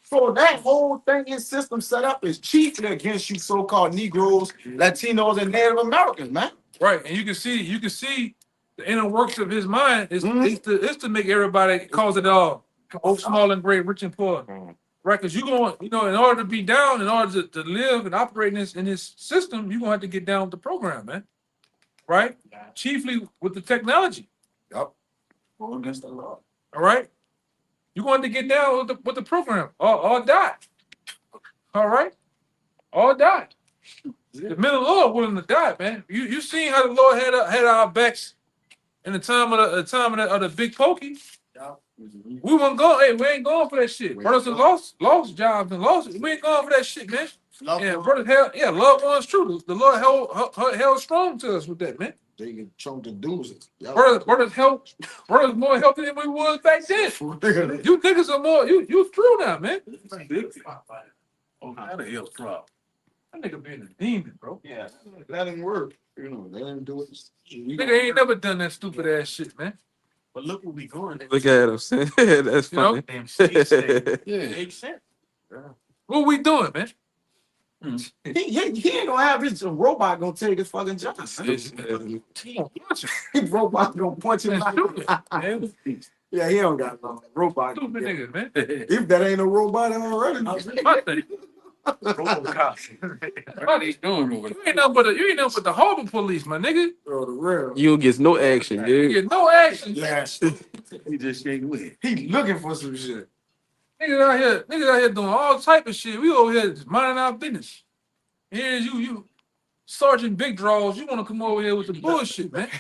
So that whole thing and system set up is chiefly against you so-called Negroes, Latinos, and Native Americans, man. Right, and you can see the inner works of his mind is to make everybody cause it all, both small and great, rich and poor. Right, because you're going, in order to be down, in order to live and operate in this system, you're gonna have to get down with the program, man. Right? Chiefly with the technology. Yup. Go against the law. All right. You're going to get down with the program or die. All right? Or die. The men of the Lord willing to die, man. You seen how the Lord had our backs in the time of the big pokey. We won't go. Hey, we ain't going for that shit. Brothers have lost jobs and lost it. We ain't going for that shit, man. Yeah, brothers loved ones true. The Lord held strong to us with that, man. They get choked and doozies. Brothers more healthy than we was back then. You niggas are more. You through now, man. Oh, how the hell problem? That nigga being a demon, bro. Yeah, let him work. They didn't do it. Nigga ain't never done that stupid ass shit, man. But look where we going. Look at him. That's funny. Damn state state. Yeah. Makes sense. What we doing, man? He ain't gonna have his robot gonna take his fucking job. His robot gonna punch him out. Yeah, he don't got no robot. Stupid niggas, man. If that ain't a robot already. My thing. What are you doing over You ain't nothing but the harbor police, my nigga. Bro, the real. You get no action, You dude. get no action. Yeah. He just ain't with. He looking for some shit. Niggas out here doing all type of shit. We over here just minding our business. Here's you Sergeant Big Draws. You want to come over here with the bullshit, man?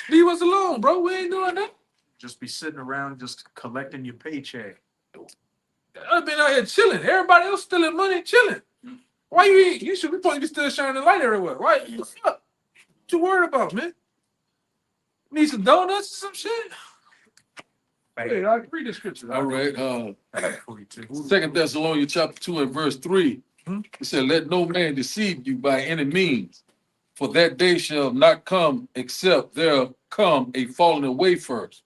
Leave us alone, bro. We ain't doing that. Just be sitting around just collecting your paycheck. I've been out here chilling. Everybody else stealing money, chilling. Why you should be supposed to be still shining the light everywhere. Why? What's up? What you worried about, man? Need some donuts or some shit? Hey, I read the scripture. All right. 2 Thessalonians chapter 2 and verse 3. It said, "Let no man deceive you by any means, for that day shall not come except there come a falling away first,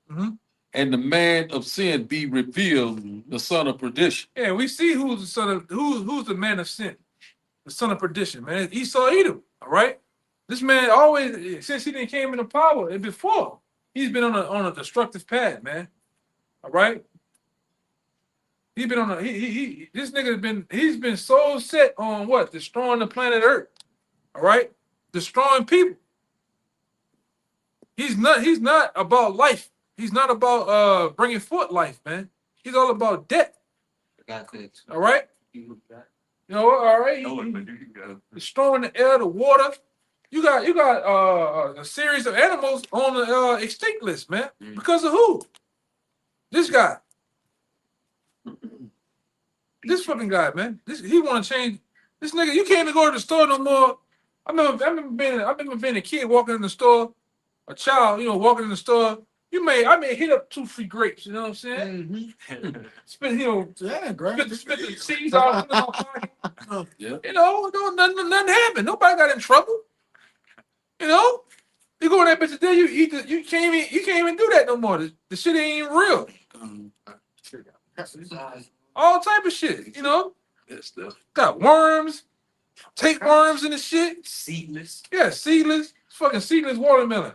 and the man of sin be revealed, the son of perdition." Yeah, we see who's the son of who's the man of sin, the son of perdition, man. It's Esau Edom. All right, this man always since he didn't came into power and before he's been on a destructive path, man. All right, he's been on a this nigga he's been so set on what destroying the planet Earth. All right, destroying people. He's not about life. He's not about bringing forth life, man. He's all about death. All right. All right. Destroying the air, the water. you got a series of animals on the extinct list, man. Because of who? This guy. This fucking guy, man. He want to change. This nigga, you can't even go to the store no more. I remember being a kid walking in the store, a child, walking in the store. I may hit up 2 free grapes. You know what I'm saying? Spit, spit the seeds out in my pocket. Yeah. Nothing happened. Nobody got in trouble. You go in that bitch today, you eat the, you can't even do that no more. The shit ain't even real. All type of shit, Got worms, tapeworms in the shit. Seedless. Yeah, seedless. It's fucking seedless watermelon.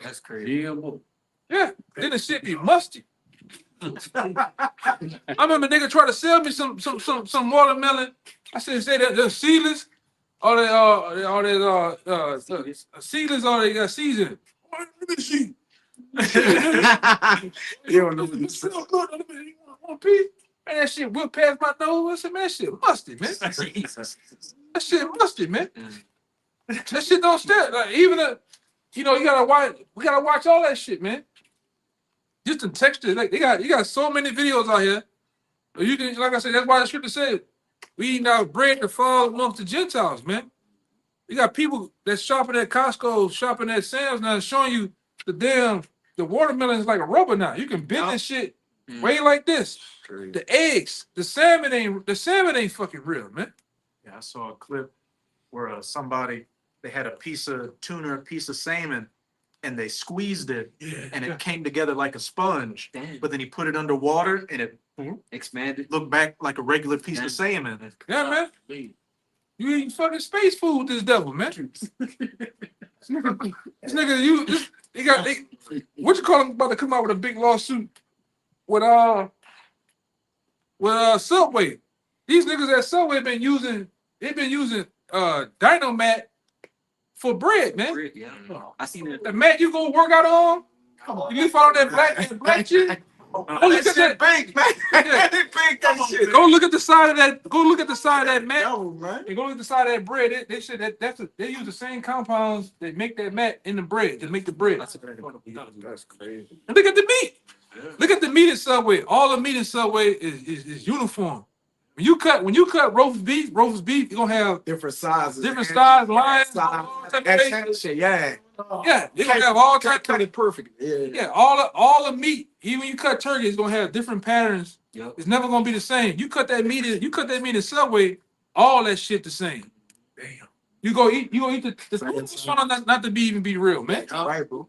That's crazy. Yeah, then the shit be musty. I remember nigga try to sell me some watermelon. I said that they're seedless, or they seedless, or they got seasoning. Let me see. You don't know what this is. One piece. Man, that shit went past my nose. I said, man, that shit musty, man. That shit musty, man. That shit don't stand. Like even we gotta watch all that shit, man. Just the texture, like you got so many videos out here. You can, like I said, that's why the scripture said, we eating our bread to fall amongst the Gentiles, man. You got people that's shopping at Costco, shopping at Sam's now, showing you the watermelon is like a rubber now. You can bend this shit way like this. The eggs, the salmon ain't fucking real, man. Yeah, I saw a clip where they had a piece of tuna, a piece of salmon, and they squeezed it, and it came together like a sponge. Damn. But then he put it underwater, and it Expanded. looked back like a regular piece of salmon. Yeah, man. You eating fucking space food with this devil, man. This nigga, what you call him about to come out with a big lawsuit with Subway. These niggas at Subway been using Dynomat for bread, man. Bread, yeah. I seen that. The mat you go work out on, you follow that black shit. Go look at that bank, man. Go look at the side of that. Go look at the side of that mat. And go look at the side of that bread. They said they use the same compounds that make that mat in the bread to make the bread. That's crazy. And look at the meat. Look at the meat in Subway. All the meat in Subway is uniform. When you cut roast beef, you're gonna have different sizes, lines, that shit. Yeah, you're gonna have all types. Cut it perfectly. Yeah. All the meat. Even when you cut turkey, it's gonna have different patterns. Yep. It's never gonna be the same. You cut that meat in Subway, all that shit the same. Damn. You go eat the not to even be real, man. All right, bro.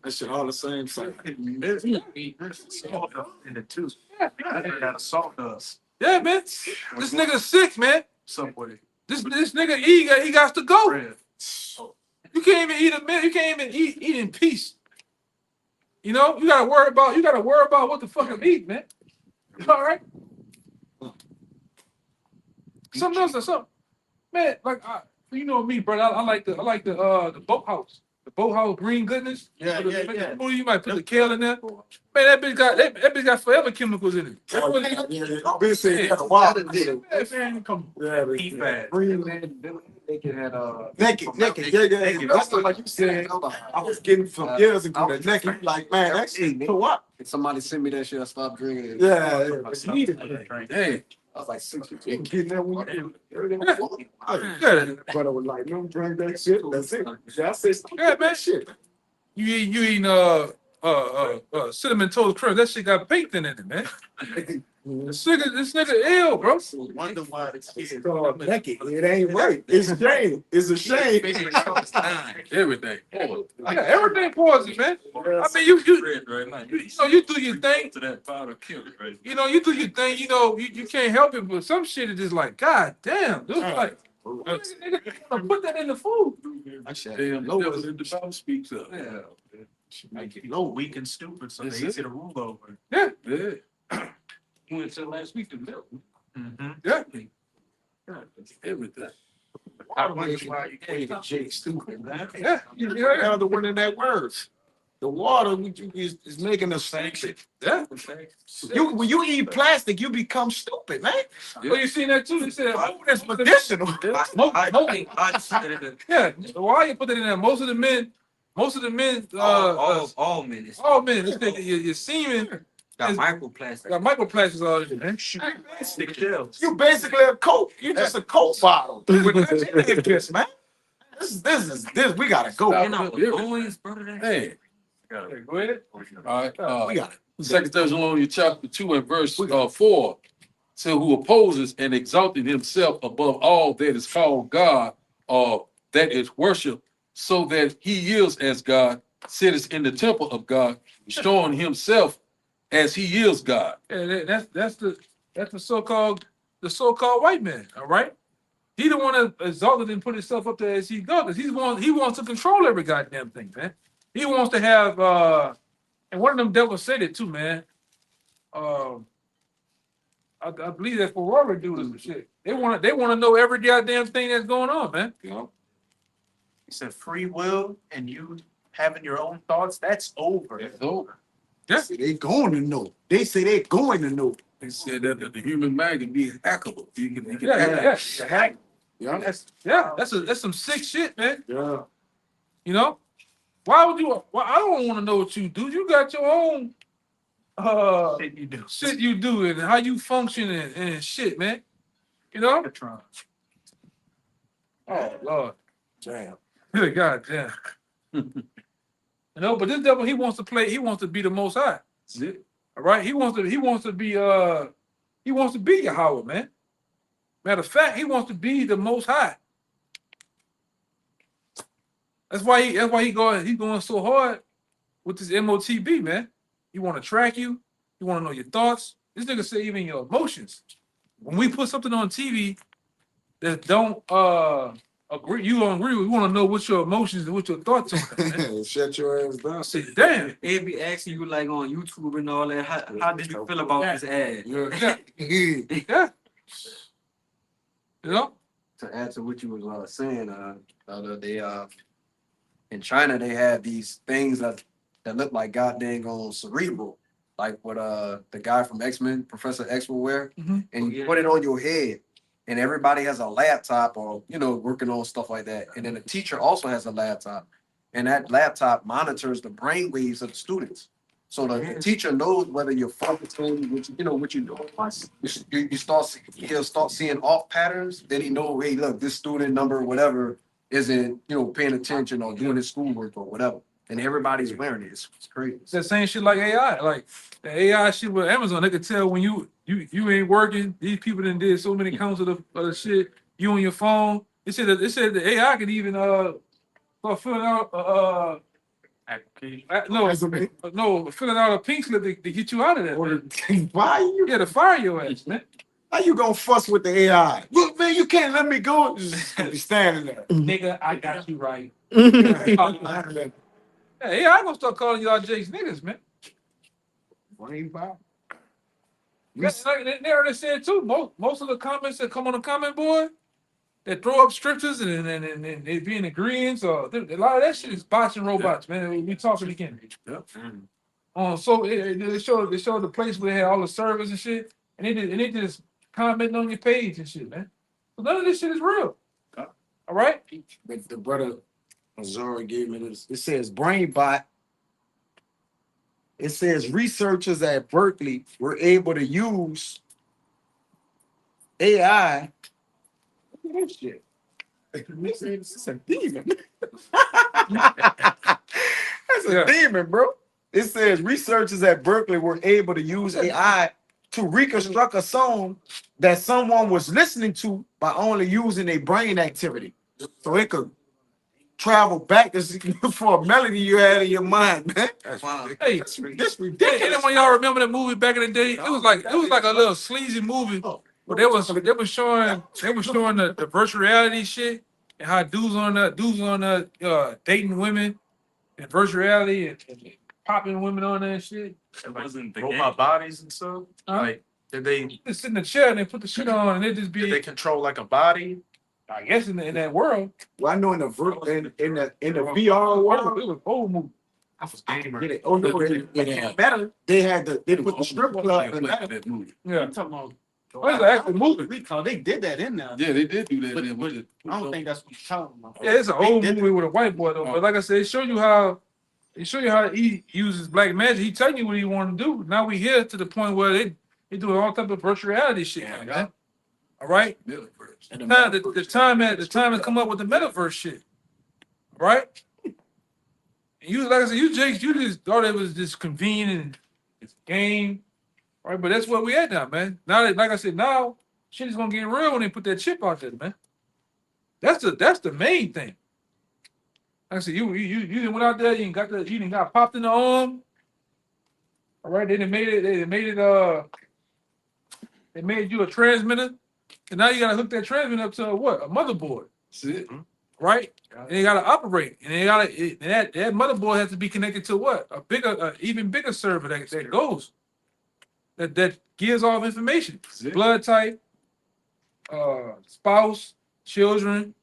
That shit all the same. In the tooth. Got a salt dust. Yeah, man. This nigga's sick, man. Subway. This nigga he got to go. You can't even eat a meal. You can't even eat in peace. You gotta worry about what the fuck I'm eating, man. All right. Something else, man. Like me, brother. I like the boathouse. The boathouse green goodness. Yeah. You might put the kale in there. Man, that bitch got forever chemicals in it. Been saying that a while. They can have Naked. Yeah. That's like you said. I was getting some years ago. That naked, like man, that shit. So what? If somebody sent me that shit, I stopped drinking it. Yeah. Hey, I was like 60. Getting that one. But I was like, no, drink that shit. That's it. That's it. Yeah, man. Shit. You eating cinnamon toast crunch? That shit got bacon in it, man. This nigga ill, bro. Wonder why it's Naked. It ain't right. It's a shame. It's a shame. everything. Yeah, everything poison, man. I mean, you do your thing. To that powder killed, right? You do your thing. You can't help it, but some shit is just like, God damn, dude, like, nigga, put that in the food. Damn, nobody in the Bible speaks up. Yeah. Make it low, weak and stupid, so That's they it. easy to rule over. Yeah. We went to last week to milk. Yeah. Everything. I wonder why you can't get Jake stupid, man. Yeah. You're the one in that words. The water is making us stupid. Yeah. When you eat plastic, you become stupid, man. Oh, you seen that too? They said Oh, that's medicinal. Yeah, why you put it in there? Most of the men, all men. It's all men, it's that your semen got is- microplastics. got microplastics all in it, man. You basically a Coke. You just a Coke bottle. With this, man. This. We gotta go. Stop. You know, boys, brother. Hey, Okay, go ahead. all right, We got it. 2 Thessalonians chapter 2 and verse 4. So who opposes and exalted himself above all that is called God, or that is worship, so that he is as God, sitteth in the temple of God, showing himself as he is God. Yeah, that's the so-called white man. All right, he the one that exalted and put himself up there as he goes. He wants to control every goddamn thing, man. He wants to have and one of them devils said it too, man. I believe that's for Robert dude or some shit. They want to know every goddamn thing that's going on, man. You know. He said free will and you having your own thoughts, that's over. It's over. Yeah. They going to know. They say they're going to know. They said that the human mind can be hackable. You can Yeah. Yeah. That's some sick shit, man. Yeah. You know, why would you? Well, I don't want to know what you do. You got your own shit you do and how you function and shit, man. You know. Oh Lord, Damn. good God damn. You know, but this devil, he wants to play. He wants to be the Most High. All right, he wants to be Yahweh, man. Matter of fact, he wants to be the Most High. That's why he's going so hard with this MOTB, man. He want to track you. He want to know your thoughts. This nigga say even your emotions. When we put something on TV that don't agree, you don't agree with, we want to know what your emotions and what your thoughts on it, man. Shut your ass down. I say, damn. They be asking you like on YouTube and all that. How did you feel about this ad? Yeah. Yeah. You know? To add to what you was saying, they in China they have these things that look like god dang on cerebral, like what the guy from X-Men, Professor X will wear, and you put it on your head, and everybody has a laptop or working on stuff like that, and then the teacher also has a laptop, and that laptop monitors the brain waves of the students. So the teacher knows whether you're focusing, what you're doing. He'll start seeing off patterns. Then he know, hey, look, this student number, whatever, isn't paying attention or doing his schoolwork or whatever. And everybody's wearing it. It's crazy. It's that same shit like AI. Like the AI shit with Amazon, they could tell when you ain't working. These people done did so many counts of the shit. You on your phone. It said the AI could even start filling out filling out a pink slip to get you out of there. Why you? Yeah, to fire your ass, man. How you gonna fuss with the AI? Look, man, you can't let me go. Just be standing there. Nigga, I got you right. Yeah. Yeah, AI gonna start calling y'all Jake's niggas, man. They already said too. Most of the comments that come on the comment board that throw up scriptures and they be in agreement. So a lot of that shit is bots and robots, man. We talking again. Yep. So they showed the place where they had all the servers and shit, and they just commenting on your page and shit, man. So none of this shit is real. All right. The brother Azura gave me this. It says BrainBot. It says researchers at Berkeley were able to use AI. Look at that shit. It's a demon. That's a demon, bro. It says researchers at Berkeley were able to use AI to reconstruct a song that someone was listening to by only using their brain activity. So it could travel back for a melody you had in your mind, man. Hey, this ridiculous. Anyone y'all remember that movie back in the day? It was like a little sleazy movie. But they was showing the virtual reality shit and how dudes on dating women and virtual reality and popping women on that shit. It wasn't the Robot bodies and stuff. Like, did they just sit in the chair and they put the shit on and they just be? Did they control like a body? I guess in that world. Well, I know in the VR world, it was old movie. I was gamer. Get it? Oh no, Better. they put the strip club in that. That movie. Yeah. I'm talking about. Well, it's an actual movie. Recall, they did that in there. Yeah, they did do that. But- there, but with I don't think that's what you're talking about. Yeah, it's an old They did movie with a white boy though. But like I said, it show you how he uses black magic. He telling you what he want to do. Now we here to the point where they doing all type of virtual reality shit, Yeah. man. All right. Metaverse. And Now the time has come up with the metaverse shit, right? And you like I said, you just thought it was just convenient and it's a game, right? But that's where we at now, man. Now that, like I said, now shit is gonna get real when they put that chip out there, man. That's the main thing. Like I said, you didn't went out there, you didn't got popped in the arm. All right, they made you a transmitter, and now you gotta hook that transmitter up to a motherboard, That's it. right? And they gotta operate, and that motherboard has to be connected to a even bigger server that goes that gives off information, That's it. blood type, spouse, children,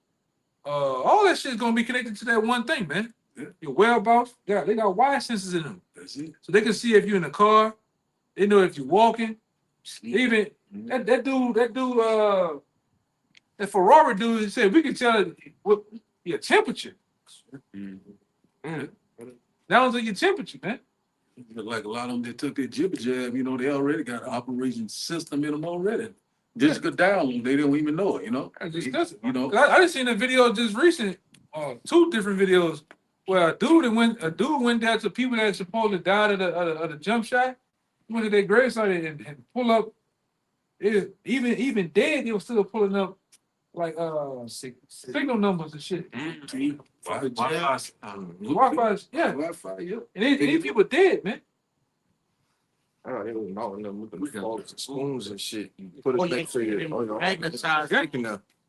all that shit is gonna be connected to that one thing, man. Yeah. Your whereabouts, they got wire sensors in them, That's it. so they can see if you're in the car. They know if you're walking. Even that dude, that Ferrari dude, he said we can tell what your temperature. Down to your temperature, man. Like a lot of them that took their jibber jab, you know, they already got an operation system in them already. Just go down, they don't even know it, you know. That's disgusting. You know, I just seen a video just recent, two different videos where a dude went there to people that supposedly died of the jump shot. He went to their gravesite and pull up. Even dead, they were still pulling up like signal numbers and shit. Wi-Fi, yeah. Wi-Fi, yeah. And these people dead, man. Oh, they was knocking them with the forks and spoons and shit. You put a thing for your Magnetized.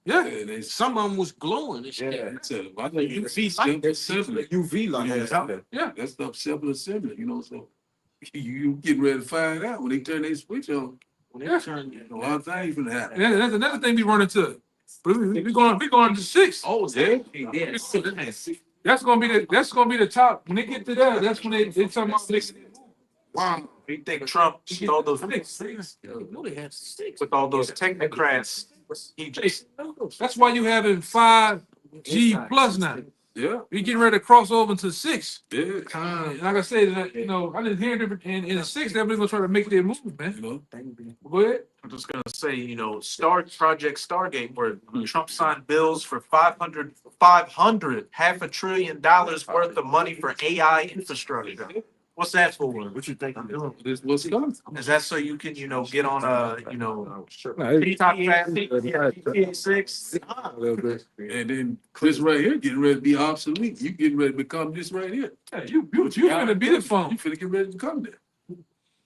Yeah. They Some of them was glowing and shit. Yeah, it's a, I think UV assembly. UV light. Yeah. That stuff simple assembly, you know. So you getting ready to find out when they turn their switch on. When they turn, A lot of things gonna happen. And that's another thing we run into. But we going to 6. Oh, yeah. That's gonna be the top. When they get to that, that's when they talking about six. wow. You think Trump stole those No, they had 6. with all those technocrats? He just That's why you having 5G plus now. Yeah, We getting ready to cross over to 6. yeah. Like I said, I didn't hear it in 6. They're gonna try to make their move, You man. know, Go ahead. I'm just gonna say, Project Stargate, where Trump signed bills for 500, $500 billion worth of money for AI infrastructure. What's that for? What you think I'm doing? this what's coming. Is that so you can, get on Nah, TikTok fast, GTA 6? And then this right here getting ready to be obsolete. You getting ready to become this right here. yeah, you gonna be the phone. You finna get ready to become that.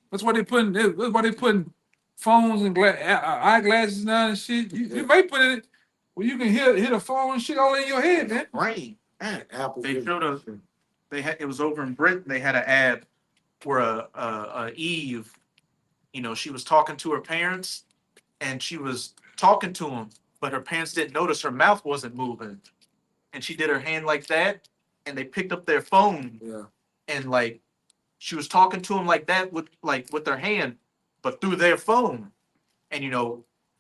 That's why they putting phones and eyeglasses now and shit. You may put it where you can hear the phone and shit all in your head, man. Rain. Man, Apple. They showed us. It was over in Britain. They had an ad where a Eve, she was talking to her parents, and she was talking to them, but her parents didn't notice her mouth wasn't moving, and she did her hand like that, and they picked up their phone, Yeah. and she was talking to them like that with their hand, but through their phone, and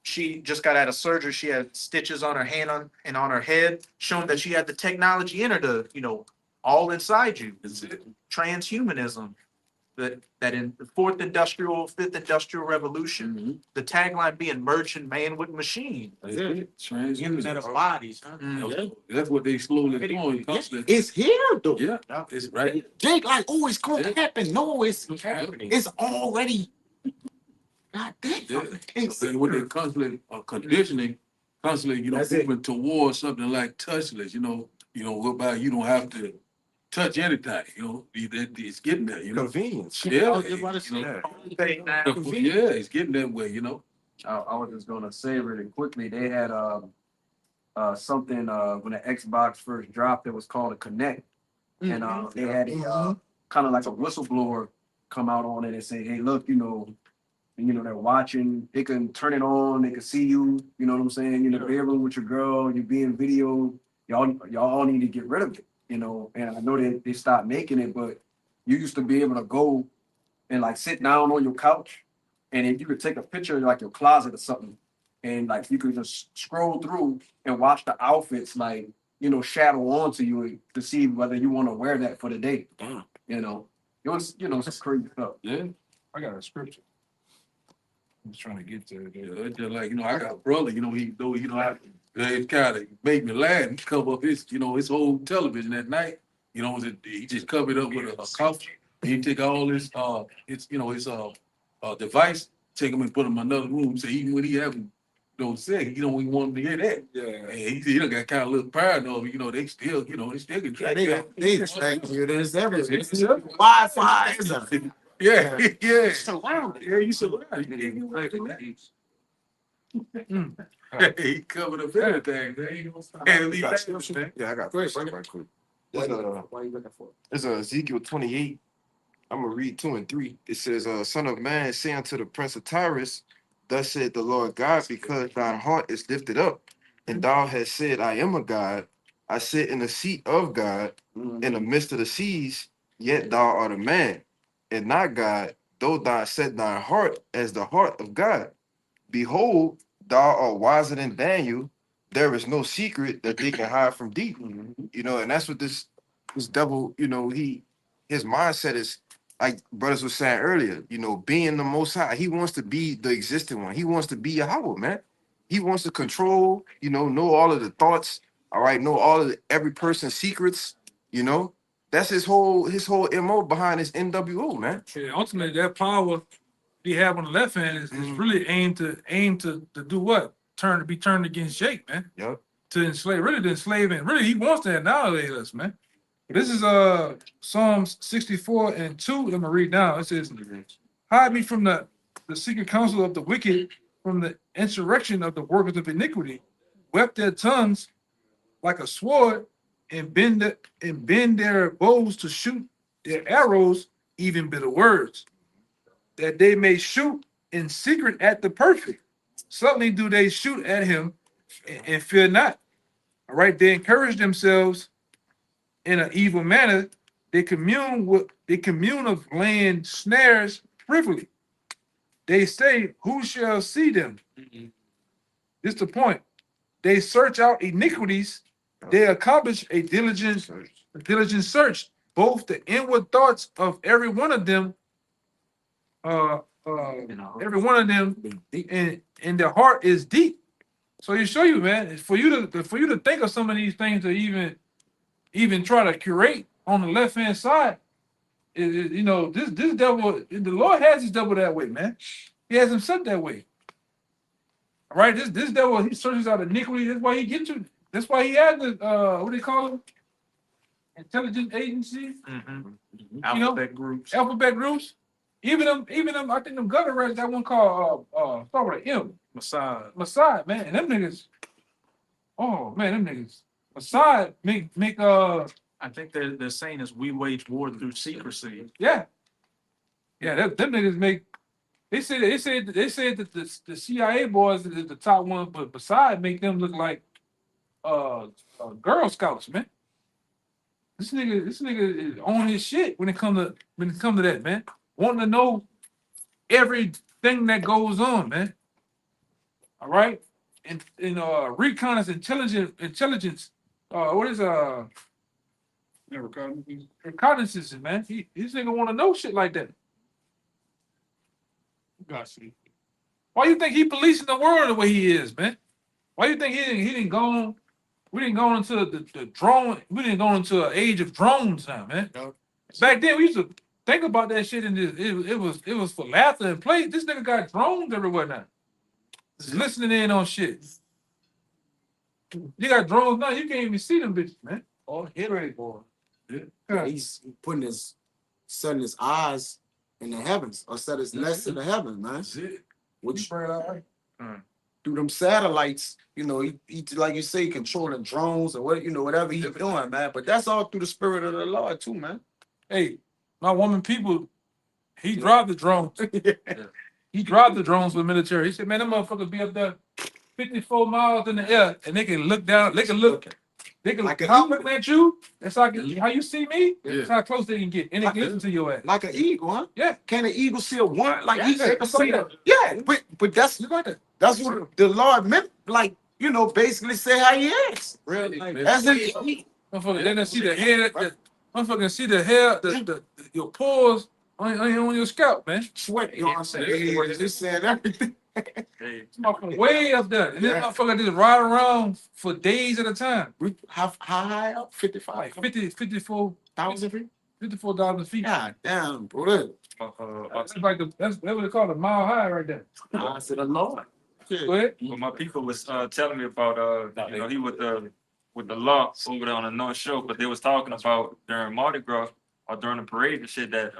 she just got out of surgery. She had stitches on her hand and on her head, showing that she had the technology in her to all inside you. That's it. Transhumanism. That in the fifth industrial revolution, the tagline being merging man with machine. That's it. Transhumanism. bodies, huh? That's what they slowly doing. constantly. It's here though. Yeah, it's right. Jake, like, oh, it's gonna happen. No, it's happening. It's already. God damn. Yeah. And when they constantly conditioning, constantly, That's it. moving towards something like touchless, whereby you don't have to touch anything, it's getting there, Convenience. Yeah. I was just about to say, Yeah, it's getting that way, I was just gonna say really quickly, they had something when the Xbox first dropped, it was called a Connect. And they had a kind of like a whistleblower come out on it and say, hey, look, they're watching, they can turn it on, they can see you, you know what I'm saying? You're in the bedroom with your girl, you're being videoed, y'all all need to get rid of it, and I know they stopped making it, but you used to be able to go and like sit down on your couch, and if you could take a picture of like your closet or something, and like you could just scroll through and watch the outfits like, you know, shadow onto you to see whether you want to wear that for the day. Damn. You know, it was, you know, it's crazy stuff. Yeah, I got a scripture. I'm just trying to get to it. yeah, it's just like, you know, I got a brother, you know, he though, you know, it kind of made me laugh. He cover up his, you know, his whole television at night. You know, he just covered up with a coffee. He take all his you know, his device, take him and put him in another room. So even when he having those sex, he don't even want him to hear that. Yeah. And he done got kind of a little paranoid, you know, they still can track They that. thank you. There's everything. Wi-Fi. Yeah, yeah. Surrounded. Yeah, you surrounded. He covered up everything, man. And he back, man. Yeah, I got Go ahead, something bring it. right quick. Why are you looking for it? It's Ezekiel 28. I'm gonna read 2 and 3. It says, Son of man, say unto the prince of Tyrus, thus said the Lord God, because thine heart is lifted up, and thou hast said, I am a God. I sit in the seat of God in the midst of the seas, yet thou art a man, and not God, though thou set thine heart as the heart of God. Behold, thou art wiser than Daniel. There is no secret that they can hide from thee. You know, and that's what this devil, you know, his mindset is, like brothers was saying earlier, you know, being the most high. He wants to be the existing one. He wants to be Yahweh, man. He wants to control, you know all of the thoughts, all right, know all of every person's secrets, you know. That's his whole MO behind his NWO, man. Yeah, ultimately, that power he have on the left hand is really aimed to do what? Be turned against Jake, man. Yep. To enslave, and really he wants to annihilate us, man. This is Psalms 64 and 2. Let me read now. It says, hide me from the secret counsel of the wicked, from the insurrection of the workers of iniquity. Wept their tongues like a sword, and bend their bows to shoot their arrows, even bitter words, that they may shoot in secret at the perfect. Suddenly do they shoot at him and fear not. All right, they encourage themselves in an evil manner. They commune of laying snares privily. They say, who shall see them? This is the point. They search out iniquities. They accomplish a diligent search. Both the inward thoughts of every one of them, every one of them, and their heart is deep. So you show you, man, for you to think of some of these things to even try to curate on the left hand side, you know, this devil, the Lord has his devil that way, man. He has him set that way. All right, this devil, he searches out iniquity. That's why he gets you. That's why he had the what do they call them? Intelligence agencies. Alphabet groups. Alphabet groups. Even them. I think them gutter rats got one called start with an M. Mossad, man. And them niggas. Oh man, them niggas. Mossad make I think they're saying is we wage war through secrecy. yeah. Them niggas make. They said that the CIA boys is the top one, but Mossad make them look like Girl Scouts, man. This nigga is on his shit when it come to that, man. Wanting to know everything that goes on, man. All right, and reconnaissance, intelligence. What is reconnaissance, man? This nigga want to know shit like that. Gotcha. Why you think he policing the world the way he is, man? Why you think he didn't go? We didn't go into the drone. We didn't go into an age of drones now, man. Yep. Back then, we used to think about that shit, and it was for laughter and play. This nigga got drones everywhere now. Just listening in on shit. You got drones now. You can't even see them bitches, man. Oh, hit right, boy. Yeah. He's setting his eyes in the heavens, or set his nest in the heavens, man. Which through them satellites, you know, he like you say, controlling drones or what, you know, whatever he's doing, man. But that's all through the spirit of the Lord too, man. Hey, my woman people, he drive the drones. He drive the drones for the military. He said, man, them motherfuckers be up there 54 miles in the air, and they can look down, they can look They can Like an compliment you. That's like how you see me. Yeah. That's how close they can get, and they can listen to your ass. Like an eagle, huh? Yeah. Can an eagle see a one? Like Yeah, he said, it's like that. yeah, but that's You got that. that's what the Lord meant. Like, you know, basically say how he is. Really? That's it. Motherfucker, then they see the hair. Motherfucker see the hair. Your pores on your scalp, man. Sweat, you know what I'm saying? He's just saying everything. Hey, Motherfucker way up there, and this motherfucker just ride around for days at a time. How high up? 55. Like 54,000 feet. 54,000 feet. God damn, bro. That's like that's what they call a mile high right there. I said the Lord. Go ahead. But my people was telling me about you know, he with the law over there on the North Shore, but they was talking about during Mardi Gras or during the parade and shit that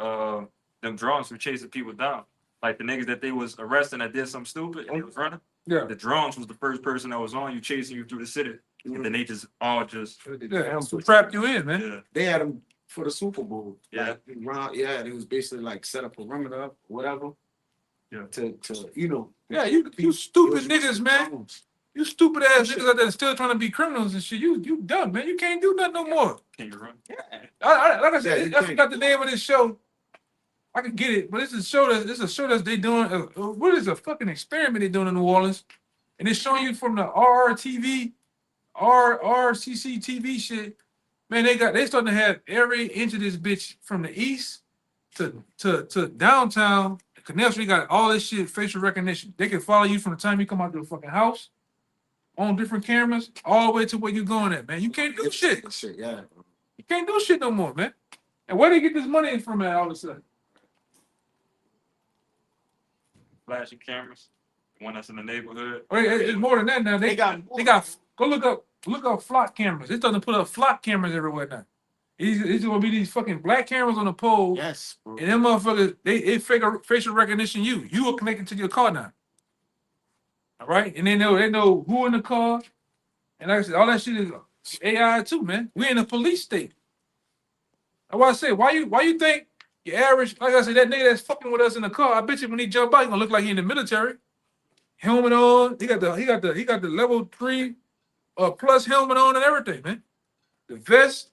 them drones were chasing people down. Like the niggas that they was arresting that did something stupid and they was running. Yeah. The drones was the first person that was on you, chasing you through the city. And then they just all just Trapped you in, man. yeah. They had him for the Super Bowl. Yeah. Like, it was basically like set up a perimeter, whatever. Yeah. To you know. Yeah, you stupid niggas, man. You stupid ass niggas out there still trying to be criminals and shit. You dumb, man. You can't do nothing no more. Can you run? Like I said, Yeah, you I can't. forgot the name of this show. I can get it, but this is a show that they doing. What is a fucking experiment they doing in New Orleans, and it's showing you from the RCC TV shit. Man, they starting to have every inch of this bitch from the east to downtown. Canal Street got all this shit facial recognition. They can follow you from the time you come out to the fucking house on different cameras all the way to where you going at, man. You can't do shit. Yeah. You can't do shit no more, man. And where they get this money from at all of a sudden? Flashing cameras. The one that's in the neighborhood. Wait, it's more than that now. They got go look up flock cameras. They're starting to put up flock cameras everywhere now. These gonna be these fucking black cameras on the pole. Yes, bro. And them motherfuckers, they figure facial recognition you. You are connected to your car now. All right? And they know who in the car. And like I said, all that shit is AI too, man. We in a police state. That's why I say, why you think your average, like I said, that nigga that's fucking with us in the car, I bet you when he jump out, he gonna look like he in the military. Helmet on, he got the level 3 plus helmet on and everything, man. The vest.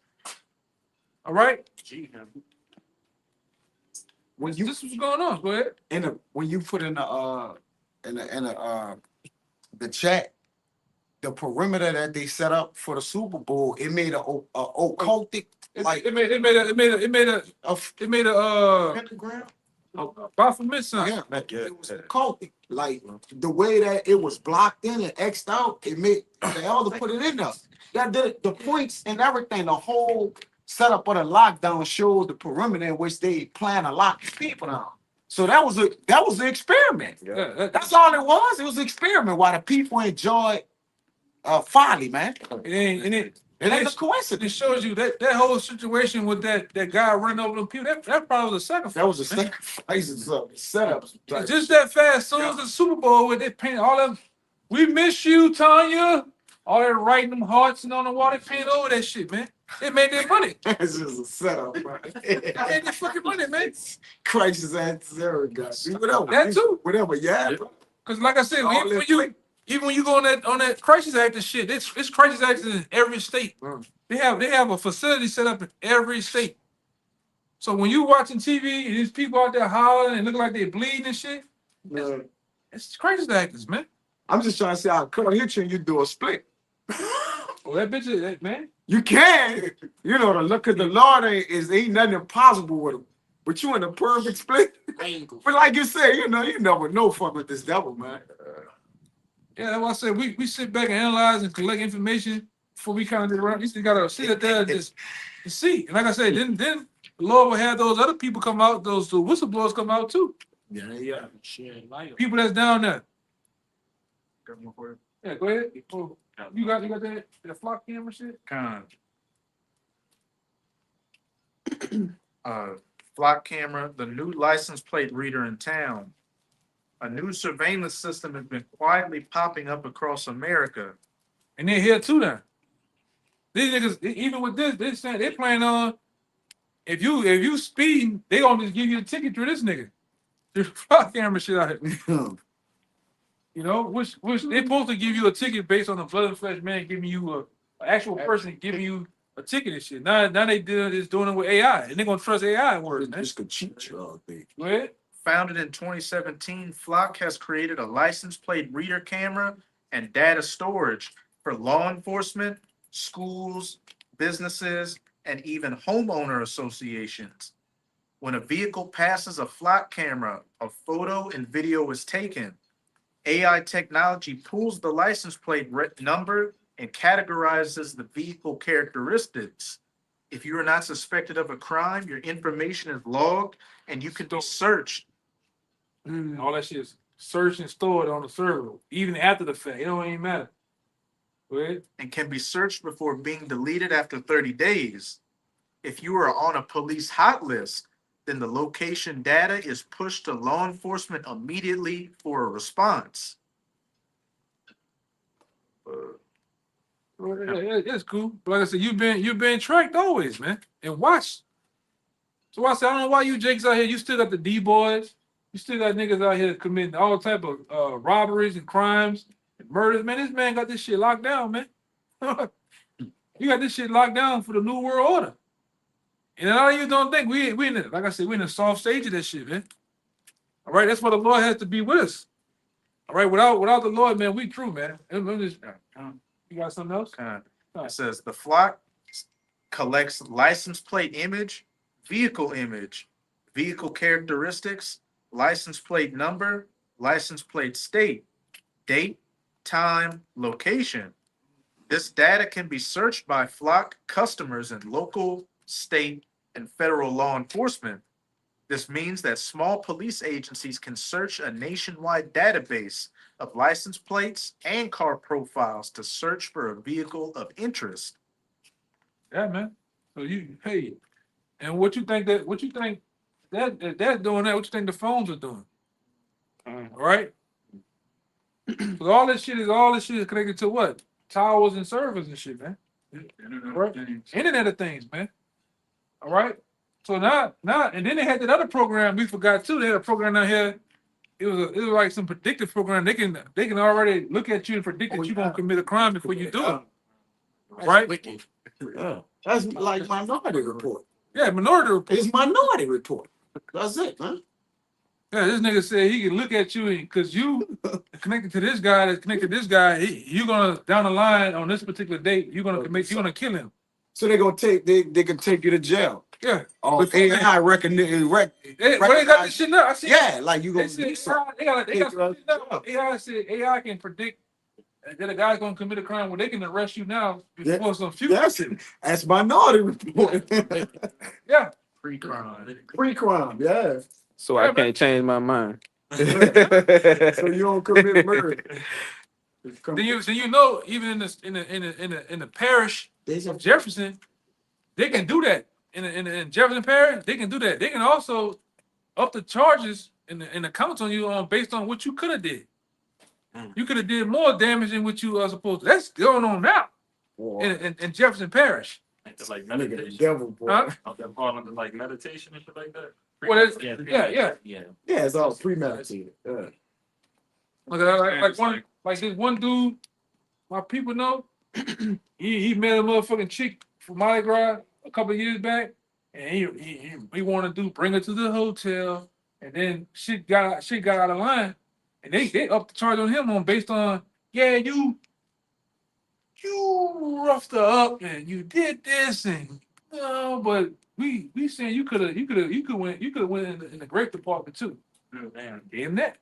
All right. When you This was going on, go ahead. When you put in the chat, the perimeter that they set up for the Super Bowl, it made a occultic like It made a pentagram. Baphomet sign. Yeah, like, it was occultic. Like the way that it was blocked in and X'd out, it made the elder put it in there. That did the points and everything, the whole setup of the lockdown showed the perimeter in which they plan to lock people down. So that was an experiment. Yeah, That's all it was. It was an experiment while the people enjoyed folly, man. It ain't a coincidence. It shows you that whole situation with that guy running over the people. That probably was a sacrifice. That was a man. sacrifice of setups. Just that fast. As soon as the Super Bowl, where they paint all them, we miss you, Tanya. All that writing them hearts and on the wall, they paint over that shit, man. They made their money. It's just a setup, bro. They made their fucking money, man. Crisis at zero, guys. Whatever. That too. Whatever, yeah. Because like I said, All even when you go on that crisis act and shit, it's crisis acts in every state. They have a facility set up in every state. So when you watching TV and these people out there hollering and looking like they bleeding and shit, it's crisis actors, man. I'm just trying to say, I'll come hit you and you do a split. Well, that bitch, man. You can. You know, the look of the Lord ain't nothing impossible with him. But you in a perfect split. But like you said, you never know fuck with this devil, man. Yeah, that's why I said we sit back and analyze and collect information before we kind of get around. You still gotta sit there and just see. And like I said, then the Lord will have those other people come out, the whistleblowers come out too. Yeah. People that's down there. Yeah, go ahead. Oh, you got that flock camera shit? Flock camera, the new license plate reader in town. A new surveillance system has been quietly popping up across America. And they're here too now. These niggas, even with this, they saying they plan on if you speeding, they gonna just give you a ticket through this nigga. There's flock camera shit out here. You know, which they supposed to give you a ticket based on the blood and flesh man giving you an actual person giving you a ticket and shit. Now they doing it with AI, and they're gonna trust AI words, man. This could cheat you, thing. Go ahead. Founded in 2017, Flock has created a license plate reader camera and data storage for law enforcement, schools, businesses, and even homeowner associations. When a vehicle passes a Flock camera, a photo and video is taken. AI technology pulls the license plate number and categorizes the vehicle characteristics. If you are not suspected of a crime, your information is logged and you can be searched. All that shit is searched and stored on the server, even after the fact. It don't even matter. Go ahead. And can be searched before being deleted after 30 days. If you are on a police hot list, then the location data is pushed to law enforcement immediately for a response. It's cool. But like I said, you've been tracked always, man, and watched. So I said, I don't know why you Jakes out here. You still got the D boys. You still got niggas out here committing all type of robberies and crimes and murders. Man, this man got this shit locked down, man. You got this shit locked down for the new world order. And a lot of you don't think we in it. Like I said, we in the soft stage of that shit, man. All right, that's why the Lord has to be with us. All right, without the Lord, man, we true, man. You got something else? It says the Flock collects license plate image, vehicle characteristics, license plate number, license plate state, date, time, location. This data can be searched by Flock customers in local, state, and federal law enforcement. This means that small police agencies can search a nationwide database of license plates and car profiles to search for a vehicle of interest. Yeah, man. So hey, and what you think that's doing that? What you think the phones are doing? All right. Because all this shit is connected to what? Towers and servers and shit, man. Right? Internet of Things, man. All right. So now, and then they had that other program we forgot too. They had a program down here. It was like some predictive program. They can already look at you and predict that you're gonna commit a crime before you do it. Right? Wicked. Yeah. That's like Minority Report. Yeah, Minority Report. It's Minority Report. That's it, man. Yeah, this nigga said he can look at you because you connected to this guy that's connected to this guy. You're gonna down the line on this particular date. You're gonna kill him. So they're gonna they can take you to jail. Yeah. Oh, AI recognition. They got this shit now. I see. Yeah, like you gonna they got AI said AI can predict that a guy's gonna commit a crime where they can arrest you now before some future. That's Minority Report. Yeah. Pre-crime. Yeah. So I can't change my mind. So you don't commit murder. Then you know, even in the parish of Jefferson, they can do that. In Jefferson Parish, they can do that. They can also up the charges and the counts on you based on what you could have did. You could have did more damage than what you are supposed to. That's going on now in Jefferson Parish. Like meditation. Devil, boy. Huh? They're falling into like meditation and shit like that. Well, yeah. Yeah, it's all premeditated. Yeah. Like this one dude, my people know, he met a motherfucking chick from Mardi Gras a couple of years back, and he wanted to bring her to the hotel, and then shit got out of line, and they upped the charge on him based on you roughed her up and you did this and no, but we saying you could went in the grape department too. Damn. Damn that.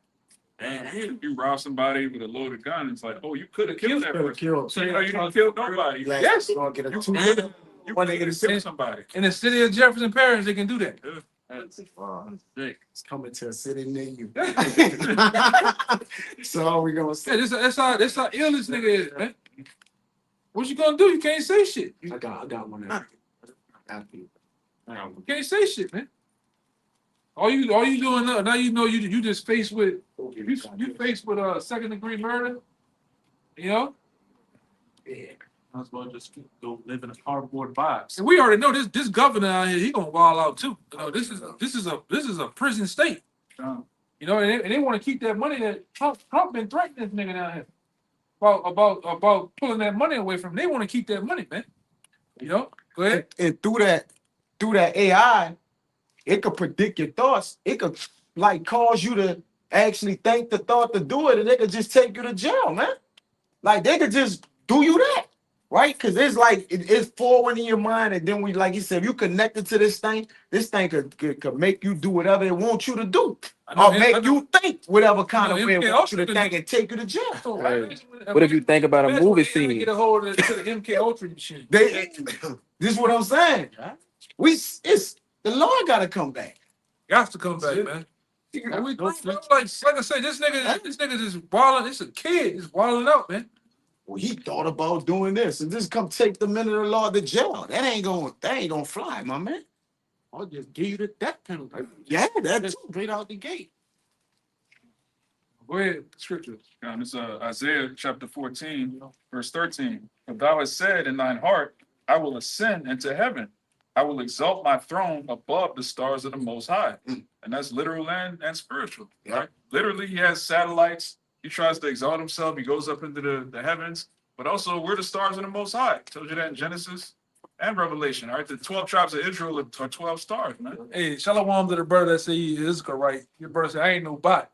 Damn. If you rob somebody with a loaded gun, it's like, oh, you could have killed that Could've person. killed. So you know you didn't kill nobody. Yes. You're gonna get a You two. you could have killed somebody. In the city of Jefferson Parish, they can do that. That's Sick. It's coming to a city near you. Yeah, So all we gonna say? that's how ill this nigga is, man. What you gonna do? You can't say shit. I got one after you. You can't say shit, man. All you doing now you know you just faced with you faced with second degree murder. You know? Yeah. I was going to just go live in a cardboard box. And we already know this governor out here, he gonna wild out too. You know, this is a prison state. You know, and they want to keep that money that Trump been threatening this nigga down here. about pulling that money away from them. They want to keep that money, man. You know, go ahead. And through that AI, it could predict your thoughts. It could like cause you to actually think the thought to do it, and they could just take you to jail, man. Like they could just do you that, right? Because it's like it's forward in your mind, and then we, like you said, if you connected to this thing could make you do whatever it wants you to do, or make you think whatever kind of way it wants you to think, and take you to jail. So, Right. What if you think about a That's movie when they scene? get a hold of the MK Ultra machine. They, this is what I'm saying. It's the Lord got to come back. Got to come back, man. And we, like I said, this nigga just wilding. It's a kid, just wilding out, man. Well, he thought about doing this and just come take the men of the Lord to jail. That ain't gonna fly, my man. I'll just give you the death penalty. Yeah, that's Straight out the gate. Go ahead, scripture. It's Isaiah chapter 14, verse 13. But thou hast said in thine heart, I will ascend into heaven. I will exalt my throne above the stars of the Most High. And that's literal and spiritual, right? Literally, he has satellites. He tries to exalt himself. He goes up into the heavens. But also, we're the stars of the Most High. Told you that in Genesis and Revelation, all right? The 12 tribes of Israel are 12 stars, man. Hey, shalom to the brother that say he is right. Your brother say I ain't no bot.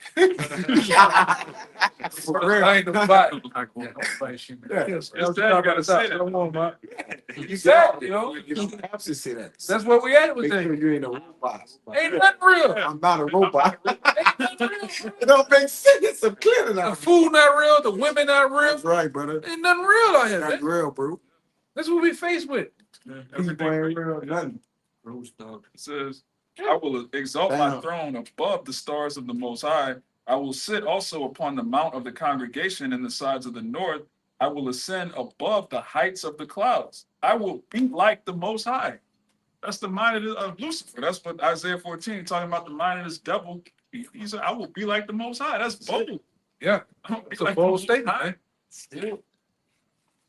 for real. I ain't no bot. You gotta say that. Exactly, you know. You don't have to say that. That's where we at with Make sure things. you ain't a robot. Ain't nothing real. I'm not a robot. Ain't nothing real. It don't make sense. It's so clear The now. food not real. The women not real. That's right, brother. Ain't nothing real out here, That's man. real, bro. That's what we faced with. People ain't real, nothing. It says, I will exalt my throne above the stars of the Most High. I will sit also upon the mount of the congregation in the sides of the north. I will ascend above the heights of the clouds. I will be like the Most High. That's the mind of Lucifer. That's what Isaiah 14 talking about, the mind of this devil. He said, I will be like the Most High. That's bold. Yeah, It's it's a bold statement, man.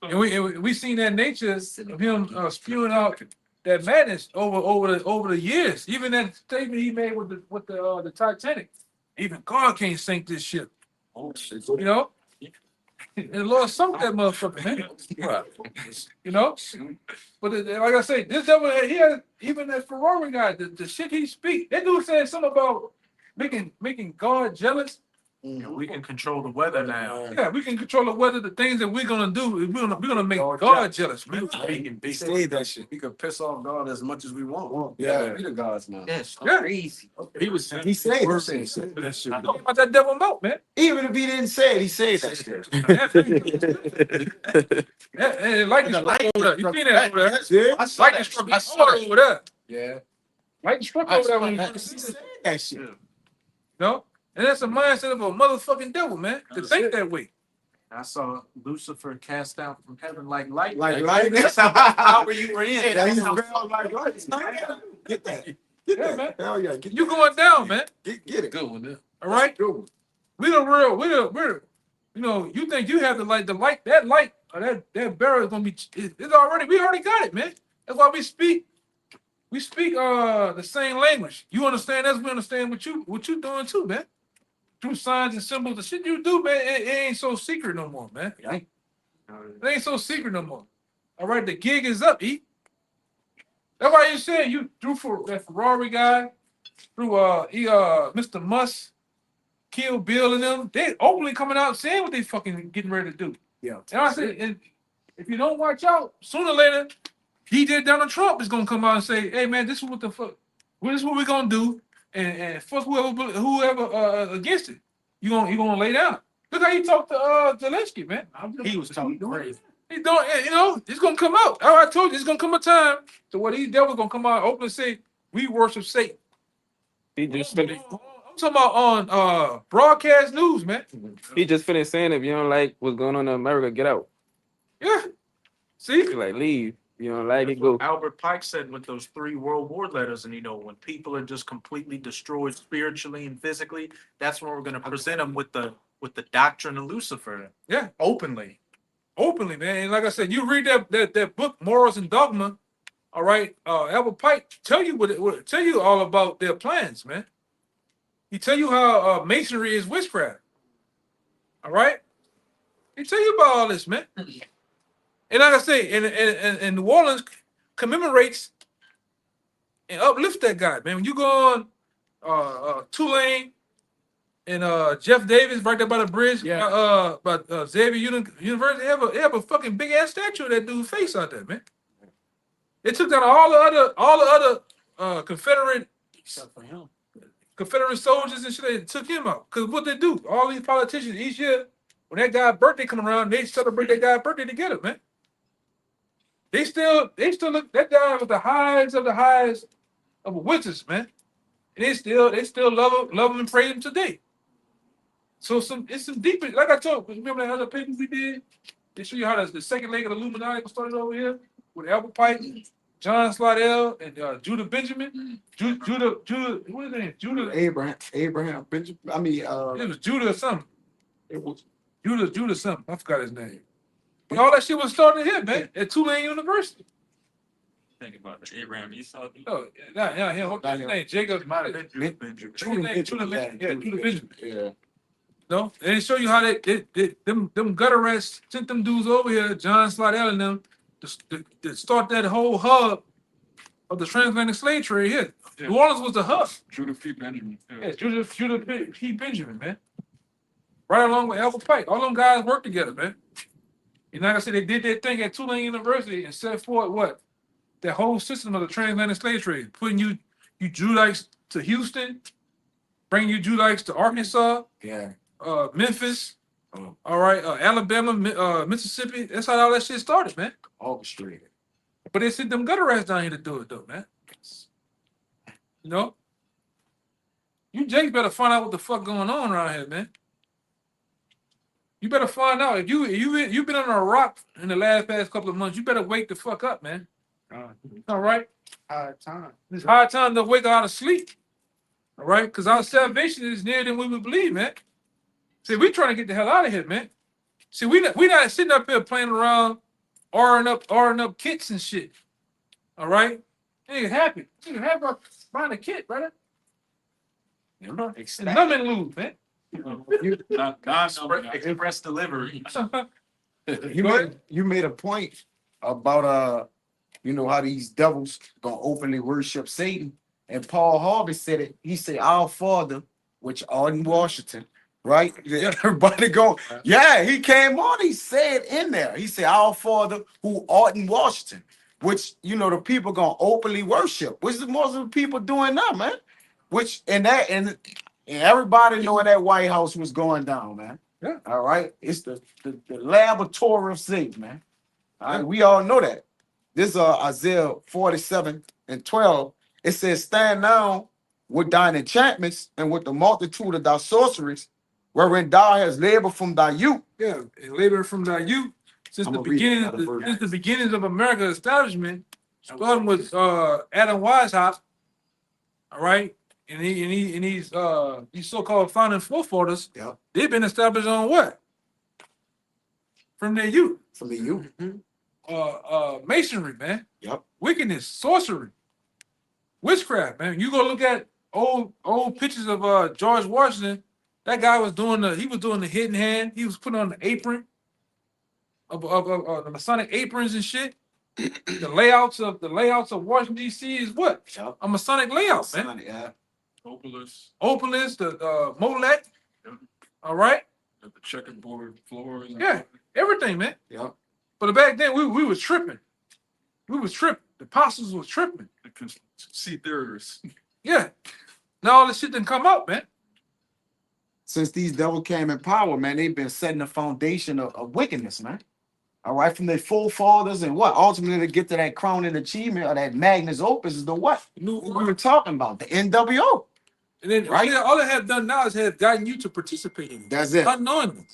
And we seen that nature of him spewing out that madness over the years. Even that statement he made with the Titanic. Even God can't sink this ship. You know, and the Lord sunk that motherfucker, man. You know, but like I say, this devil he has even that Ferrari guy. The shit he speak. That dude said something about making God jealous. We can control the weather now. Yeah, we can control the weather. The things that we're gonna do, we're gonna make God jealous, man. He said that shit. We could piss off God as much as we want. Yeah. We the gods now. That's Yeah. crazy. He said that shit. Talking about that devil milk, man. Even if he didn't say it, he said that shit. Yeah, and lightning struck over there. You seen that over there? Yeah. Lightning struck over there. Yeah. Lightning struck over there when you He said that shit. know? And that's a mindset of a motherfucking devil, man. To think that way. I saw Lucifer cast down from heaven like lightning. Like lightning. That's how much power you were in. Yeah, That's he's how- real like lightning. Get that. Get Yeah, that. man. Hell yeah. Get You going down, man. Get it. Good one, yeah. All right? Good. We're you know, you think you have the light, or that barrel is gonna be we already got it, man. That's why we speak the same language. You understand us, we understand what you doing too, man. Through signs and symbols, the shit you do, man, it ain't so secret no more, man. It ain't so secret no more. All right, the gig is up, E. That's why you said you threw for that Ferrari guy, through Mr. Musk, Kill Bill and them. They openly coming out saying what they fucking getting ready to do. Yeah. And I said, and if you don't watch out, sooner or later, Donald Trump is gonna come out and say, "Hey man, this is what the fuck. This is what we're gonna do, and fuck whoever against it. You gonna lay down." Look how he talked to Zelensky, man. He was talking crazy. He don't, you know, it's gonna come out. I told you, it's gonna come a time to where these devils gonna come out open and say, "We worship Satan." He just I'm finished. talking about on broadcast news, man. He just finished saying, if you don't like what's going on in America, get out. Yeah. See, Like leave. You don't like it, go. Albert Pike said with those 3 World War letters, and when people are just completely destroyed spiritually and physically, that's when we're going to present them with the doctrine of Lucifer. Yeah. Openly. Openly, man. And like I said, you read that book, Morals and Dogma. All right, Albert Pike tell you all about their plans, man. He tell you how masonry is witchcraft. All right, They tell you about all this, man. And like I say, and New Orleans commemorates and uplifts that guy, man. When you go on Tulane and Jeff Davis right there by the bridge, by Xavier University, they have a fucking big ass statue of that dude's face out there, man. They took down all the other Confederate soldiers and shit. They took him out because what they do, all these politicians each year when that guy's birthday come around, they celebrate that guy's birthday together, man. They still look that guy was the highest of the highest of winters, man. And they still love him and praise him today. So it's some deep, like I told you, remember that other paper we did? They show you how the second leg of the Illuminati was started over here with Albert Pike, John Slidell, and Judah Benjamin. Judah, what is his name? Judah Abraham Benjamin. I mean, it was Judah or something. It was Judah something. I forgot his name. But all that shit was started here, man, at Tulane University. Think about the Abraham Esau. Oh, yeah, what's his name? Jacob might have been Judah Benjamin. Yeah. No, and they show you how them gutter rats sent them dudes over here, John Slidell and them, to start that whole hub of the transatlantic slave trade here. Yeah. New Orleans was the hub. Judah P. Benjamin. Yeah, Judah P. Benjamin, man. Right along with Albert Pike. All them guys worked together, man. And like I said, they did their thing at Tulane University and set forth what? That whole system of the transatlantic slave trade, putting you Judites to Houston, bringing you Judites to Arkansas, Memphis, all right, Alabama, Mississippi. That's how all that shit started, man. Orchestrated. But they sent them gutter rats down here to do it, though, man. You know, you Jakes better find out what the fuck going on around here, man. You better find out if you've been under a rock in the past couple of months. You better wake the fuck up, man. All right, it's high time to wake out of sleep. All right, because our salvation is nearer than we would believe, man. See, we trying to get the hell out of here, man. See, we not sitting up here playing around, ordering up kits and shit. All right, nigga happy. Nigga happy about buying a kit, brother. You know, nothing lose, man. Express delivery. You made a point about how these devils gonna openly worship Satan. And Paul Harvey said it. He said, "Our Father, which art in Washington," right? Everybody go, yeah. He came on. He said in there. He said, "Our Father who art in Washington," which the people gonna openly worship. Which is most of the people doing now, man. Which and everybody knowing that White House was going down, man. Yeah. All right. It's the laboratory of Satan, man. All right. We all know that. This is Isaiah 47:12. It says, "Stand now with thine enchantments and with the multitude of thy sorceries, wherein thou hast labored from thy youth." Yeah, and labored from thy youth since the beginnings of America's establishment, starting with Adam Weishaupt. All right. And these so-called founding forefathers, they've been established on what? From their youth. From the youth. Masonry, man. Yep. Wickedness, sorcery, witchcraft, man. You go look at old pictures of George Washington. That guy was doing the hidden hand. He was putting on the apron of the Masonic aprons and shit. The layouts of Washington D.C. is what? Yep. A Masonic layout, man. Yeah. Opalist, the Molech. All right. The checkerboard floors. Yeah, everything, man. Yeah. But back then we was tripping. We was tripping. The apostles was tripping. The conspiracy theorists. Yeah. Now all this shit didn't come out, man. Since these devils came in power, man, they've been setting the foundation of wickedness, man. All right, from their forefathers and what? Ultimately to get to that crowning achievement or that magnus opus is the what? What we were talking about, the NWO. And then all they have done now is have gotten you to participate in it. That's it. Unknowingly.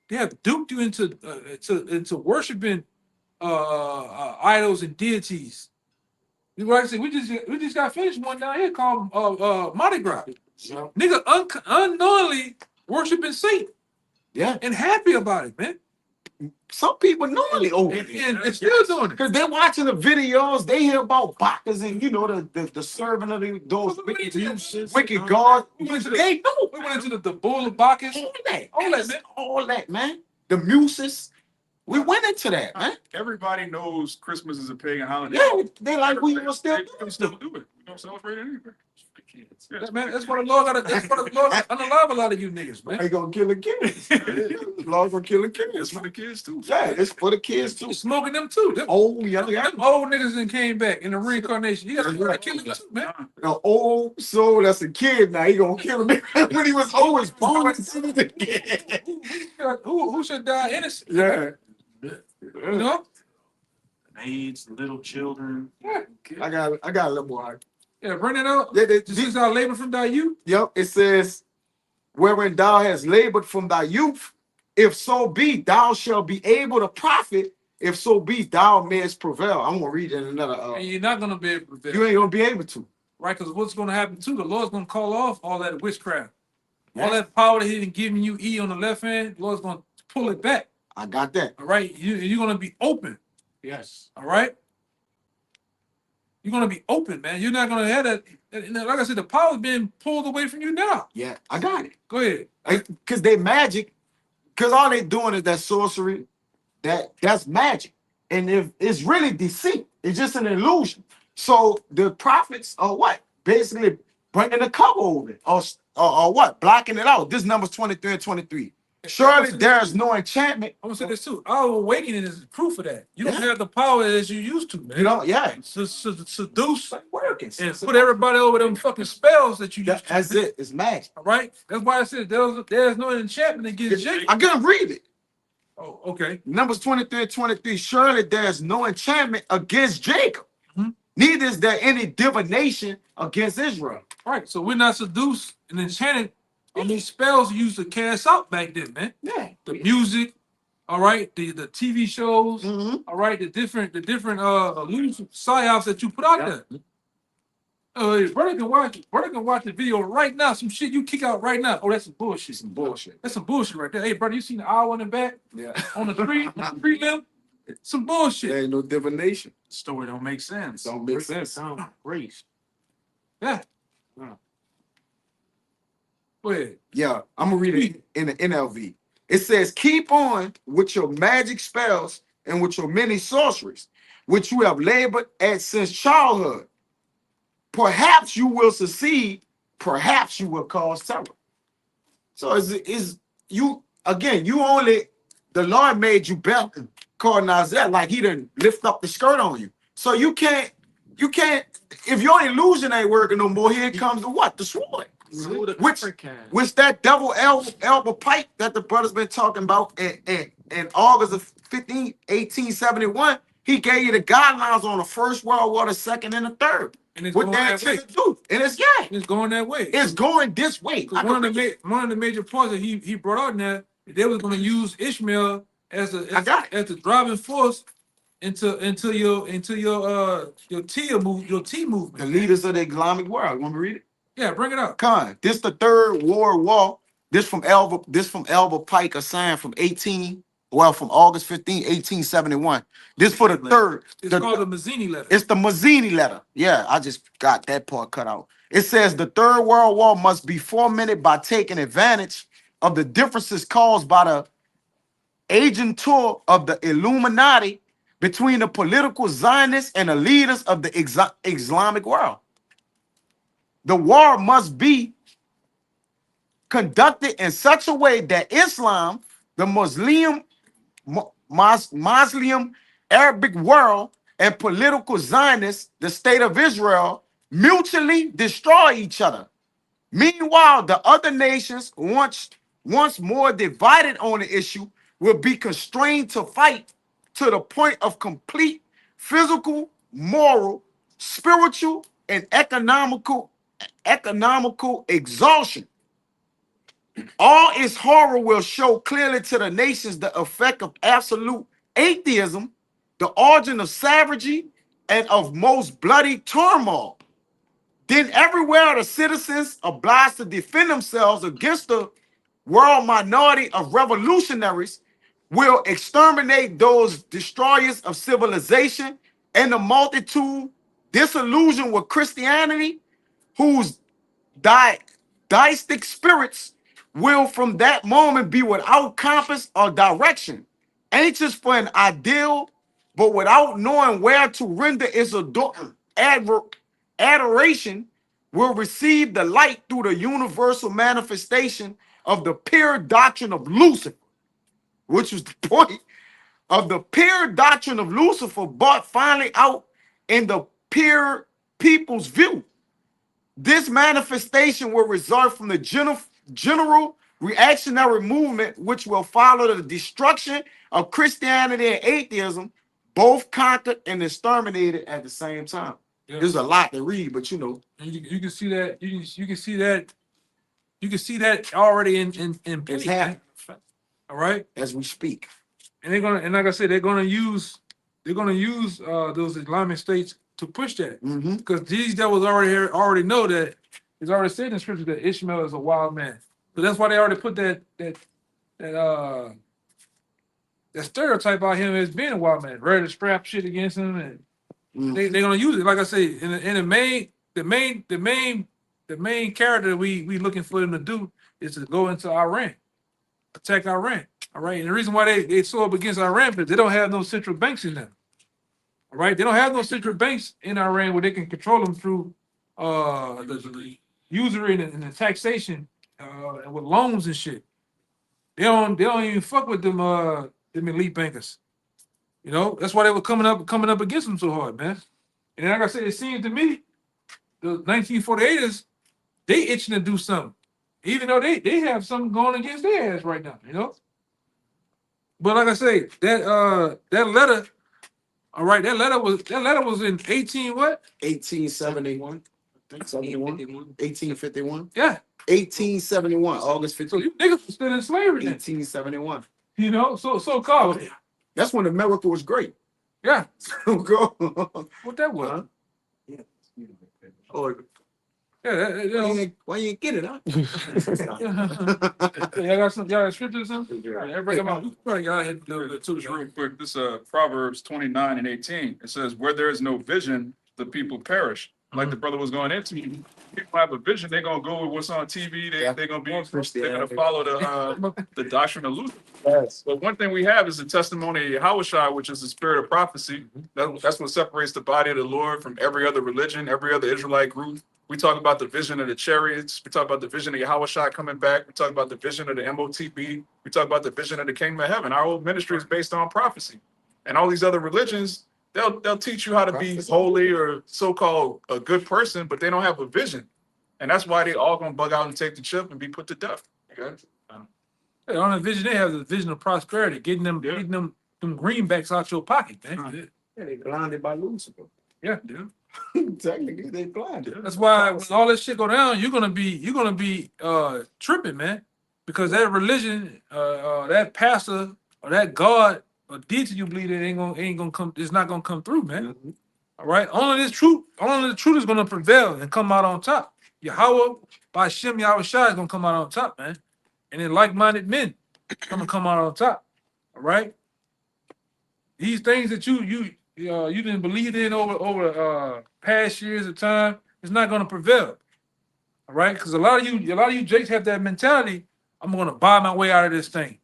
They have duped you into worshiping idols and deities. Like I said, we just got finished one down here called Mardi Gras. Yeah. Nigga unknowingly worshiping Satan. Yeah. And happy about it, man. Some people knowingly and still doing it. Because they're watching the videos, they hear about Bacchus and the servant of those wicked gods. We went into the bull of Bacchus. All that, man. the muses. We went into that, man. Everybody knows Christmas is a pagan holiday. Yeah, they like we will still They can still do it. We don't celebrate it anyway. Yeah, man, that's what the Lord got. That's what the Lord unalive a lot of you niggas, man. They gonna kill the kids. Lord gonna kill the kids. It's for the kids too. Yeah, it's for the kids too. You smoking them too. Them, Oh yeah, them old niggas that came back in the reincarnation. You gotta kill them too, man. the old soul that's a kid now. He gonna kill him when he was always born as a kid. Who should die innocent? Yeah. You know? Maids, little children. I got a little more. Yeah, bring it out. Yeah, This is our labor from thy youth. Yep, it says, wherein thou hast labored from thy youth, if so be thou shalt be able to profit, if so be thou mayest prevail. I'm gonna read it in another. And you're not gonna be able to prevail. You ain't gonna be able to. Right? Because what's gonna happen too, the Lord's gonna call off all that witchcraft. All that power that he done giving you E on the left hand, the Lord's gonna pull it back. I got that. All right. You're gonna be open. Yes. All right. You're gonna be open, man. You're not gonna have that. Like I said, the power's being pulled away from you now. Yeah, I got it. Go ahead. Because they magic, because all they doing is that sorcery, that's magic. And if it's really deceit, it's just an illusion. So the prophets are what? Basically bringing the cover over it, or what? Blocking it out. This number's 23 and 23. Surely there is no enchantment. I'm gonna say this too. Our awakening is proof of that. You don't have the power as you used to, man. You know, yeah. Seduce and put everybody over them fucking spells that you used to. That's it. It's magic. All right. That's why I said there's no enchantment against Jake. I couldn't read it. Oh, okay. Numbers 23 and 23. Surely there is no enchantment against Jacob. Neither is there any divination against Israel. All right. So we're not seduced and enchanted on these spells you used to cast out back then, man. Yeah. The music, all right, the TV shows, all right, the different illusion psyops that you put out there. Brother can watch the video right now. Some shit you kick out right now. Oh, that's some bullshit. Some bullshit. That's some bullshit right there. Hey, brother, you seen the owl in the back? Yeah. On the tree limb? Some bullshit. There ain't no divination. Story don't make sense. Don't make sense. Race. Yeah. Go ahead. Yeah, I'm gonna read it in the NLV. It says, keep on with your magic spells and with your many sorceries, which you have labored at since childhood. Perhaps you will succeed, perhaps you will cause terror. So is you again, the Lord made you belt according to Isaiah, like he didn't lift up the skirt on you. So you can't, if your illusion ain't working no more, here comes the what? The sword. Which that double elbow pipe that the brother's been talking about in August of 1871, he gave you the guidelines on the First World War, the second, and the third. And it's what going that that way. to do. And it's It's going that way. It's going this way. One of the major points that he brought out in there, they was going to use Ishmael as the driving force into your T movement. The leaders of the Islamic world. You want me to read it? Yeah, bring it up. Con. This the third World War. This from Elba Pike, a sign from August 15, 1871. This for the third. It's called the Mazzini letter. It's the Mazzini letter. Yeah, I just got that part cut out. It says the Third World War must be fomented by taking advantage of the differences caused by the agent tour of the Illuminati between the political Zionists and the leaders of the Islamic world. The war must be conducted in such a way that Islam, the Muslim Arabic world, and political Zionists, the state of Israel, mutually destroy each other. Meanwhile, the other nations, once more divided on the issue, will be constrained to fight to the point of complete physical, moral, spiritual, and economical exhaustion. All its horror will show clearly to the nations the effect of absolute atheism, the origin of savagery, and of most bloody turmoil. Then everywhere the citizens obliged to defend themselves against the world minority of revolutionaries will exterminate those destroyers of civilization and the multitude disillusioned with Christianity, whose deistic spirits will from that moment be without compass or direction, anxious for an ideal, but without knowing where to render its adoration, will receive the light through the universal manifestation of the pure doctrine of Lucifer, which was the point of the pure doctrine of Lucifer, brought finally out in the pure people's view. This manifestation will result from the general reactionary movement, which will follow the destruction of Christianity and atheism, both conquered and exterminated at the same time. Yeah. There's a lot to read, but you know, You can see that. You can see that. You can see that already in it's place. happening All right, as we speak. and they're gonna, and like I said, they're gonna use those Islamic states to push that, Mm-hmm. because these devils already know that it's already said in scripture that Ishmael is a wild man. So that's why they already put that stereotype out him as being a wild man, ready to strap shit against him, and they're gonna use it. Like I say, in the main character we looking for them to do is to go into Iran, attack Iran. All right, and the reason why they so up against Iran because they don't have no central banks in them. All right, they don't have no central banks in Iran where they can control them through the usury and the taxation and with loans and shit. They don't even fuck with them elite bankers. You know, that's why they were coming up against them so hard, man. And like I said, it seems to me the 1948ers, they itching to do something. Even though they have something going against their ass right now, you know. But like I say, that letter, all right, that letter was in 1871. 1851. Yeah. 1871, August 15th. So you niggas were still in slavery then. 1871. You know, so called. That's when America was great. Yeah. So go. What that was? Huh? Oh, yeah. Why you ain't get it, huh? Y'all got scriptures or something? Everybody come on. Probably got ahead to Just real quick, this Proverbs 29 and 18. It says, "Where there is no vision, the people perish." Like the brother was going into, people have a vision. They're gonna go with what's on TV. They're gonna follow the doctrine of Lucifer. Yes. But one thing we have is the testimony of Yahushua, which is the spirit of prophecy. That's what separates the body of the Lord from every other religion, every other Israelite group. We talk about the vision of the chariots. We talk about the vision of Yahushua coming back. We talk about the vision of the MOTB. We talk about the vision of the kingdom of heaven. Our whole ministry is based on prophecy. And all these other religions, they'll teach you how to be holy or so-called a good person, but they don't have a vision. And that's why they all gonna bug out and take the chip and be put to death. Okay? The only vision they have is the vision of prosperity, getting them greenbacks out your pocket, man. Yeah, they blinded by Lucifer. Yeah. Technically, they blinded. That's why when all this shit go down, you're gonna be tripping, man, because that religion, that pastor or that God or deity you believe in ain't gonna come. It's not gonna come through, man. All right, only the truth is gonna prevail and come out on top. Yahweh by Shem Yahushua is gonna come out on top, man, and then like-minded men gonna come out on top. All right, these things that you didn't believe in over past years of time, it's not gonna prevail. All right, because a lot of you Jakes have that mentality. I'm gonna buy my way out of this thing.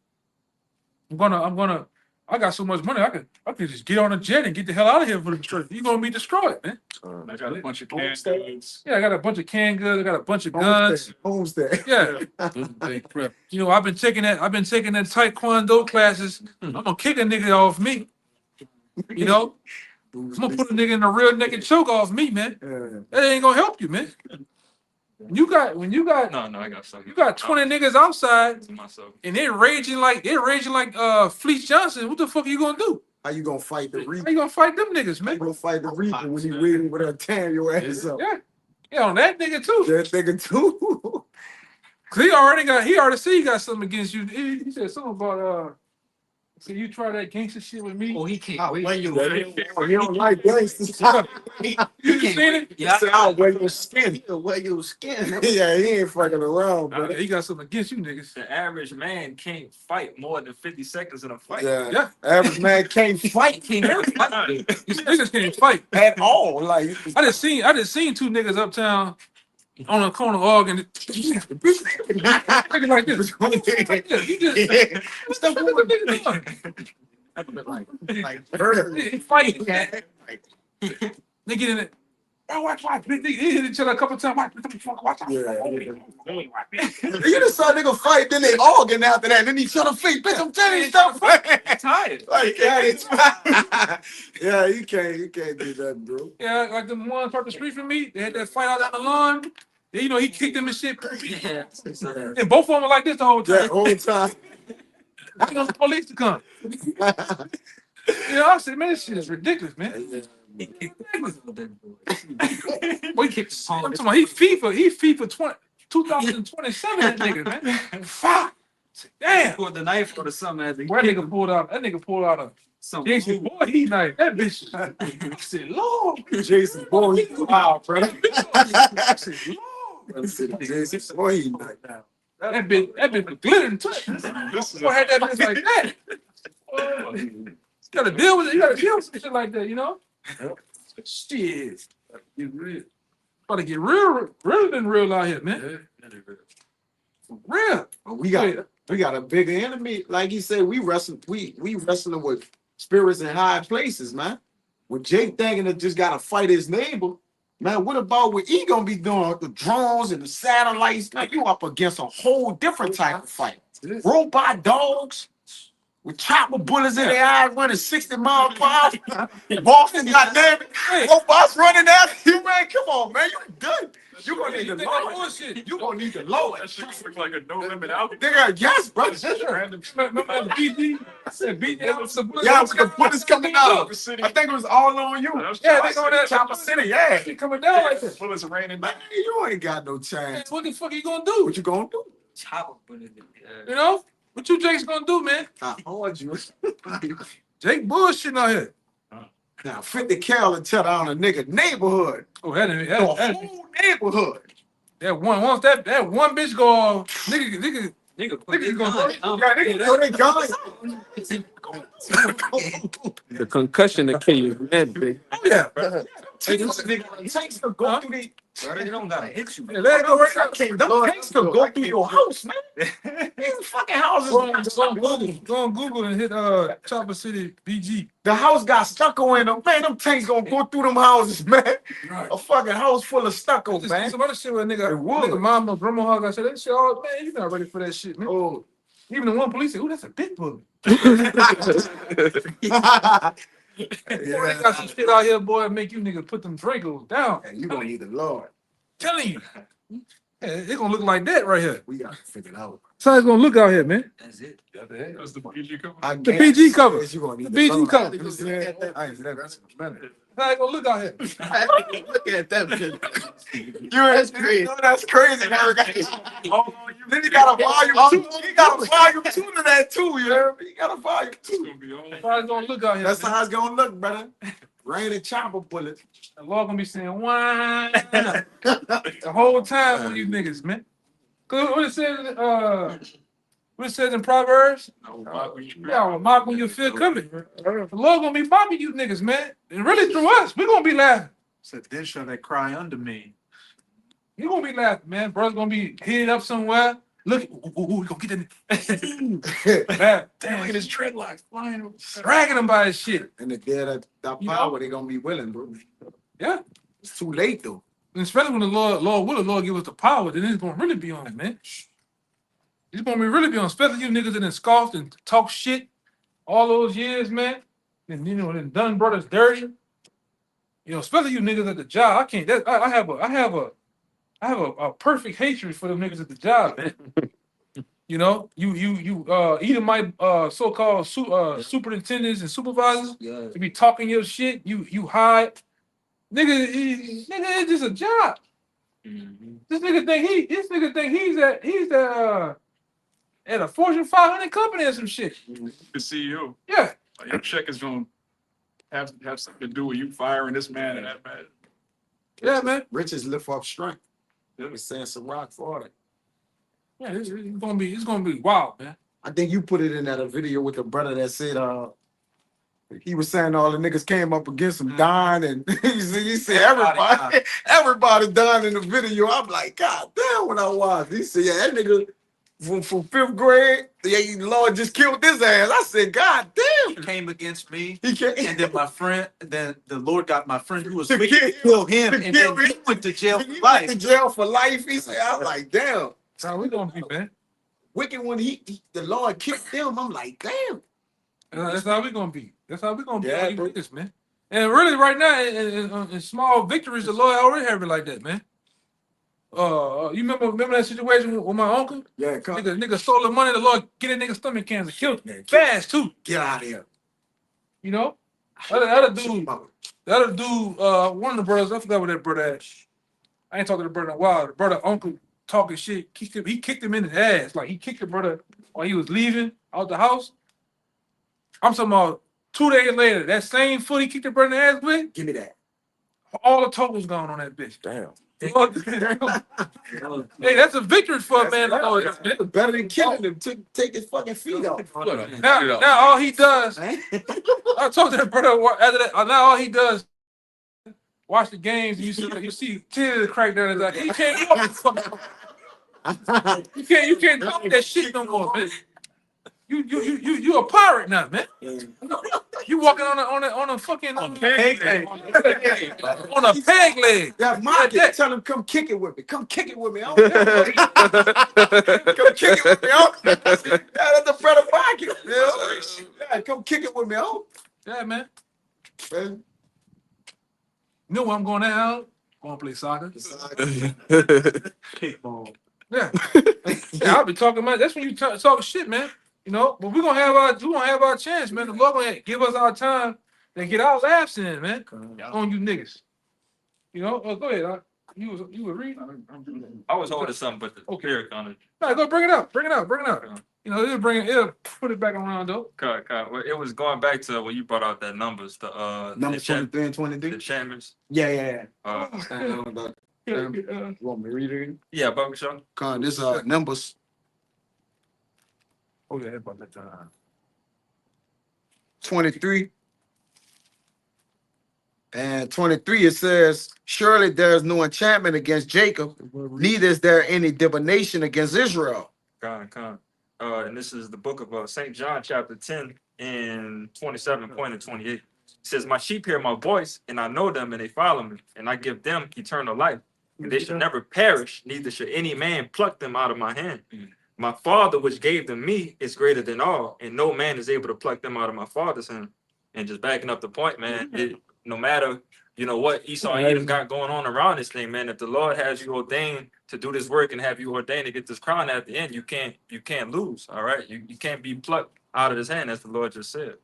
I got so much money, I could just get on a jet and get the hell out of here for the church. You're gonna be destroyed, man. I got a bunch of canned goods. Yeah, I got a bunch of canned goods. I got a bunch of guns. Homestead. Yeah. You know, I've been taking that Taekwondo classes. I'm gonna kick a nigga off me. You know, I'm gonna put a nigga in a real naked choke off me, man. That ain't gonna help you, man. When you got No, I got something. you got 20 niggas outside Myself. and they're raging like Fleece Johnson. What the fuck are you gonna do? How you gonna fight the How Reaper? you gonna fight them niggas, You man? gonna fight the Reaper when he waiting with her tearing your ass up? Yeah, on that nigga too. That nigga too. Cause he already said he got something against you. He said something about so you try that gangster shit with me. Oh, he can't wait. He don't like gangsters. You seen it? He said, "I'll wear your skin." Wear your skin. Yeah, he ain't fucking around, Yeah, but he got something against you niggas. The average man can't fight more than 50 seconds in a fight. yeah, average man can't fight These niggas can't fight at all. Like I just seen two niggas uptown on the corner arguing. Like this. You just Stop what the nigga doing? He fighting. They get in it. Oh, watch. They hit each other a couple times. Watch out. You just saw nigga fight, then they arguing after that, then each other feet. Bitch, I'm telling you, stop fighting. Tired. Like, yeah, you can't do that, bro. Yeah, like the one across the street from me, they had that fight out on the lawn. Yeah, you know, he kicked him and shit. Yeah. And both of them were like this the whole time. That whole time. I know the police to come. You know, I said, man, this shit is ridiculous, man. Boy, he kicked his I'm talking about he FIFA 2027, that nigga, man. Fuck. Damn. Pulled the knife or something as he That nigga pulled out a Jason boy, he knife. That bitch. I said, Lord. Jason Boy, wow, bro. I said, Lord. Jason Boy, he nice. That bitch was glittering too. Boy had that bitch like that. You gotta deal with it. You gotta deal with some shit like that, you know? Shit. About to get realer than real out here, man. For real. We got a bigger enemy. Like he said, we wrestling with spirits in high places, man. With Jake thinking that just gotta fight his neighbor, man. What about what he gonna be doing with the drones and the satellites? Man, you up against a whole different type of fight. Robot dogs with chopper bullets in their eyes running 60 miles per hour. Boston, goddamn it. Robots running after you, man. Come on, man. You done. You gonna need the law. You gonna need the law. That shit look like a no limit out. Nigga, yes, bro. Random. Remember the BG? I said BG. Yeah, with the bullets coming out. I think it was all on you. Yeah, they going that Chopper City, yeah. shit coming down like this. Bullets raining. Man, you ain't got no chance. What the fuck you gonna do? What you gonna do? You know? What you Jake's gonna do, man? I hold you. Jake bullshitting out here. Now, 50 cal and tell down a nigga neighborhood. Oh, The whole neighborhood. that one. Once that one bitch go off, nigga gonna. Yeah, nigga, throw they guns. The concussion that kill you, man, big. Oh yeah. Tanks to go through the. They don't gotta hit you. Yeah, let it go right now. Them tanks to go through your house, man. These fucking houses. Go on Google and hit Chopper City BG. The house got stucco in them. Man, them tanks gonna go through them houses, man. A fucking house full of stucco, man. Some other shit with a nigga, It would. nigga mom or grandma I said that shit. Oh man, you not ready for that shit, man. Oh. Even the one police said, "Ooh, that's a big bullet." Boy, they got some shit out here, boy, make you niggas put them Dracos down. You gonna need the Lord. Telling you. Yeah, it's gonna look like that right here. We gotta figure it out. That's how it's gonna look out here, man. That's it. That's the PG cover. The PG cover. You gonna need The PG Lord. cover. I ain't never seen better. That's how it's gonna look out here. Look at that shit. That's crazy. That's crazy. Then you got a volume 2. You got a volume 2 to that too. You heard me? You got a volume 2. That's how it's gonna look out here. That's man. how it's gonna look, brother. Rain and chopper bullets. The Lord gonna be saying, "Why?" the whole time with you niggas, man. Cause what it says in Proverbs? Yeah, mock when you feel coming. The Lord gonna be mocking you niggas, man. And really through us, we gonna be laughing. Said, then shall they cry unto me. You gonna be laughing, man. Brother's gonna be hid up somewhere. Look, we gonna get that. Damn, look at his dreadlocks flying, dragging him by his shit. And the day that You power, know? they gonna be willing, bro. Yeah. It's too late though. And especially when the Lord give us the power, then it's gonna really be on, man. It's gonna really be on, especially you niggas that done scoffed and talk shit all those years, man. And you know, then done brothers dirty. You know, especially you niggas at the job. I can't. I have a perfect hatred for them niggas at the job, man. You know, you either my so-called superintendents and supervisors to be talking your shit. You hide, nigga. It's just a job. This nigga think he's at a Fortune 500 company or some shit. The CEO. Yeah. Like, your check is gonna have something to do with you firing this man and that man. Yeah, man. Riches lift up strength. Let me saying some rock for it. Yeah, it's gonna be wild, man. I think you put it in that video with the brother that said he was saying all the niggas came up against him dying, and you see everybody dying in the video. I'm like, God damn, when I watched, he said, yeah, that nigga from fifth grade, the Lord just killed his ass. I said, God damn. He came against me, He came, and then my friend, then the Lord got my friend who was To wicked to kill- kill him, to and kill then he him. went to jail he for went life. to jail for life. He said, I was like, damn. That's how we gonna be, man. Wicked when the Lord kicked them. I'm like, damn. That's how we gonna be. That's how we gonna be. Yeah, All you bro. niggas, man. And really, right now, in small victories, the Lord already have it like that, man. You remember that situation with my uncle? Yeah, come Nigga stole the money. The Lord get that nigga stomach cancer, killed him fast too. get out of here. You know, the other dude, one of the brothers, I forgot what that brother had. I ain't talking to the brother in a while. The brother uncle talking shit. He kicked him in the ass. Like he kicked the brother while he was leaving out the house. I'm talking about 2 days later, that same foot he kicked the brother in the ass with, Give me that. all the totals gone on that bitch. Damn. Hey, that's a victory for a man. That's better than killing him. Take his fucking feet off. Now all he does, I told that brother after that. Now all he does, watch the games. And you see tears crack down his eye. He can't walk. You can't talk that shit no more, man. You a pirate now, man. You walking on a fucking peg leg. on a peg leg. That market, tell him come kick it with me. Come kick it with me. I don't care. Come kick it with me. Yeah, that's the brother market. Yeah, come kick it with me. Yeah, man. Man. You know where I'm going now? Going to play soccer. Kickball. Yeah. Yeah, I'll be talking about. That's when you talk shit, man. You know, but we're gonna have our chance, man. The Lord gonna give us our time and get our laughs in, man. On you niggas. You know, go ahead. You were reading? I was holding something, but the spirit kind of No, go bring it up. You know, it'll put it back around though. cut. Well, it was going back to when you brought out that numbers, the Numbers 23 and the 23. enchantments. Yeah. Yeah. You want me to read it? Yeah, Bubba Show. Con, this numbers. Oh yeah, about that time. 23 and 23 it says, surely there is no enchantment against Jacob, neither is there any divination against Israel. And this is the book of St. John, chapter 10, and 27 point and 28. It says, my sheep hear my voice, and I know them, and they follow me, and I give them eternal life, and they shall never perish, neither shall any man pluck them out of my hand. My Father, which gave them me, is greater than all, and no man is able to pluck them out of my Father's hand. And just backing up the point, man, no matter, you know, what Esau and Edom got going on around this thing, man, if the Lord has you ordained to do this work and have you ordained to get this crown at the end, you can't lose, all right? You can't be plucked out of his hand, as the Lord just said.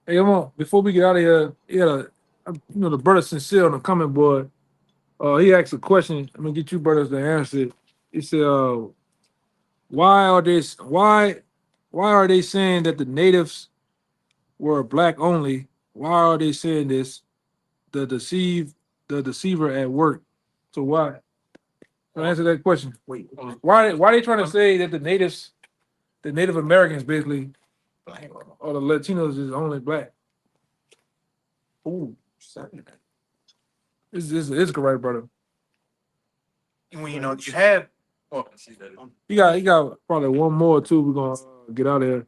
Hey, come on. Before we get out of here, the brother Sincere on the comment board, he asked a question. I'm gonna get you brothers to answer it. He said, why are they saying that the natives were black only? Why are they saying this? The deceiver at work. So why? Answer that question. Wait, Why they trying to say that the Native Americans basically, or the Latinos is only black? ooh, It's correct, brother. When you have He got probably one more too. We're gonna get out of here.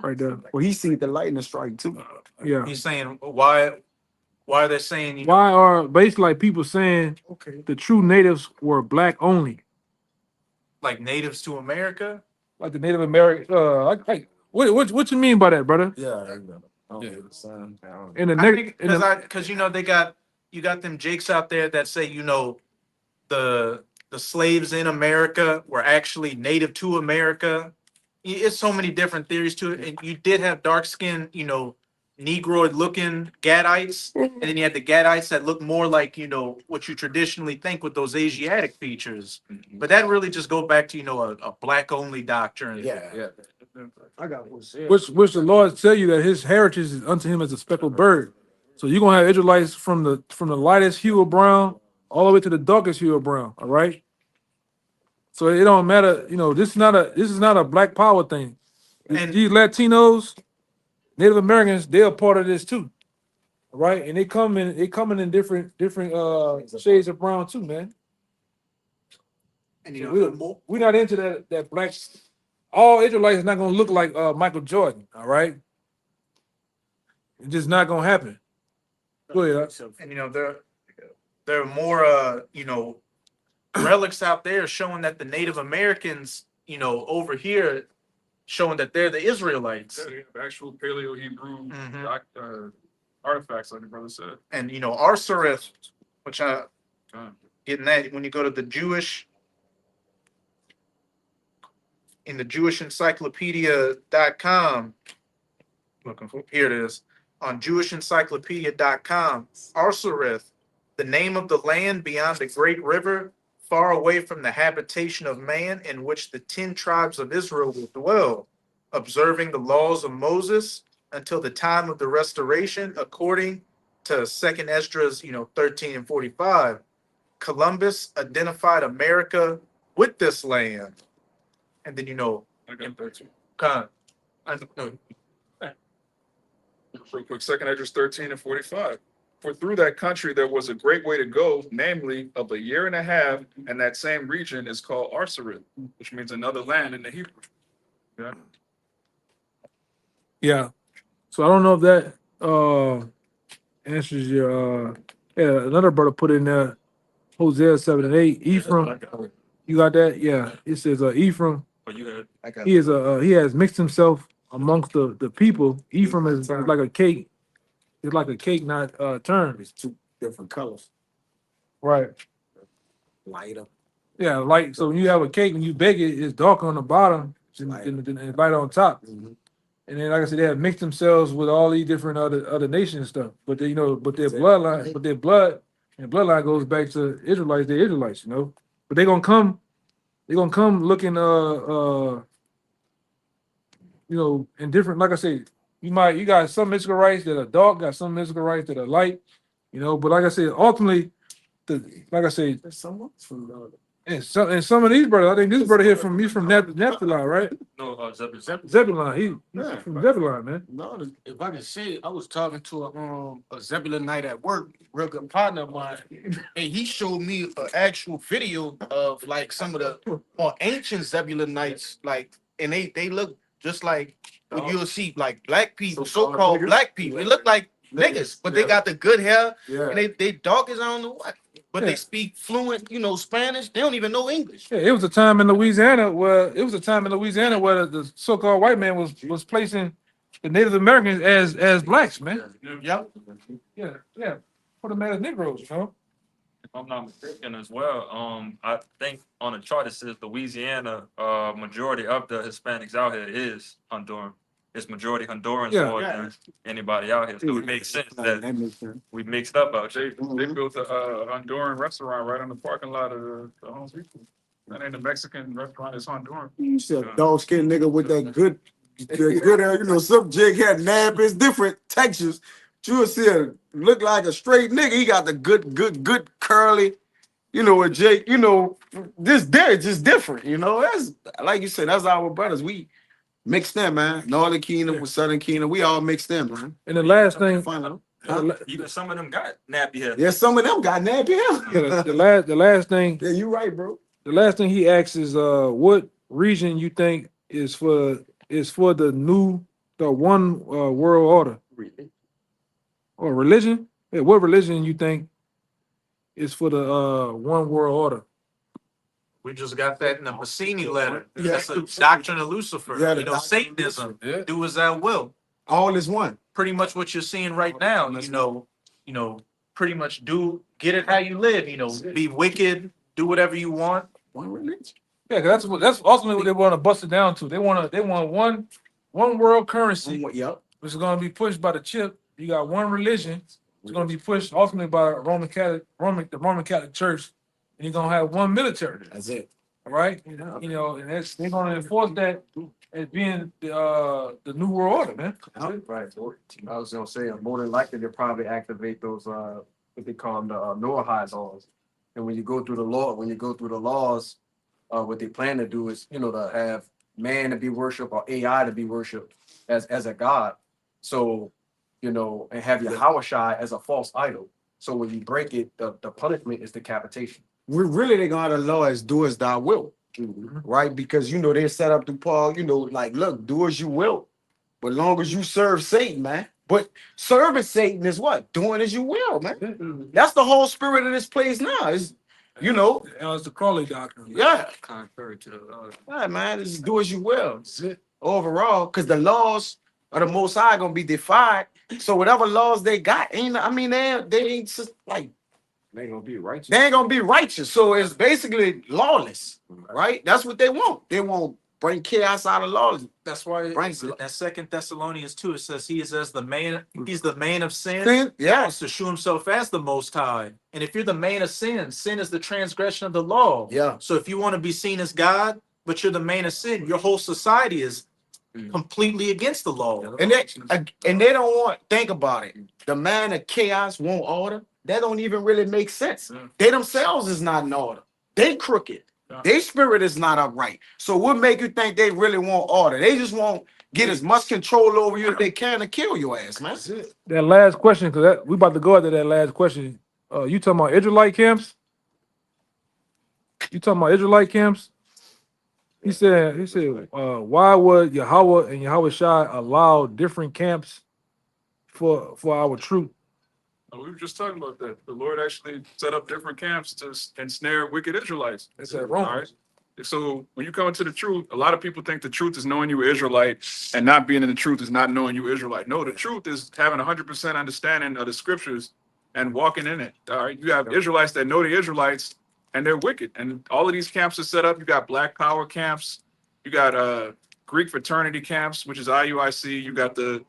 Right there. well, he seen the lightning strike too. Yeah. he's saying why are they saying Why are basically like people saying the true natives were black only? like natives to America? Like the Native American what you mean by that, brother? Yeah. In the I next think because you know you got them jakes out there that say, you know, the slaves in America were actually native to America. It's so many different theories to it. And you did have dark skinned, you know, Negroid looking Gadites, and then you had the Gadites that look more like, you know, what you traditionally think with those Asiatic features. But that really just go back to, you know, a black only doctrine. Yeah. I got which the Lord tell you that his heritage is unto him as a speckled bird. So you're gonna have Israelites from the lightest hue of brown all the way to the darkest hue of brown. All right. So it don't matter, you know. This is not a black power thing. And- These Latinos, Native Americans, they're a part of this too. All right, and they coming in different shades of brown too, man. And So we're not into that black. All Israelites is not gonna look like Michael Jordan. All right, it's just not gonna happen. Go ahead. and there are more relics out there showing that the Native Americans, over here, showing that they're the Israelites. Yeah, they have actual Paleo Hebrew Mhm. artifacts, like the brother said. And Arsareth, which I God. getting that when you go to the Jewish in the JewishEncyclopedia.com. Looking for here it is on JewishEncyclopedia.com. Arsareth, the name of the land beyond the great river, far away from the habitation of man, in which the 10 tribes of Israel will dwell, observing the laws of Moses until the time of the restoration, according to Second Esdras, 13 and 45. Columbus identified America with this land. And then I got that too. Real quick, Second Esdras 13 and 45. For through that country there was a great way to go, namely of a year and a half, and that same region is called Arsareth, which means another land in the Hebrew. Yeah. Yeah. So I don't know if that answers your yeah, another brother put in there Hosea 7 and 8. Ephraim, you got that? Yeah. It says Ephraim, But you had he has mixed himself amongst the people. Ephraim is like a cake. It's like a cake not turned. It's two different colors. Right. Lighter. Yeah, like so when you have a cake and you bake it, it's darker on the bottom and light on top. Mhm. And then, like I said, they have mixed themselves with all these different other nations and stuff. But they, but their bloodline, but their bloodline goes back to Israelites. They're Israelites, But they're gonna come looking in different. Like I said, you got some mystical rights that are dark, got some mystical rights that are light, But like I said, ultimately, There's someone from and some of these brothers, I think this brother here he's from Nephilim, right? no Zebulun. Zebulon, he's Yeah. from Zebulon, man. No, if I can say, I was talking to a Zebulonite at work, real good partner of mine, and he showed me an actual video of like some of the more ancient Zebulonites, and they look just like what you'll see like black people, so-called black people. They look like niggas, but they got the good hair, and they dark as I don't know what. But they speak fluent, Spanish. They don't even know English. Yeah, it was a time in Louisiana where the so-called white man was placing the Native Americans as blacks, man. Yep. Yeah. Put them as Negroes, If I'm not mistaken as well, I think on the chart it says Louisiana, majority of the Hispanics out here is Honduran. It's majority Hondurans more than anybody out here. So it makes sense that makes sense. we mixed up out They here. built a Honduran restaurant right in the parking lot of the Home Depot. That ain't a Mexican restaurant, it's Honduran. You see a dog-skinned nigga with that good some jig had nab, it's different textures. You will see a look like a straight nigga. He got the good curly, with Jake, this there is just different, That's like you said, that's our brothers. We mixed in, man. Northern Kingdom with Southern Kingdom, we all mixed in, man. And the last thing, Even some of them got nappy hair. Yeah, some of them got nappy hair. yeah, the last thing, Yeah, you right, bro. the last thing he asks is what region you think is for the one world order or religion? Yeah, what religion you think is for the one world order? We just got that in the Bassini letter. Yeah. That's a doctrine of Lucifer. Yeah, the doctrine of Satanism. Yeah. Do as thou will. All is one. Pretty much what you're seeing right now. Pretty much get it how you live. Be wicked, do whatever you want. One religion. Yeah, 'cause that's ultimately what they want to bust it down to. They want one world currency, Yep. which is going to be pushed by the chip. You got one religion. It's going to be pushed ultimately by the Roman Catholic Church, and you're going to have one military. That's it. All right, and they're going to enforce that as being the new world order, man. Right. I was gonna say, more than likely they'll probably activate those what they call them the Noahide laws. And when you go through the laws, what they plan to do is, to have man to be worshipped or AI to be worshipped as a god. So, you know, and have Yahushua as a false idol. So when you break it, the punishment is decapitation. We really they gonna the law as do as thou will, right? Because you know they're set up to Paul, you know, like look, do as you will, but long as you serve Satan, man. But serving Satan is what? Doing as you will, man. That's the whole spirit of this place now. Is you know, It's the Crowley doctrine. yeah, Contrary to the yeah, man. Just do as you will. That's it. Overall, because the laws of the Most High gonna be defied. So whatever laws they got, ain't I mean they ain't just like. They gonna be righteous. They ain't gonna be righteous. So it's basically lawless, right? That's what they want. They won't bring chaos out of law. That's why Right. that Second Thessalonians 2, it says he is as the man, he's the man of sin. Sin, yeah. Wants to show himself as the Most High. And if you're the man of sin, sin is the transgression of the law. Yeah. So if you want to be seen as God, but you're the man of sin, your whole society is completely against the law. And they don't want, think about it. The man of chaos want order. That don't even really make sense. They themselves is not in order. They crooked. Their spirit is not upright. So what make you think they really want order? They just want get as much control over you as they can to kill your ass, man. That last question, because we about to go into that last question. You talking about Israelite camps? You talking about Israelite camps? He said, why would Yahweh and Yahweh Shai allow different camps for our truth? We were just talking about that. The Lord actually set up different camps to ensnare wicked Israelites. It's that wrong. All right? So when you come into the truth, a lot of people think the truth is knowing you Israelite, and not being in the truth is not knowing you Israelite. No, the truth is having 100% understanding of the scriptures and walking in it. All right, you have Israelites that know the Israelites, and they're wicked. And all of these camps are set up. You got Black Power camps, you got Greek fraternity camps, which is IUIC. You got the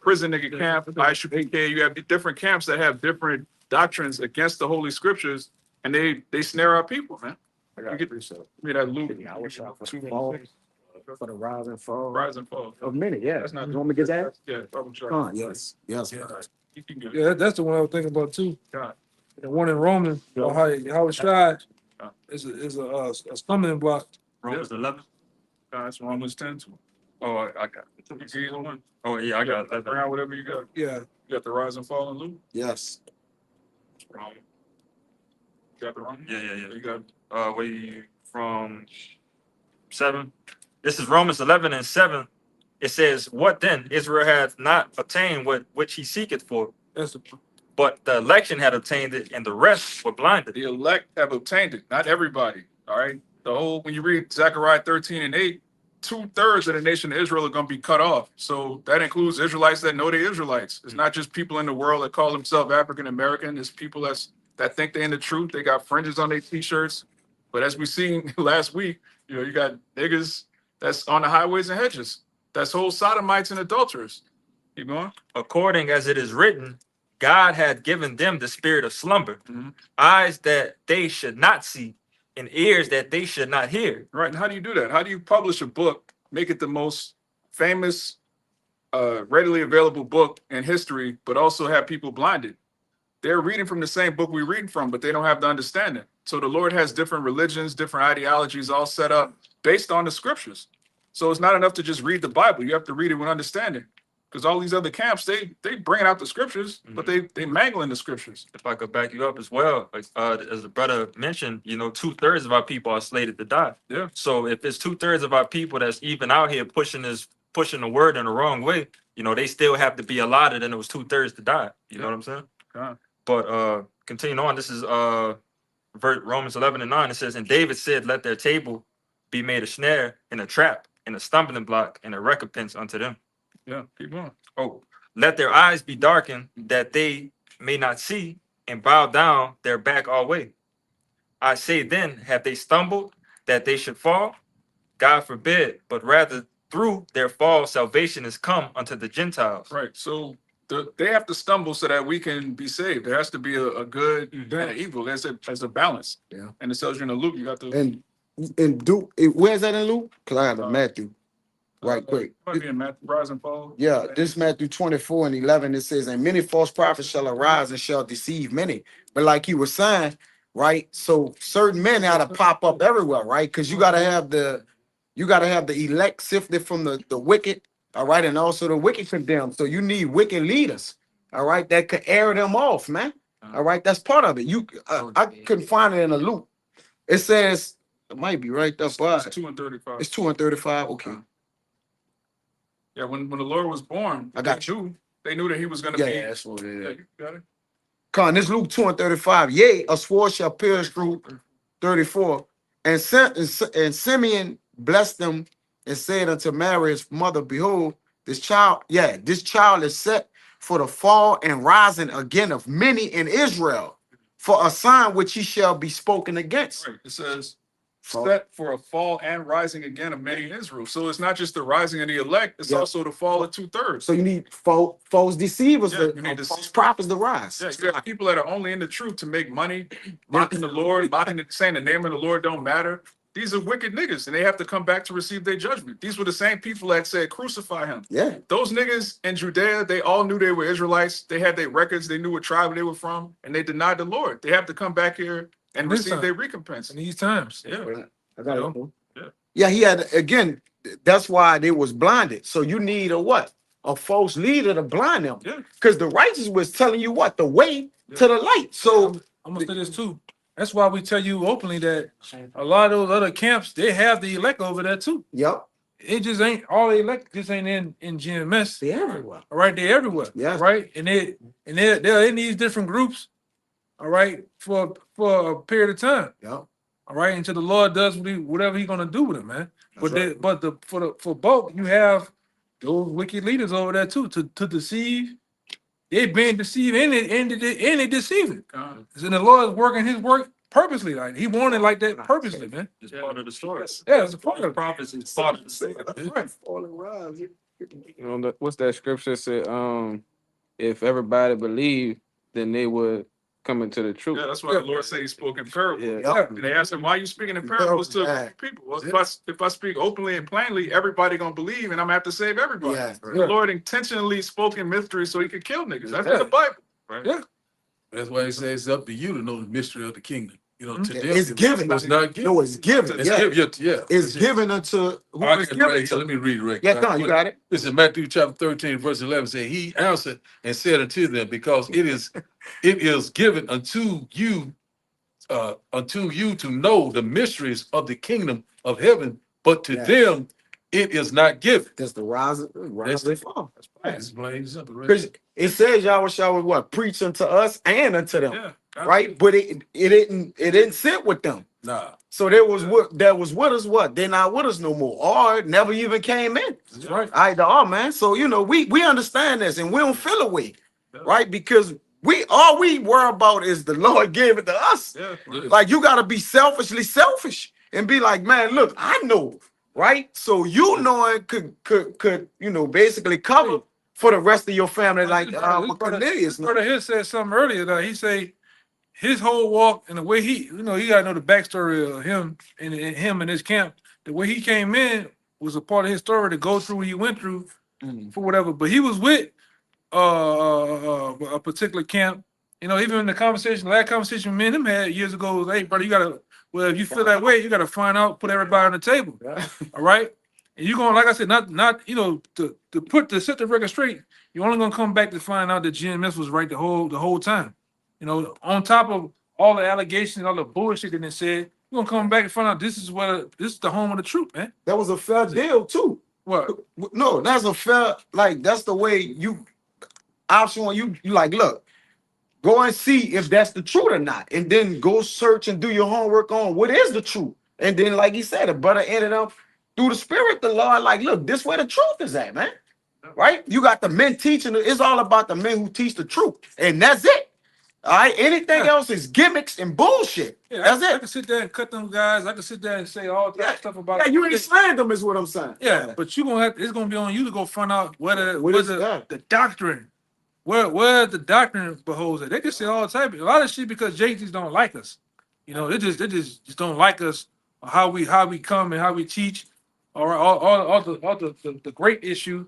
prison nigga camp, ISUPK. You have different camps that have different doctrines against the holy scriptures, and they snare our people, man. I got You get- precept. I mean, that Luke I wish I could 2:6. fall for the rise and fall Rise and fall. of many. Yeah. That's not. You want me to get that? Yeah, probably sure. Come on, yes, yes. Yeah, you can get it. Yeah, that's the one I was thinking about too. God. The one in Romans, how it Shai is a stumbling block. Romans 11. That's Romans 10 too. Oh, I got it. You get either one. Oh, yeah, I got that. Around whatever you got. Yeah. You got the rise and fall in Luke. Yes. You got the wrong. Yeah. You got. We from 7. This is Romans 11 and 7. It says, "What then? Israel hath not obtained which he seeketh for, That's the but the election had obtained it, and the rest were blinded." The elect have obtained it, not everybody. All right. The whole, when you read Zechariah 13 and 8, 2/3 of the nation of Israel are going to be cut off. So that includes Israelites that know they're Israelites. It's not just people in the world that call themselves African American. It's people that think they're in the truth. They got fringes on their t-shirts. But as we seen last week, you got niggas that's on the highways and hedges. That's whole sodomites and adulterers. Keep going. According as it is written, God had given them the spirit of slumber, Mhm. eyes that they should not see, and ears that they should not hear. Right. And how do you do that? How do you publish a book, make it the most famous, readily available book in history, but also have people blinded? They're reading from the same book we're reading from, but they don't have the understanding. So the Lord has different religions, different ideologies all set up based on the scriptures. So it's not enough to just read the Bible. You have to read it with understanding. Because all these other camps, they bring out the scriptures, but they mangling the scriptures. If I could back you up as well, like, as the brother mentioned, 2/3 of our people are slated to die. Yeah. So if it's 2/3 of our people that's even out here pushing the word in the wrong way, they still have to be allotted, and it was 2/3 to die. You know what I'm saying? Yeah. But continuing on, this is Romans 11 and 9. It says, "And David said, let their table be made a snare and a trap and a stumbling block and a recompense unto them. Yeah, keep going. Oh, let their eyes be darkened that they may not see, and bow down their back all way. I say then, have they stumbled that they should fall? God forbid, but rather through their fall salvation is come unto the Gentiles." Right. So they have to stumble so that we can be saved. There has to be a good and an evil. There's a balance. Yeah. And it tells you in the Luke, you got the And where's that in Luke? Because I got a Matthew. Right quick. might be in Matthew, rise and fall. Yeah, this Matthew 24 and 11, it says, "And many false prophets shall arise and shall deceive many." But like he was saying, right? So certain men ought to pop up everywhere, right? Because you gotta have the elect sifted from the wicked, All right, and also the wicked condemned. So you need wicked leaders. All right, that could air them off, man. All right, that's part of it. I couldn't find it in a loop. It says it might be right there, but It's 2 and 35. it's 2 and 35. Okay, Yeah, when the Lord was born, I got they knew that he was gonna yeah, be. yeah, that's what it Yeah, is. you got it. Con, this Luke 2 and 35. Yea, a sword shall pierce through 34. And Simeon blessed them and said unto Mary his mother, behold, this child is set for the fall and rising again of many in Israel, for a sign which he shall be spoken against. Right. It says set for a fall and rising again of many in Israel. So it's not just the rising of the elect, it's Yeah. also the fall of 2/3. So you need false deceivers, Yeah, you need false prophets to rise. Yeah, you have people that are only in the truth to make money, mocking the Lord, saying the name of the Lord don't matter. These are wicked niggas, and they have to come back to receive their judgment. These were the same people that said, crucify him. Yeah. Those niggas in Judea, they all knew they were Israelites. They had their records. They knew what tribe they were from, and they denied the Lord. They have to come back here and This receive time. their recompense. In these times. Yeah. I got it. Yeah. Yeah, he had again. That's why they was blinded. So you need a what? A false leader to blind them. Yeah. Because the righteous was telling you what the way to the light. So I'm gonna say this too. That's why we tell you openly that a lot of those other camps, they have the elect over there too. Yep. It just ain't all the elect just ain't in GMS. They everywhere. All right, they're everywhere. Yeah. Right. And they're in these different groups, all right, for a period of time. Yep. All right, until the Lord does whatever He's gonna do with them, man. That's For both, you have those wicked leaders over there too to deceive. They've been deceived and they deceiving. And the Lord is working His work purposely, like He wanted like that purposely, man. It's part of the story. Yeah, it's a part of it. Prophets is part of the story. Right. You know, what's that scripture said? If everybody believed, then they would come into the truth. Yeah, that's why the Lord said He spoke in parables. Yeah. And they asked him, why are you speaking in parables to people? Well, if I speak openly and plainly, everybody gonna believe, and I'm gonna have to save everybody. Yeah. The Lord intentionally spoke in mystery so He could kill niggas. That's in the Bible. Right? Yeah. That's why he says it's up to you to know the mystery of the kingdom. You know, to them, it's given. It's not given. No, it's given. It's Yeah. given. Yeah. It's given unto who I it's can given right to. here. Let me read it right Yeah, quick. Don, you got it. This is Matthew chapter 13, verse 11. Say, he answered and said unto them, because it is given unto you to know the mysteries of the kingdom of heaven, but to Yeah. them it is not given. That's the rise and fall. That's plain simple, right? Because it says Yahweh shall what? Preach unto us and unto them. Yeah. Right? But it didn't sit with them. Nah. So there was what that was with us, what? They're not with us no more. Or it never even came in. That's right. Either or, man. So we understand this and we don't feel away. Right? Because all we worry about is the Lord gave it to us. Yeah. Like you gotta be selfishly selfish and be like, man, look, I know, right? So knowing could basically cover for the rest of your family, like Cornelius. Brother here said something earlier that he say his whole walk and the way you gotta know the backstory of him and him and his camp. The way he came in was a part of his story to go through what he went through for whatever. But he was with a particular camp. Even in the last conversation me and him had years ago was, hey, brother, if you feel that way, you gotta find out, put everybody on the table. All right. And you're gonna, like I said, not to set the record straight, you're only gonna come back to find out that GMS was right the whole time. On top of all the allegations, all the bullshit that they said, you're gonna come back and find out this is the home of the truth, man. That was a fair deal too. What? No, that's a fair, that's the way you option you like, look, go and see if that's the truth or not. And then go search and do your homework on what is the truth. And then, like he said, the brother ended up through the spirit, the Lord, like, look, this where the truth is at, man. Right? You got the men teaching, it's all about the men who teach the truth. And that's it. All right, anything else is gimmicks and bullshit. Yeah, That's I it. can sit there and cut them guys. I can sit there and say all that stuff about. Yeah, you ain't slaying them, is what I'm saying. Yeah, but it's gonna be on you to go find out What the doctrine, where the doctrine beholds it. They can say all type of a lot of shit because JTs don't like us. They just don't like us, how we come and how we teach. All right, all the great issue.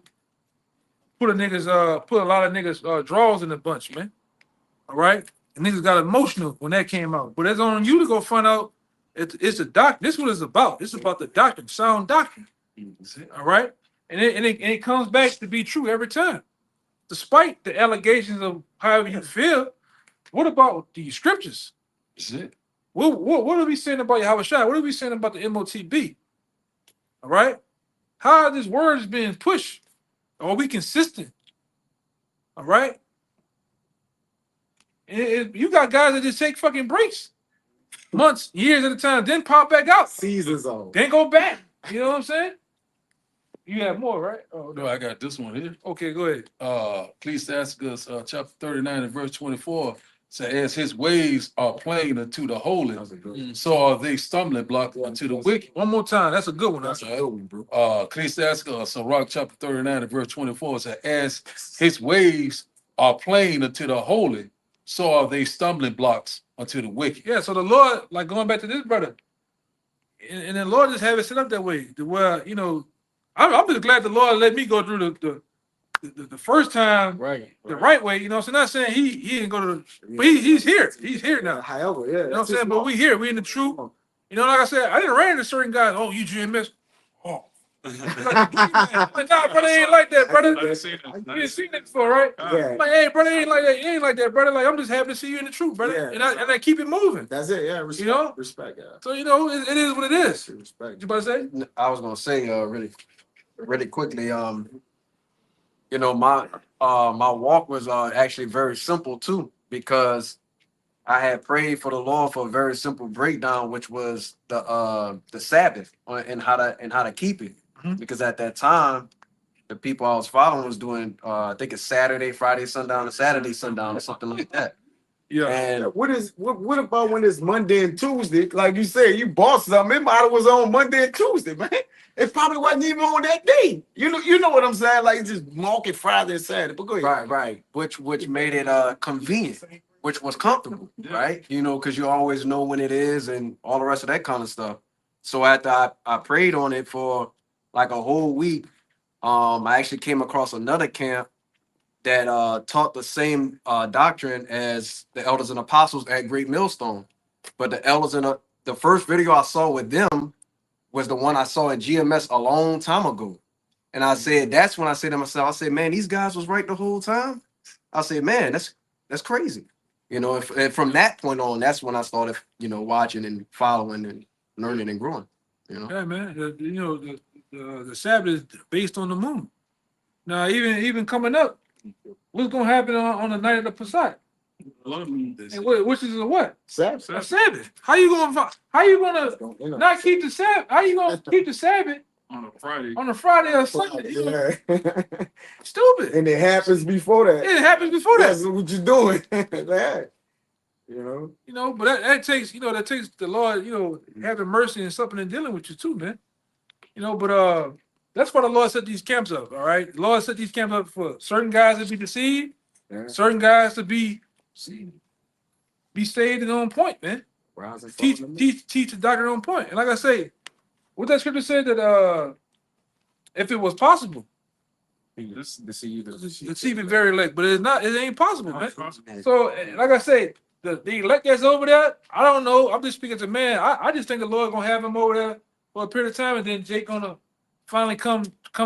Put a lot of niggas draws in the bunch, man. All right, and niggas got emotional when that came out. But it's on you to go find out. It's the doctrine. This is what it's about. It's about the doctrine, sound doctrine. All right, it comes back to be true every time, despite the allegations of however you feel. What about the scriptures? That's it. What are we saying about Yahweh Shai? What are we saying about the MOTB? All right, how are these words being pushed? Are we consistent? All right. You got guys that just take fucking breaks, months, years at a time, then pop back out, Seasons on. then go back. You know what I'm saying? You have more, right? Oh, No, I got this one here. okay, go ahead. Ecclesiastes chapter 39 and verse 24 says, as his ways are plain unto the holy, so are they stumbling block unto the wicked. One more time. That's a good one. That's a good one, bro. Ecclesiastes, Sirach chapter 39 and verse 24 says, as his ways are plain unto the holy, so are they stumbling blocks unto the wicked. Yeah, so the Lord, like going back to this brother, and the Lord just have it set up that way, to where, you know, I'm just glad the Lord let me go through the first time the right way. You know what I'm saying? Not saying he didn't go to the, but he's here. He's here now. However, yeah. You know what I'm saying? But we here. We in the truth. You know, like I said, I didn't ran into certain guys. Oh, you GMS. Oh. Like, nah, brother, ain't like that, brother. You ain't seen it before, right? Yeah. Like, hey, brother, ain't like that. You ain't like that, brother. Like, I'm just happy to see you in the truth, brother. Yeah. And I keep it moving. That's it. Yeah. Respect. You know? Respect. Yeah. So, you know, it is what it is. Respect. What you about to say? I was gonna say really quickly, you know, my walk was actually very simple too, because I had prayed for the Lord for a very simple breakdown, which was the Sabbath and how to keep it. Because at that time, the people I was following was doing I think it's Saturday, Friday, sundown, and Saturday, sundown, or something like that. Yeah. And What about when it's Monday and Tuesday? Like you said, you bought something. It might have was on Monday and Tuesday, man. It probably wasn't even on that day. You know what I'm saying? Like just market Friday and Saturday. But go ahead. right. Which made it convenient, which was comfortable, right? You know, because you always know when it is and all the rest of that kind of stuff. So after I prayed on it for like a whole week, I actually came across another camp that taught the same doctrine as the elders and apostles at Great Millstone. But the elders and the first video I saw with them was the one I saw in GMS a long time ago. And I said, that's when I said to myself, I said, man, these guys was right the whole time. I said, man, that's crazy. You know, if from that point on, that's when I started, you know, watching and following and learning and growing. You know, Yeah, man. The Sabbath is based on the moon. Now, even coming up, what's gonna happen on the night of the Passat? Which is a what? Sabbath. A Sabbath. How you gonna not keep the Sabbath? How you gonna keep the Sabbath On a Friday. on a Friday or Sunday? Yeah. Stupid. And it happens before that. It happens before that. That's what you're doing. Yeah. You know. But that takes the Lord, having mercy and something and dealing with you too, man. But that's why the Lord set these camps up. All right, the Lord set these camps up for certain guys to be deceived, certain guys to be saved and on point, man. Teach the doctrine on point. And like I say, what that scripture said that if it was possible, deceive it very late, but it's not. It ain't possible, man. So like I say, the elect that's over there, I don't know. I'm just speaking to man. I just think the Lord gonna have him over there for a period of time, and then Jake gonna finally come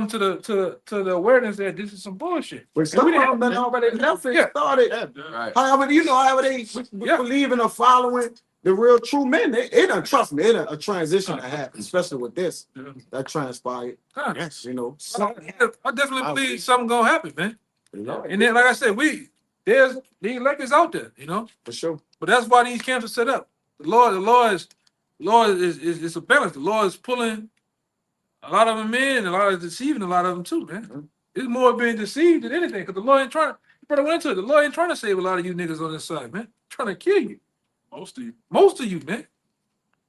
to the awareness that this is some bullshit. But some of them been already left and started. right. However, however they believe in or following the real true men, it done, trust me, it a transition that happened, especially with this that transpired. Yes. Something I definitely believe something gonna happen, man. And then, like I said, there's the electors out there, for sure. But that's why these camps are set up. The Lord is a balance. The Lord is pulling a lot of them in, and a lot of deceiving a lot of them too, man. It's more being deceived than anything, because the Lord ain't trying to. You better went into it. The Lord ain't trying to save a lot of you niggas on this side, man. Trying to kill you. Most of you, man.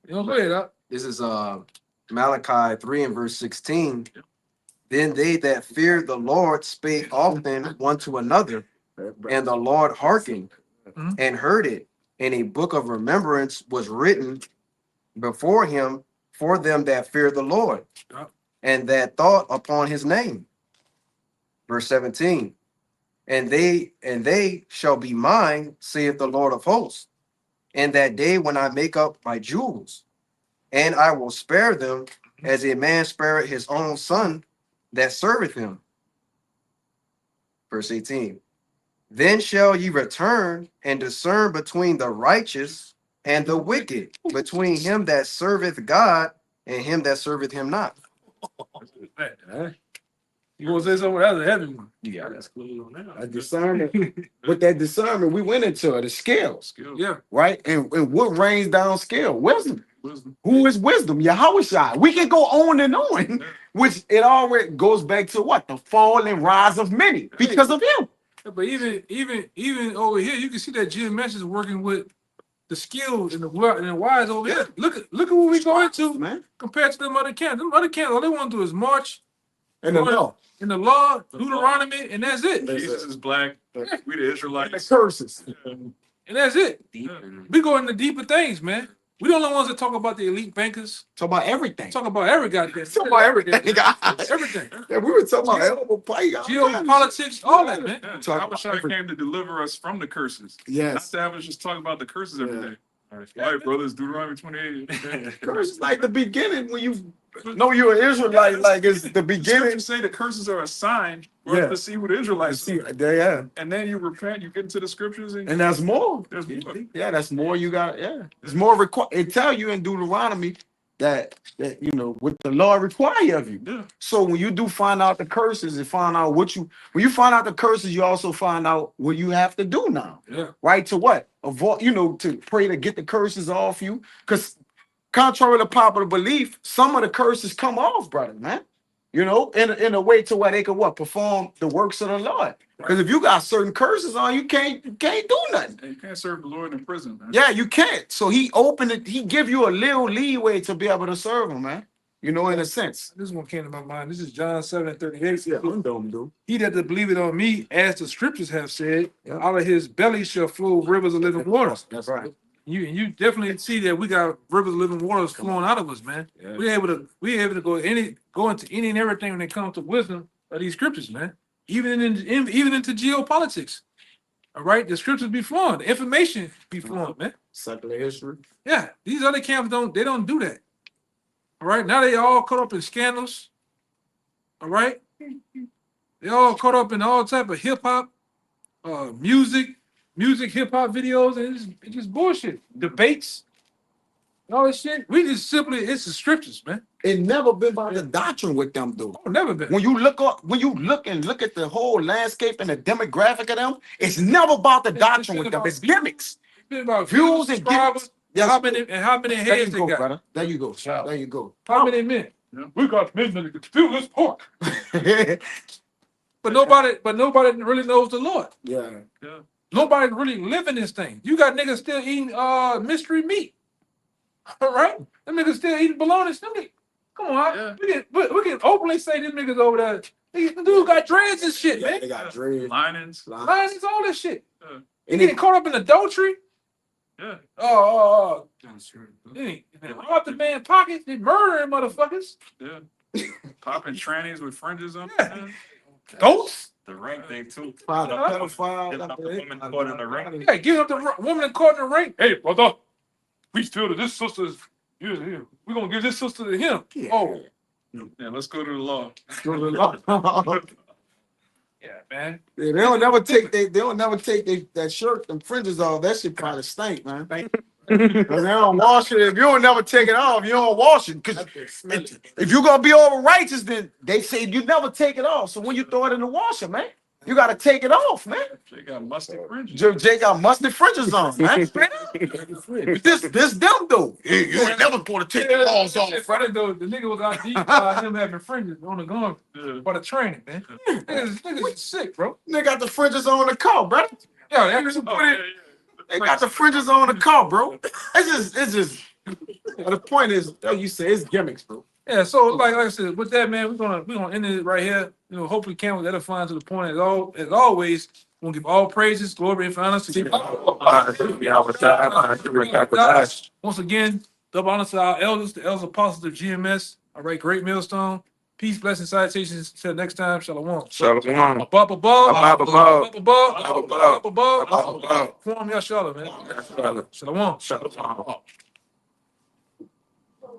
Go ahead, Doc. this is Malachi 3 and verse 16. Then they that feared the Lord spake often one to another, and the Lord hearkened and heard it. And a book of remembrance was written before him for them that fear the Lord, and that thought upon his name. Verse 17. And they shall be mine, saith the Lord of hosts, in that day when I make up my jewels, and I will spare them as a man spareth his own son that serveth him. Verse 18. Then shall ye return and discern between the righteous and the wicked, between him that serveth God and him that serveth him not. You gonna say something? That's a heavy one. Yeah, That's clear on that. a discernment. With that discernment, we went into it, the scales, Yeah. right? And what rains down scale? Wisdom. Wisdom. Who is wisdom? Yahushua. We can go on and on, which it already goes back to what? The fall and rise of many because of him. Yeah, but even over here, you can see that GMS is working with the skills and the wise over here. Look at what we going to, man, compared to them other camps. Them other camps, all they want to do is march and the law. in the law, Deuteronomy, and that's it. Jesus is black. We the Israelites. The curses. And that's it. We go into deeper things, man. We don't the ones that talk about the elite bankers. Talk about everything. Talk about every goddamn. Talk about everything. Everything. Yeah, we were talking about elbow play. Geopolitics, all that, man. Abishai came to deliver us from the curses. Yes. Not to have us just talk about the curses every day. All right, brothers, Deuteronomy 28. Curses like the beginning when you know you're an Israelite, like it's the beginning. You say the curses are a sign for Yeah. us to see who the Israelites See, are. yeah, And then you repent, you get into the scriptures, and and that's more. there's more. Yeah, that's more. You got it's more required. It tell you in Deuteronomy that you know what the Lord require of you. Yeah. So when you do find out the curses and find out when you find out the curses, you also find out what you have to do now. Yeah. Right? To what? Avoid, to pray to get the curses off you. Because contrary to popular belief, some of the curses come off, brother, man. In a way to where they can perform the works of the Lord. Because if you got certain curses on, you can't do nothing. And you can't serve the Lord in prison, man. Yeah, you can't. So he opened it, he give you a little leeway to be able to serve him, man. In a sense. This one came to my mind. This is John 7:38. Yeah, dude. He that does believe it on me, as the scriptures have said, out of his belly shall flow rivers of living waters. That's right. You definitely see that we got rivers of living waters flowing out of us, man. Yeah. We're able to go into any and everything when it comes to wisdom of these scriptures, man. Even into geopolitics. All right, the scriptures be flowing, the information be flowing, man. Secular history. Yeah, these other camps don't do that. All right, now they all caught up in scandals. All right, they all caught up in all type of hip hop, music hip hop videos, and it's just bullshit. Debates, and all this shit. We just simply it's the scriptures, man. It never been about the doctrine with them, dude. Oh, never been. When you look at the whole landscape and the demographic of them, it's never about the doctrine with them. It's gimmicks. It's been about Views and gimmicks. Yes. How many There heads you they go, got? brother. There you go. There you go. How many men? Yeah. We got men that can steal this pork. But nobody really knows the Lord. Yeah. Nobody really living this thing. You got niggas still eating mystery meat. All right? Them niggas still eating bologna. Come on. Yeah. We can openly say them niggas over there. These dudes got dreads and shit, man. They got dread. Linings. Lions, all this shit. Yeah. They getting caught up in adultery. Yeah. They robbed the man's pockets. They murdering motherfuckers. Yeah. Popping trannies with fringes on. Yeah. Ghosts. The ring thing too. Pedophile. Giving up the women caught in the ring. Yeah, give up the woman caught in the ring. Hey, brother, we still to this sister's. We're gonna give this sister to him. Yeah. Oh, Yeah, let's go to the law. yeah, man. Yeah, they don't never take that shirt and fringes off. That shit probably stink, man. Cause they don't wash it. If you don't never take it off, you don't wash it. Cause if you're gonna be over righteous, then they say you never take it off. So when you throw it in the washer, man, you gotta take it off, man. They got musty fringes. Jay got mustard fringes on, man. this them though. You ain't never gonna take the balls off, Friday though, the nigga was out deep by him having fringes on the gun for the training, man. Niggas is sick, bro. They got the fringes on the car, bro. Yeah, that nigga put it. They got the fringes on the car, bro. It's just. The point is, like you say, it's gimmicks, bro. Yeah, so like I said, with that, man, we're gonna end it right here. Hopefully, Cam was edifying to the point. As always, we'll give all praises, glory, and honor to once again, double honor to our elders, the elders apostles of GMS. All right, great millstone. Peace, blessings, salutations. Till next time, shalom. Shalom. Above, Above. Form your shalom, man. Shalom.